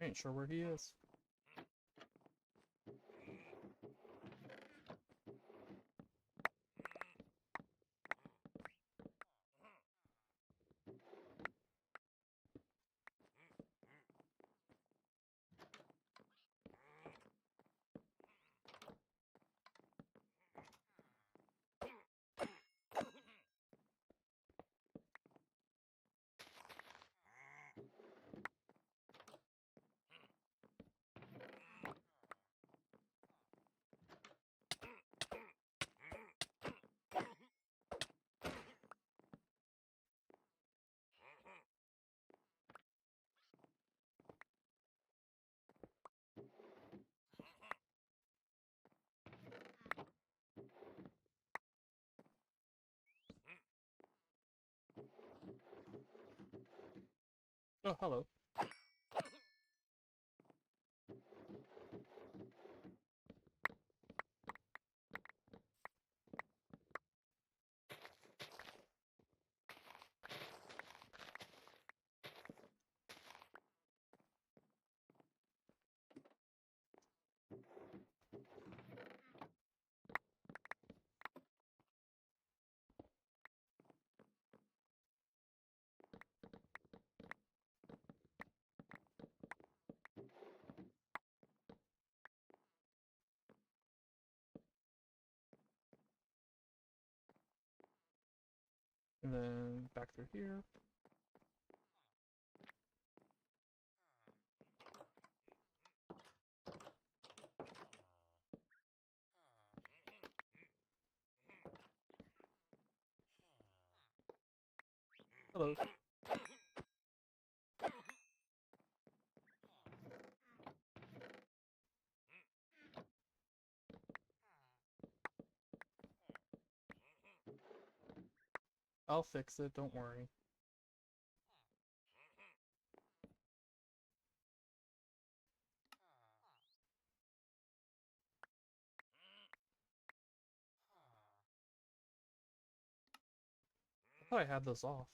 I ain't sure where he is. Oh, hello. And then back through here. Hello. I'll fix it, don't worry. I thought I had those off.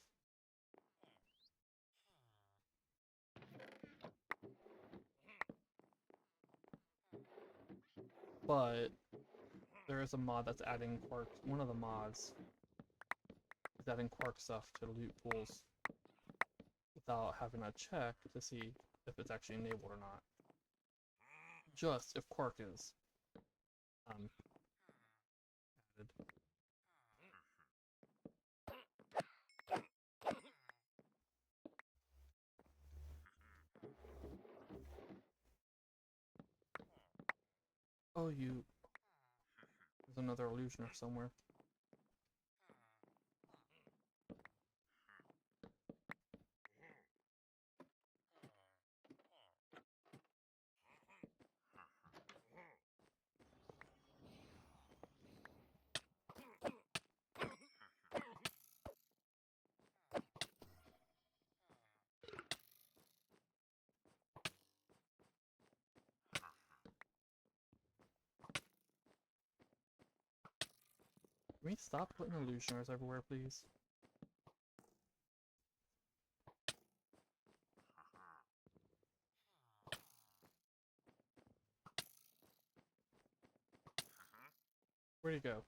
But there is a mod that's adding quark. One of the mods is adding quark stuff to loot pools without having to check to see if it's actually enabled or not. Just if quark is added. Oh, you. There's another illusioner somewhere. Can we stop putting illusioners everywhere, please? Where'd he go?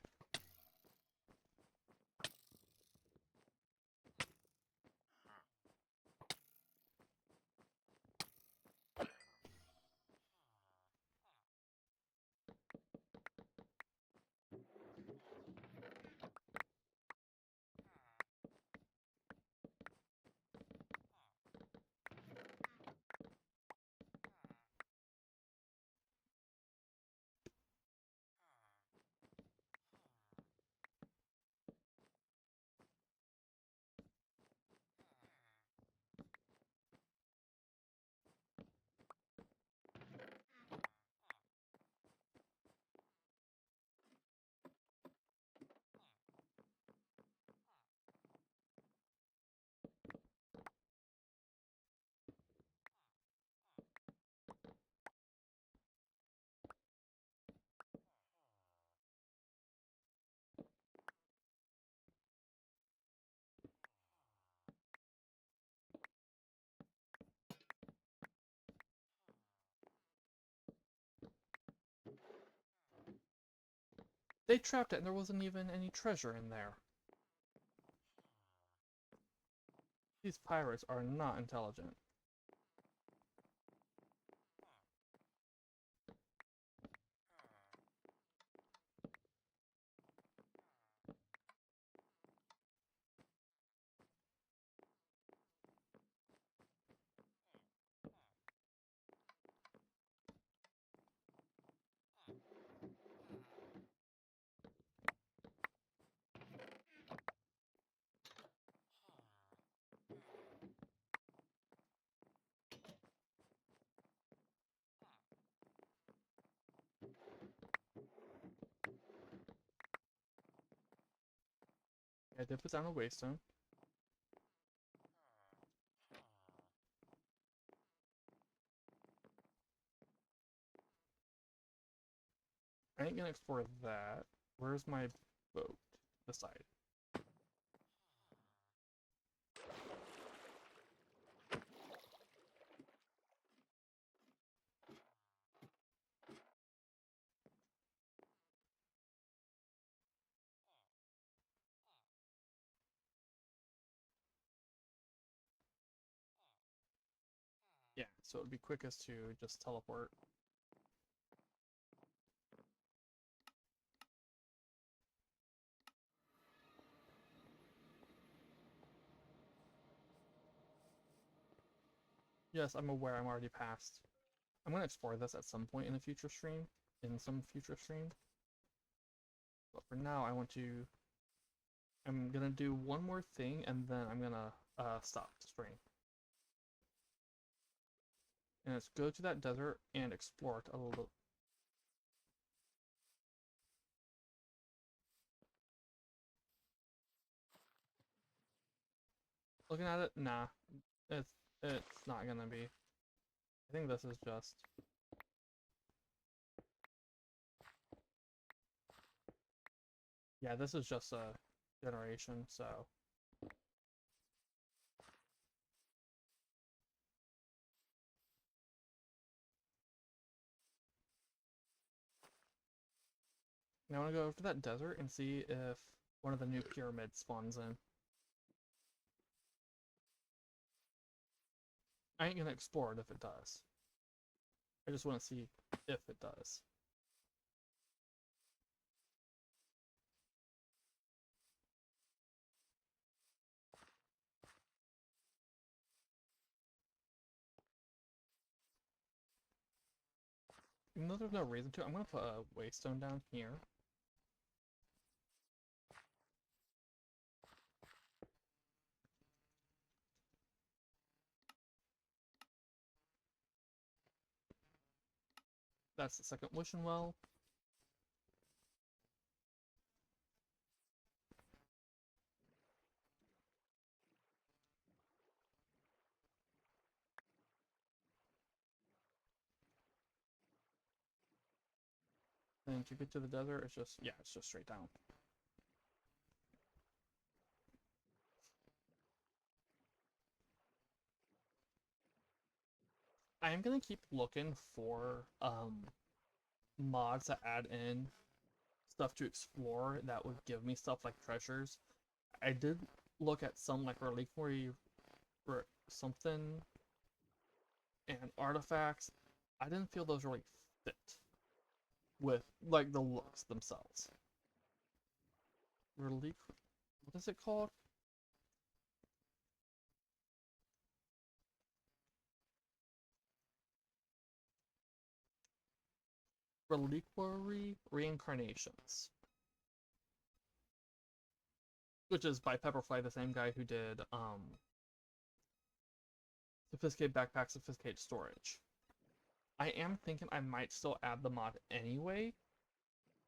They trapped it and there wasn't even any treasure in there. These pirates are not intelligent. I did put down a waystone. I ain't gonna explore that. Where's my boat? This side. Yeah, so it'd be quickest to just teleport. Yes, I'm aware I'm already past. I'm gonna explore this at some point in a future stream. In some future stream. But for now, I'm gonna do one more thing and then I'm gonna stop the stream. And it's go to that desert and explore it a little. Looking at it, nah, it's not gonna be. I think this is just. Yeah, this is just a generation, so. Now I want to go over to that desert and see if one of the new pyramids spawns in. I ain't gonna explore it if it does. I just want to see if it does. Even though there's no reason to, I'm gonna put a waystone down here. That's the second wishing well. And to get to the desert, it's just, yeah, it's just straight down. I am gonna keep looking for mods that add in stuff to explore that would give me stuff like treasures. I did look at some like reliquary or something and artifacts. I didn't feel those really fit with like the looks themselves. Relic, what is it called? Reliquary Reincarnations, which is by Pepperfly, the same guy who did Sophisticated Backpack, Sophisticated Storage. I am thinking I might still add the mod anyway.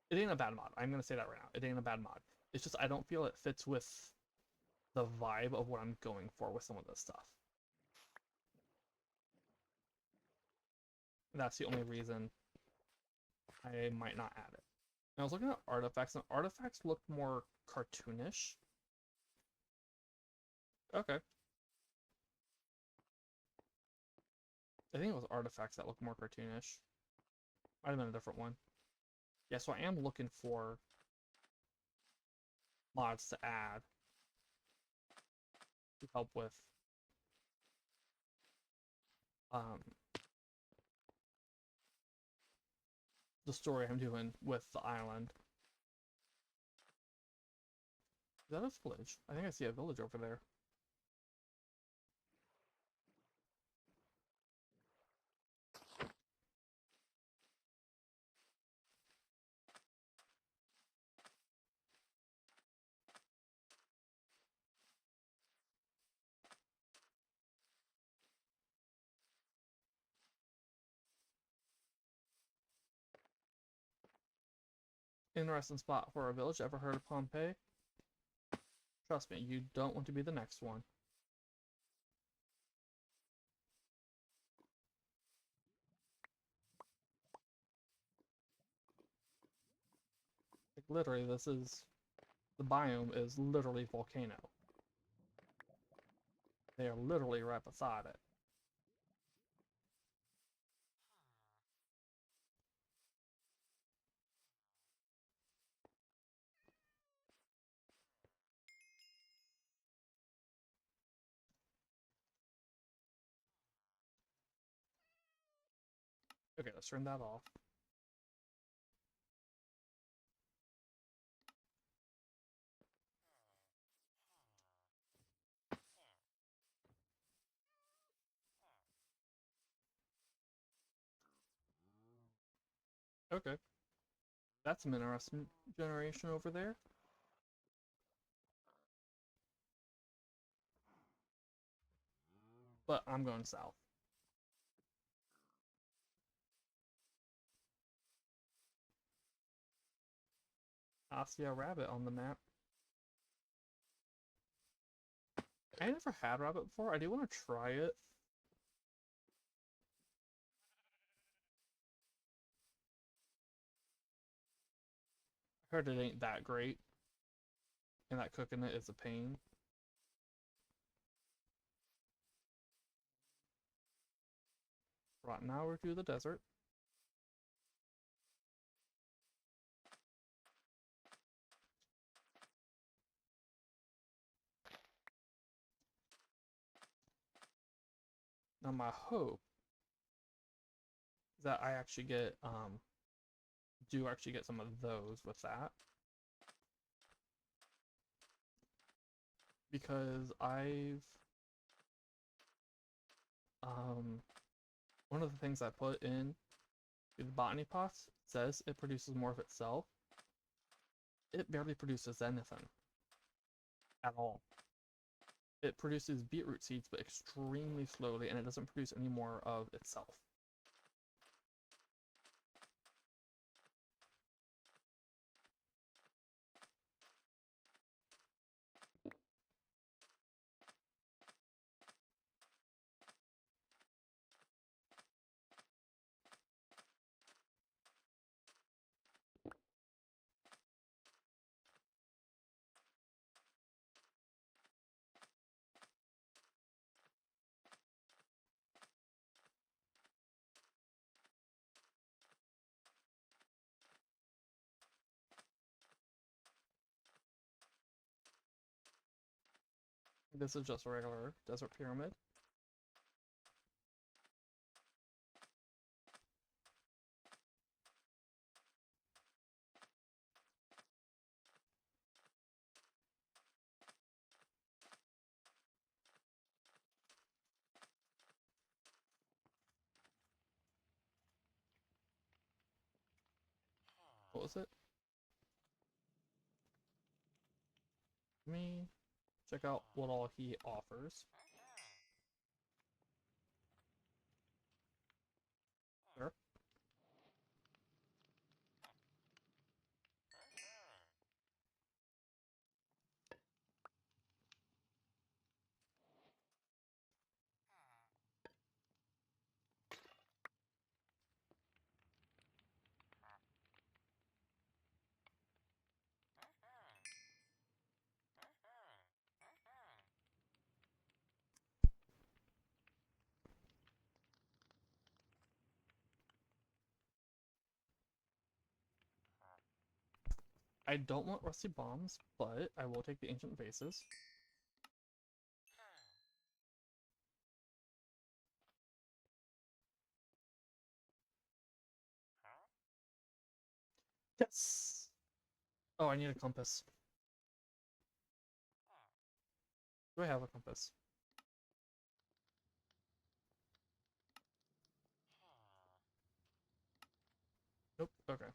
It ain't a bad mod. I'm gonna say that right now. It ain't a bad mod. It's just I don't feel it fits with the vibe of what I'm going for with some of this stuff. That's the only reason I might not add it. And I was looking at artifacts, and artifacts looked more cartoonish. Okay. I think it was artifacts that looked more cartoonish. Might have been a different one. Yeah, so I am looking for mods to add to help with um, the story I'm doing with the island. Is that a village? I think I see a village over there. Interesting spot for a village. Ever heard of Pompeii? Trust me, you don't want to be the next one. Like, literally, this is... the biome is literally volcano. They are literally right beside it. Okay, let's turn that off. Okay. That's some interesting generation over there. But I'm going south. I see a rabbit on the map. I never had rabbit before. I do want to try it. I heard it ain't that great. And that cooking it is a pain. Right, now we're to the desert. Now my hope is that I actually get, do actually get some of those with that. Because one of the things I put in the botany pots says it produces more of itself. It barely produces anything at all. It produces beetroot seeds, but extremely slowly, and it doesn't produce any more of itself. This is just a regular desert pyramid. What was it? Let me check out what all he offers. Sure. I don't want rusty bombs, but I will take the ancient vases. Yes! Oh, I need a compass. Do I have a compass? Nope, okay.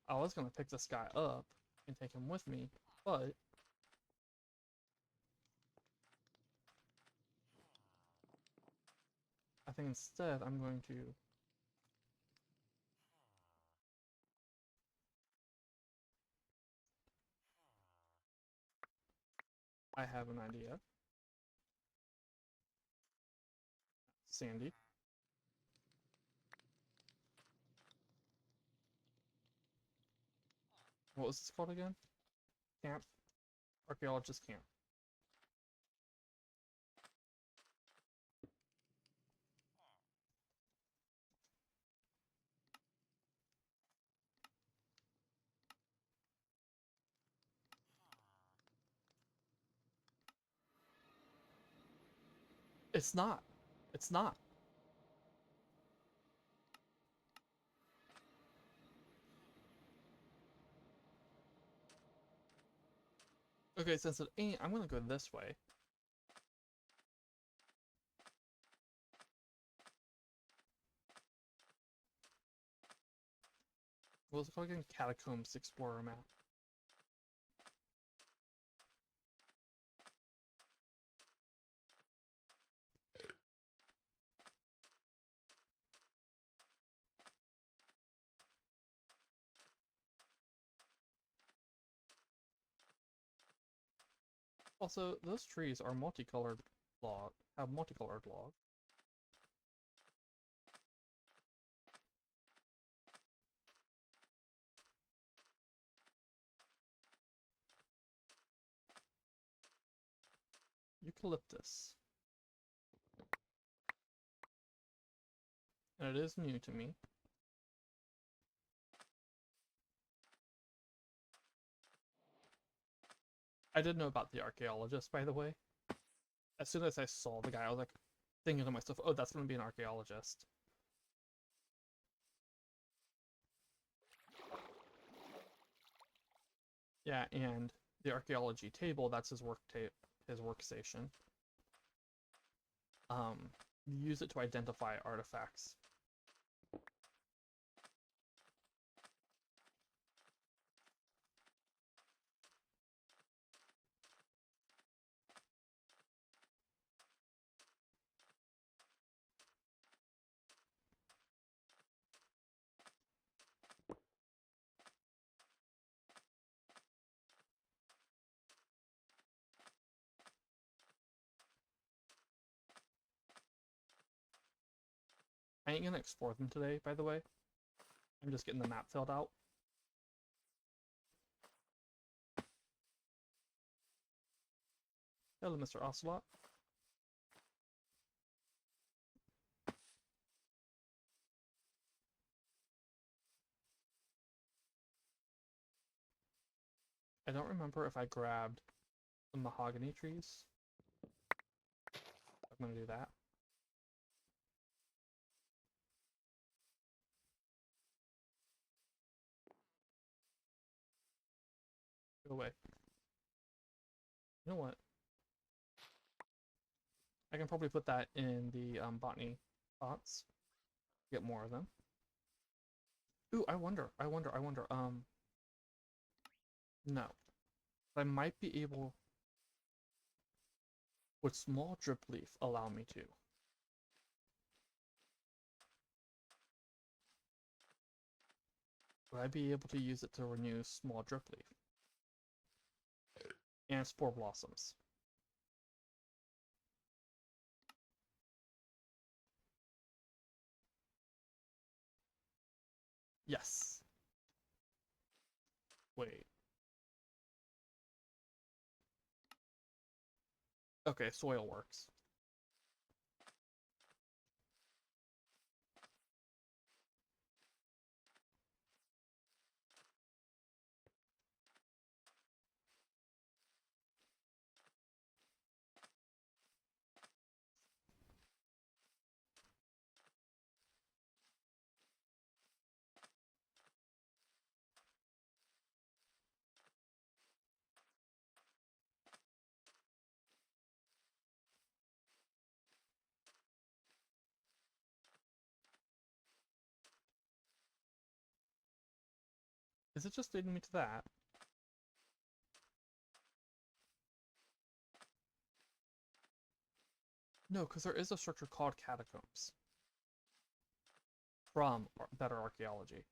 I was gonna pick this guy up and take him with me, but I think instead I'm going to... I have an idea. Sandy. What was this called again? Camp? Archaeologist camp. It's not. It's not. Okay, since it ain't, I'm gonna go this way. What was it called again? Catacombs Explorer map. Also, those trees are multicolored log, have multicolored log. Eucalyptus. And it is new to me. I did know about the archaeologist, by the way. As soon as I saw the guy, I was like thinking to myself, oh, that's gonna be an archaeologist. Yeah, and the archaeology table, that's his his workstation. You use it to identify artifacts. I ain't gonna explore them today, by the way. I'm just getting the map filled out. Hello, Mr. Ocelot. I don't remember if I grabbed the mahogany trees. I'm gonna do that. Go away. You know what? I can probably put that in the botany pots. Get more of them. Ooh, I wonder. No. I might be able... Would small drip leaf allow me to? Would I be able to use it to renew small drip leaf? And spore blossoms. Yes. Wait. Okay, soil works. Is it just leading me to that? No, because there is a structure called catacombs from Better Archaeology.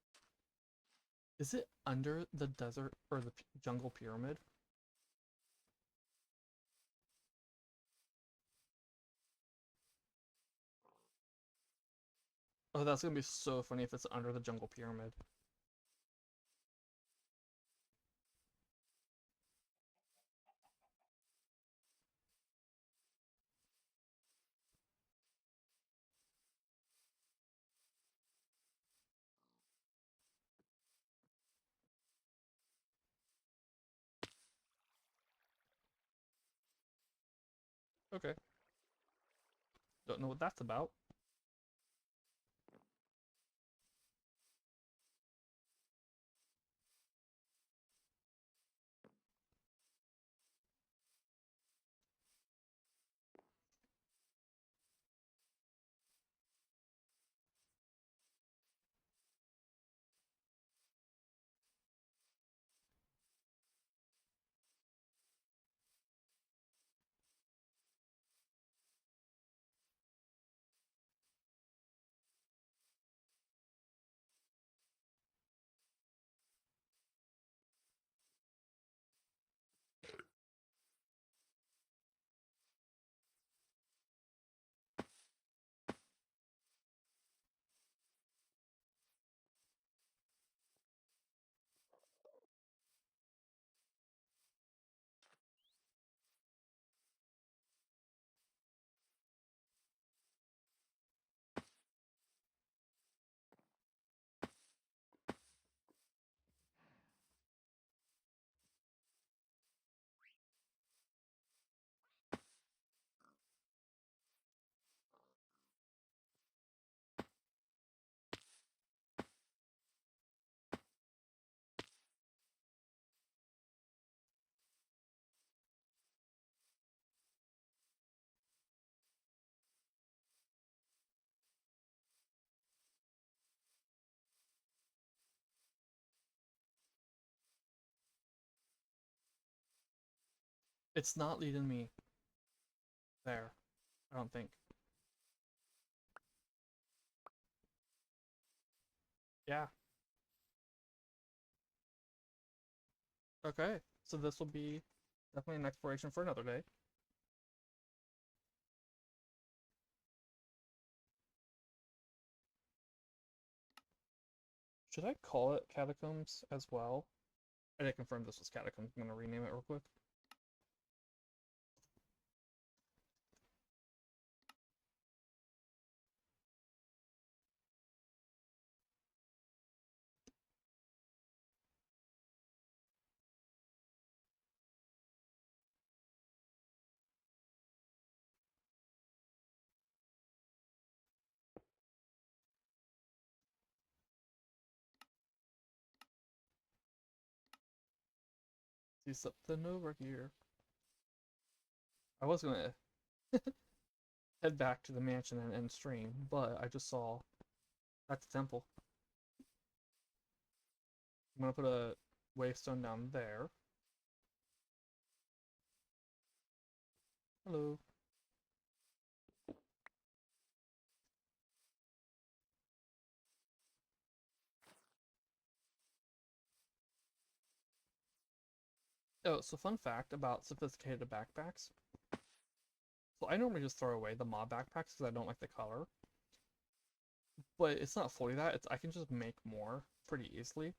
Is it under the desert or the jungle pyramid? Oh, that's gonna be so funny if it's under the jungle pyramid. Okay. Don't know what that's about. It's not leading me there, I don't think. Yeah. Okay. So this will be definitely an exploration for another day. Should I call it Catacombs as well? I didn't confirm this was Catacombs. I'm gonna rename it real quick. See something over here. I was gonna head back to the mansion and end stream, but I just saw that's the temple. I'm gonna put a wavestone down there. Hello. Oh, so fun fact about sophisticated backpacks. So I normally just throw away the mob backpacks because I don't like the color. But it's not fully that. I can just make more pretty easily.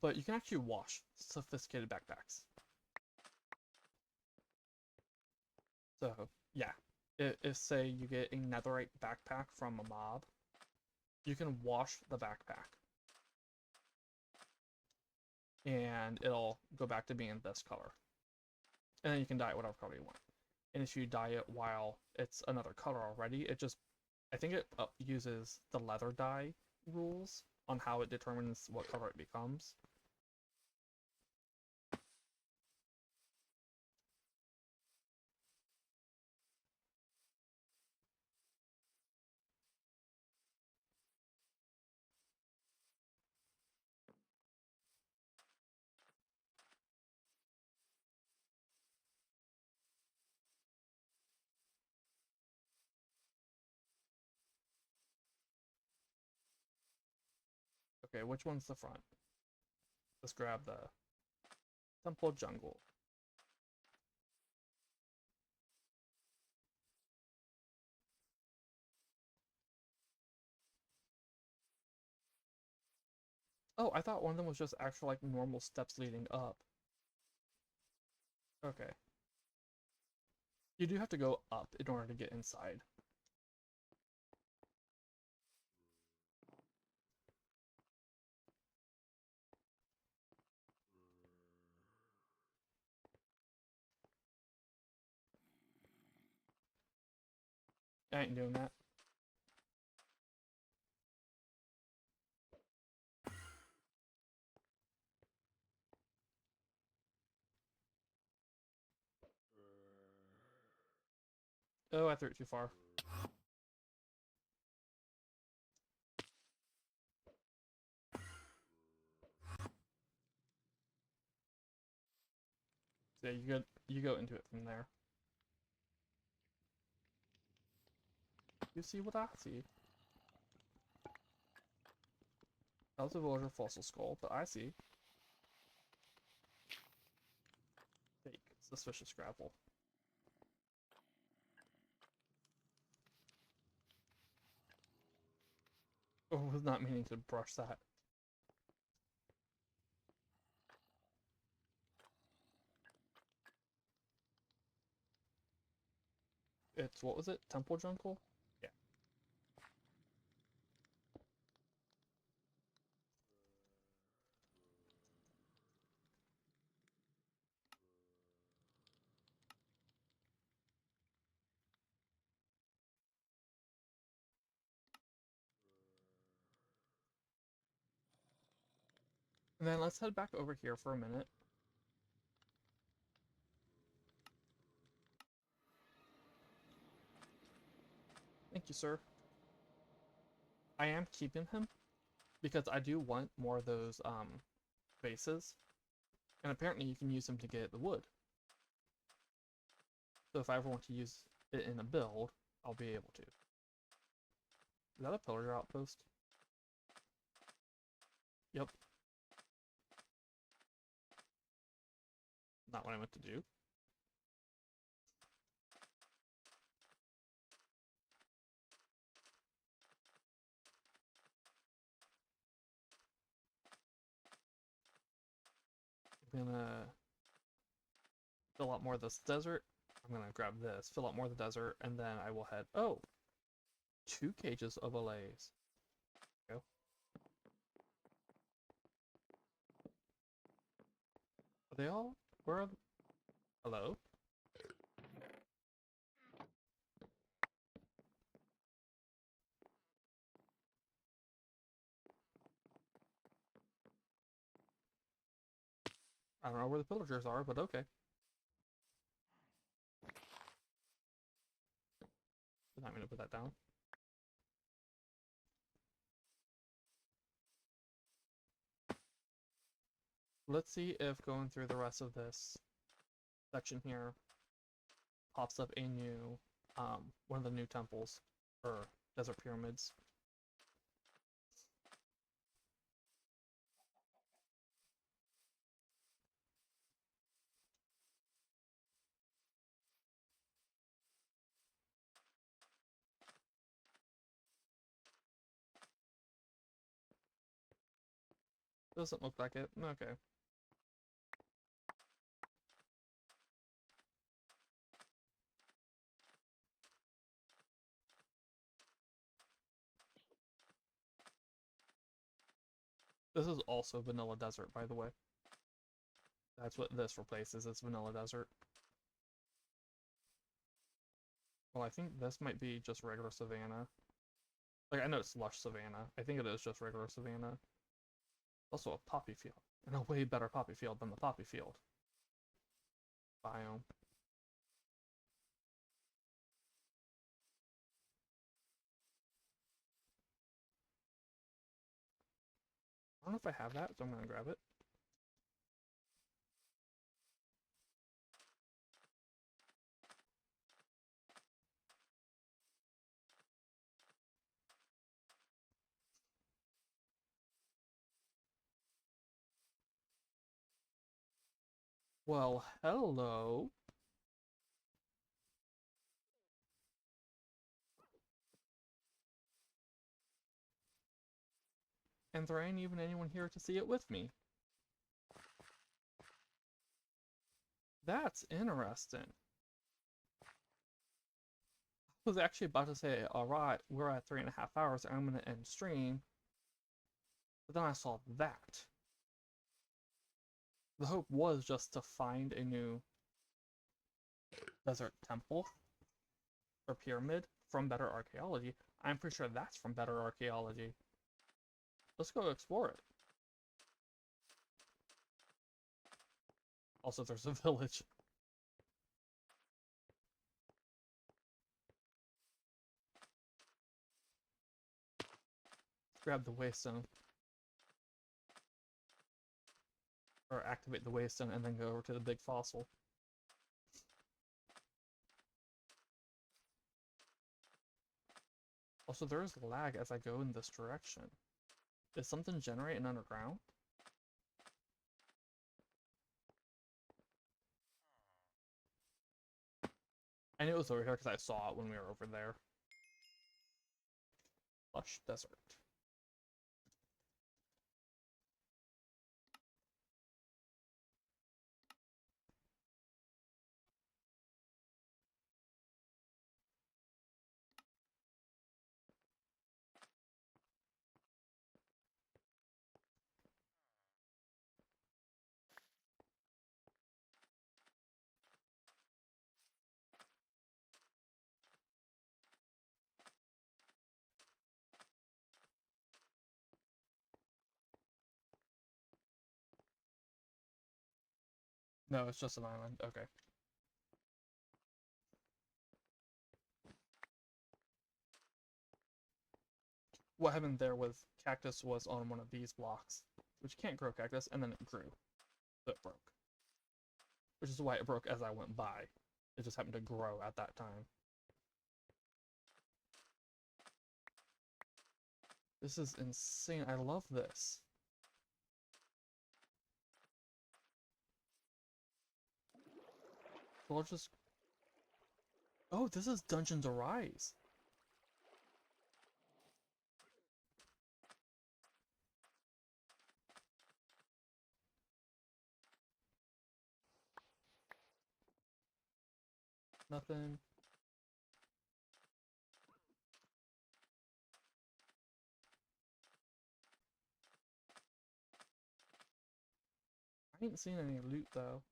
But you can actually wash sophisticated backpacks. So, yeah. If say you get a netherite backpack from a mob, you can wash the backpack. And it'll go back to being this color. And then you can dye it whatever color you want. And if you dye it while it's another color already, it just, I think it uses the leather dye rules on how it determines what color it becomes. Okay, which one's the front? Let's grab the Temple Jungle. Oh, I thought one of them was just actual like normal steps leading up. Okay. You do have to go up in order to get inside. I ain't doing that. Oh, I threw it too far. So yeah, you go into it from there. You see what I see. That was a villager fossil skull, but I see. Fake. Suspicious gravel. Oh, I was not meaning to brush that. It's, what was it? Temple Jungle? Yeah. And then let's head back over here for a minute. Thank you, sir. I am keeping him because I do want more of those vases. And apparently you can use them to get the wood. So if I ever want to use it in a build, I'll be able to. Is that a pillager outpost? Yep. Not what I meant to do. I'm gonna fill out more of this desert. I'm gonna grab this, fill out more of the desert, and then I will head. Oh, 2 cages of allays. Go. Are they all? Where are? Hello? I don't know where the pillagers are, but okay. Did not mean to put that down. Let's see if going through the rest of this section here pops up a new, one of the new temples, or desert pyramids. Doesn't look like it. Okay. This is also Vanilla Desert, by the way. That's what this replaces, is Vanilla Desert. Well, I think this might be just regular Savannah. Like, I know it's lush Savannah. I think it is just regular Savannah. Also a poppy field. And a way better poppy field than the poppy field biome. I don't know if I have that, so I'm gonna grab it. Well, hello. And there ain't even anyone here to see it with me. That's interesting. I was actually about to say, alright, we're at 3.5 hours, I'm gonna end stream. But then I saw that. The hope was just to find a new desert temple or pyramid from Better Archaeology. I'm pretty sure that's from Better Archaeology. Let's go explore it. Also, there's a village. Grab the waystone. Or activate the waystone and then go over to the big fossil. Also, there is lag as I go in this direction. Is something generating underground? I knew it was over here because I saw it when we were over there. Lush desert. No, it's just an island. Okay. What happened there was cactus was on one of these blocks, which can't grow cactus, and then it grew. So it broke. Which is why it broke as I went by. It just happened to grow at that time. This is insane. I love this. So I'll just... Oh, this is Dungeons Arise. Nothing. I ain't seen any loot though.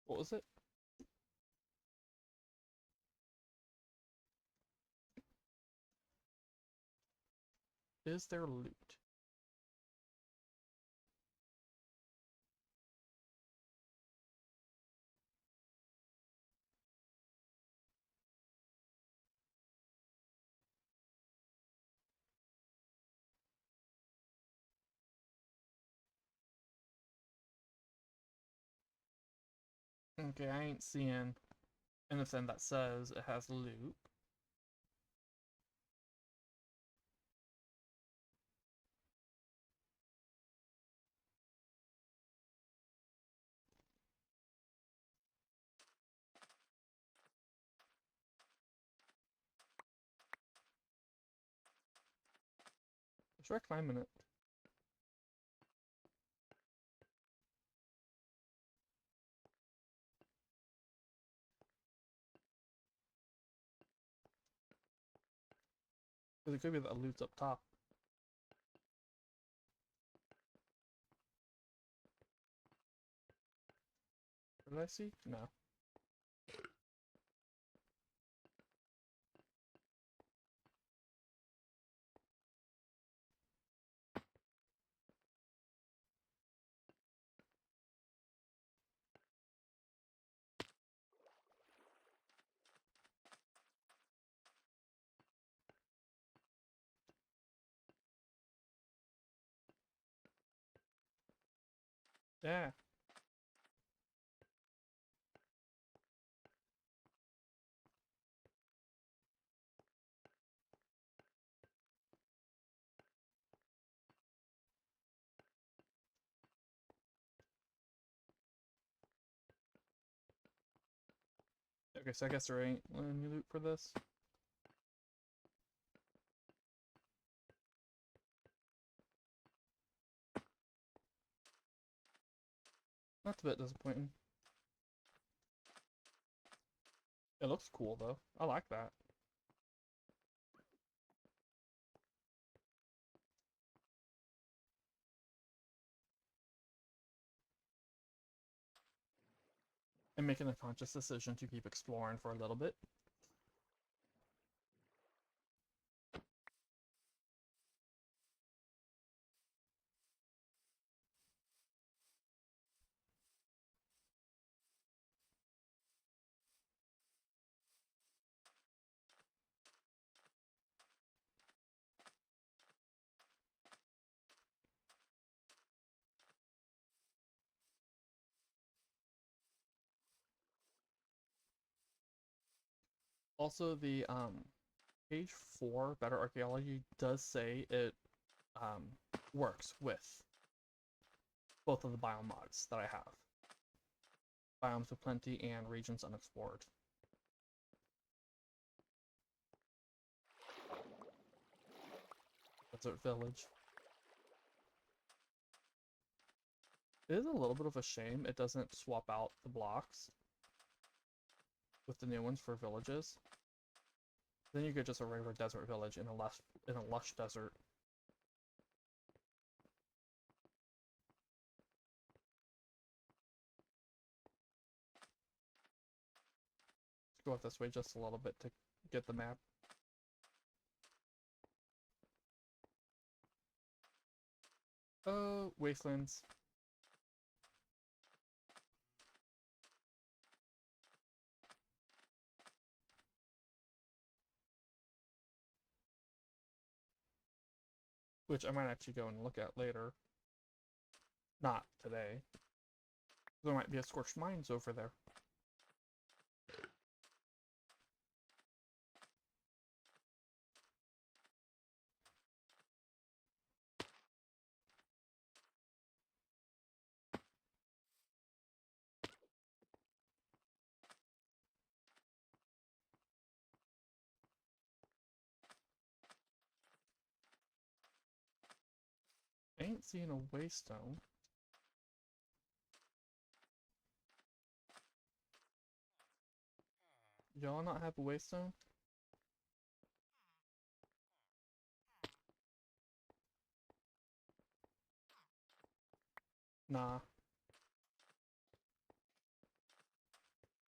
What was it? Is there loot? Okay, I ain't seeing anything that says it has loot. Try climbing it. Because it could be that loot's up top. What did I see? No. Yeah. Okay, so I guess there ain't any loot for this. That's a bit disappointing. It looks cool though. I like that. I'm making a conscious decision to keep exploring for a little bit. Also, the page 4 Better Archaeology does say it works with both of the biome mods that I have. Biomes with Plenty and Regions Unexplored. Desert Village. It is a little bit of a shame it doesn't swap out the blocks with the new ones for villages. Then you get just a regular desert village in a lush desert. Let's go up this way just a little bit to get the map. Oh, wastelands. Which I might actually go and look at later. Not today. There might be a Scorched Mines over there. I ain't seeing a waystone. Y'all not have a waystone? Nah.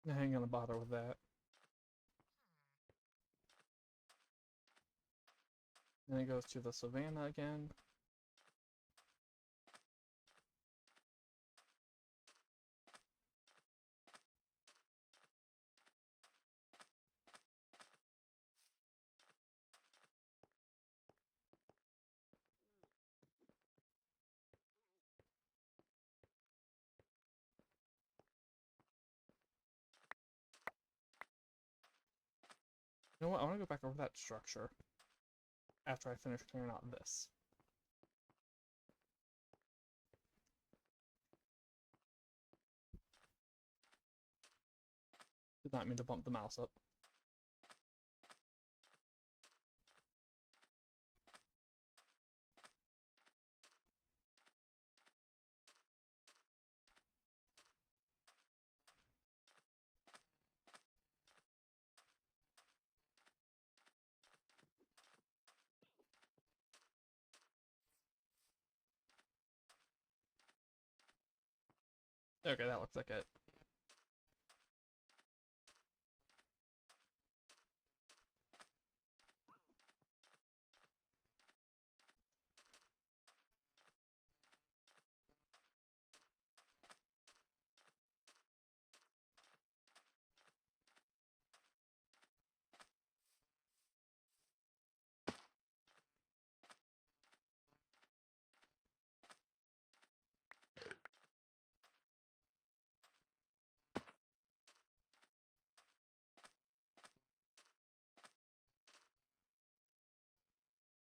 I ain't gonna bother with that. Then it goes to the savannah again. You know what? I want to go back over that structure after I finish clearing out this. Did not mean to bump the mouse up. Okay, that looks like it.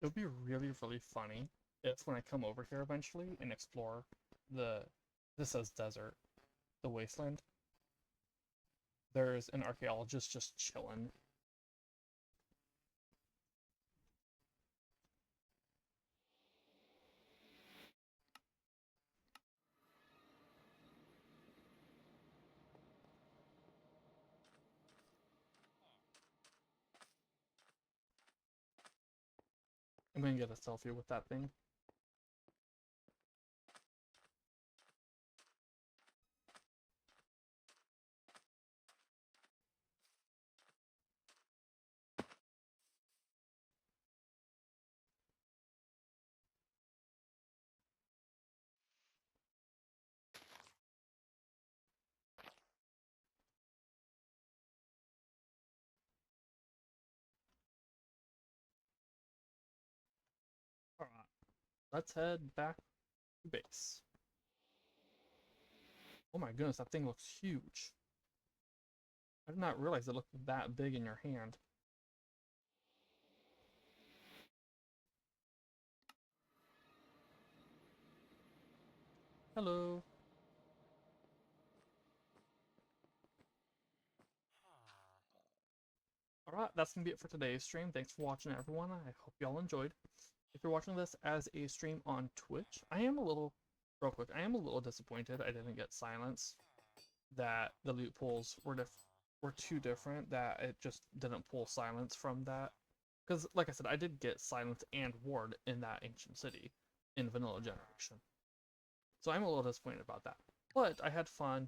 It would be really, really funny if when I come over here eventually and explore the, this says desert, the wasteland, there's an archaeologist just chilling. I'm gonna get a selfie with that thing. Alright, let's head back to base. Oh my goodness, that thing looks huge. I did not realize it looked that big in your hand. Hello. Alright, that's gonna be it for today's stream. Thanks for watching, everyone. I hope y'all enjoyed. If you're watching this as a stream on Twitch, I am a little, real quick, I am a little disappointed I didn't get silence. That the loot pulls were too different, that it just didn't pull silence from that. Because, like I said, I did get silence and ward in that ancient city in vanilla generation. So I'm a little disappointed about that. But I had fun.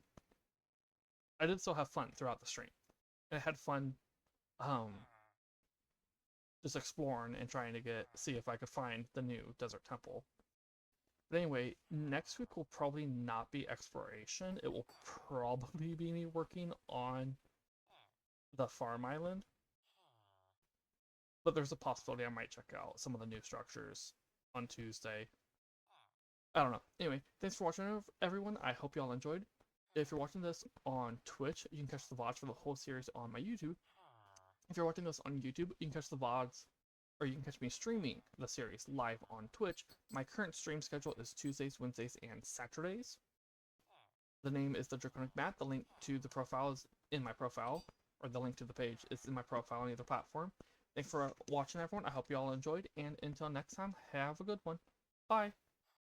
I did still have fun throughout the stream. I had fun just exploring and trying to see if I could find the new desert temple. But anyway, next week will probably not be exploration. It will probably be me working on the farm island. But there's a possibility I might check out some of the new structures on Tuesday. I don't know. Anyway, thanks for watching, everyone. I hope y'all enjoyed. If you're watching this on Twitch, you can catch the VODs for the whole series on my YouTube. If you're watching this on YouTube, you can catch the VODs, or you can catch me streaming the series live on Twitch. My current stream schedule is Tuesdays, Wednesdays, and Saturdays. The name is The Draconic Matt. The link to the profile is in my profile, or the link to the page is in my profile on either platform. Thanks for watching, everyone. I hope you all enjoyed, and until next time, have a good one. Bye!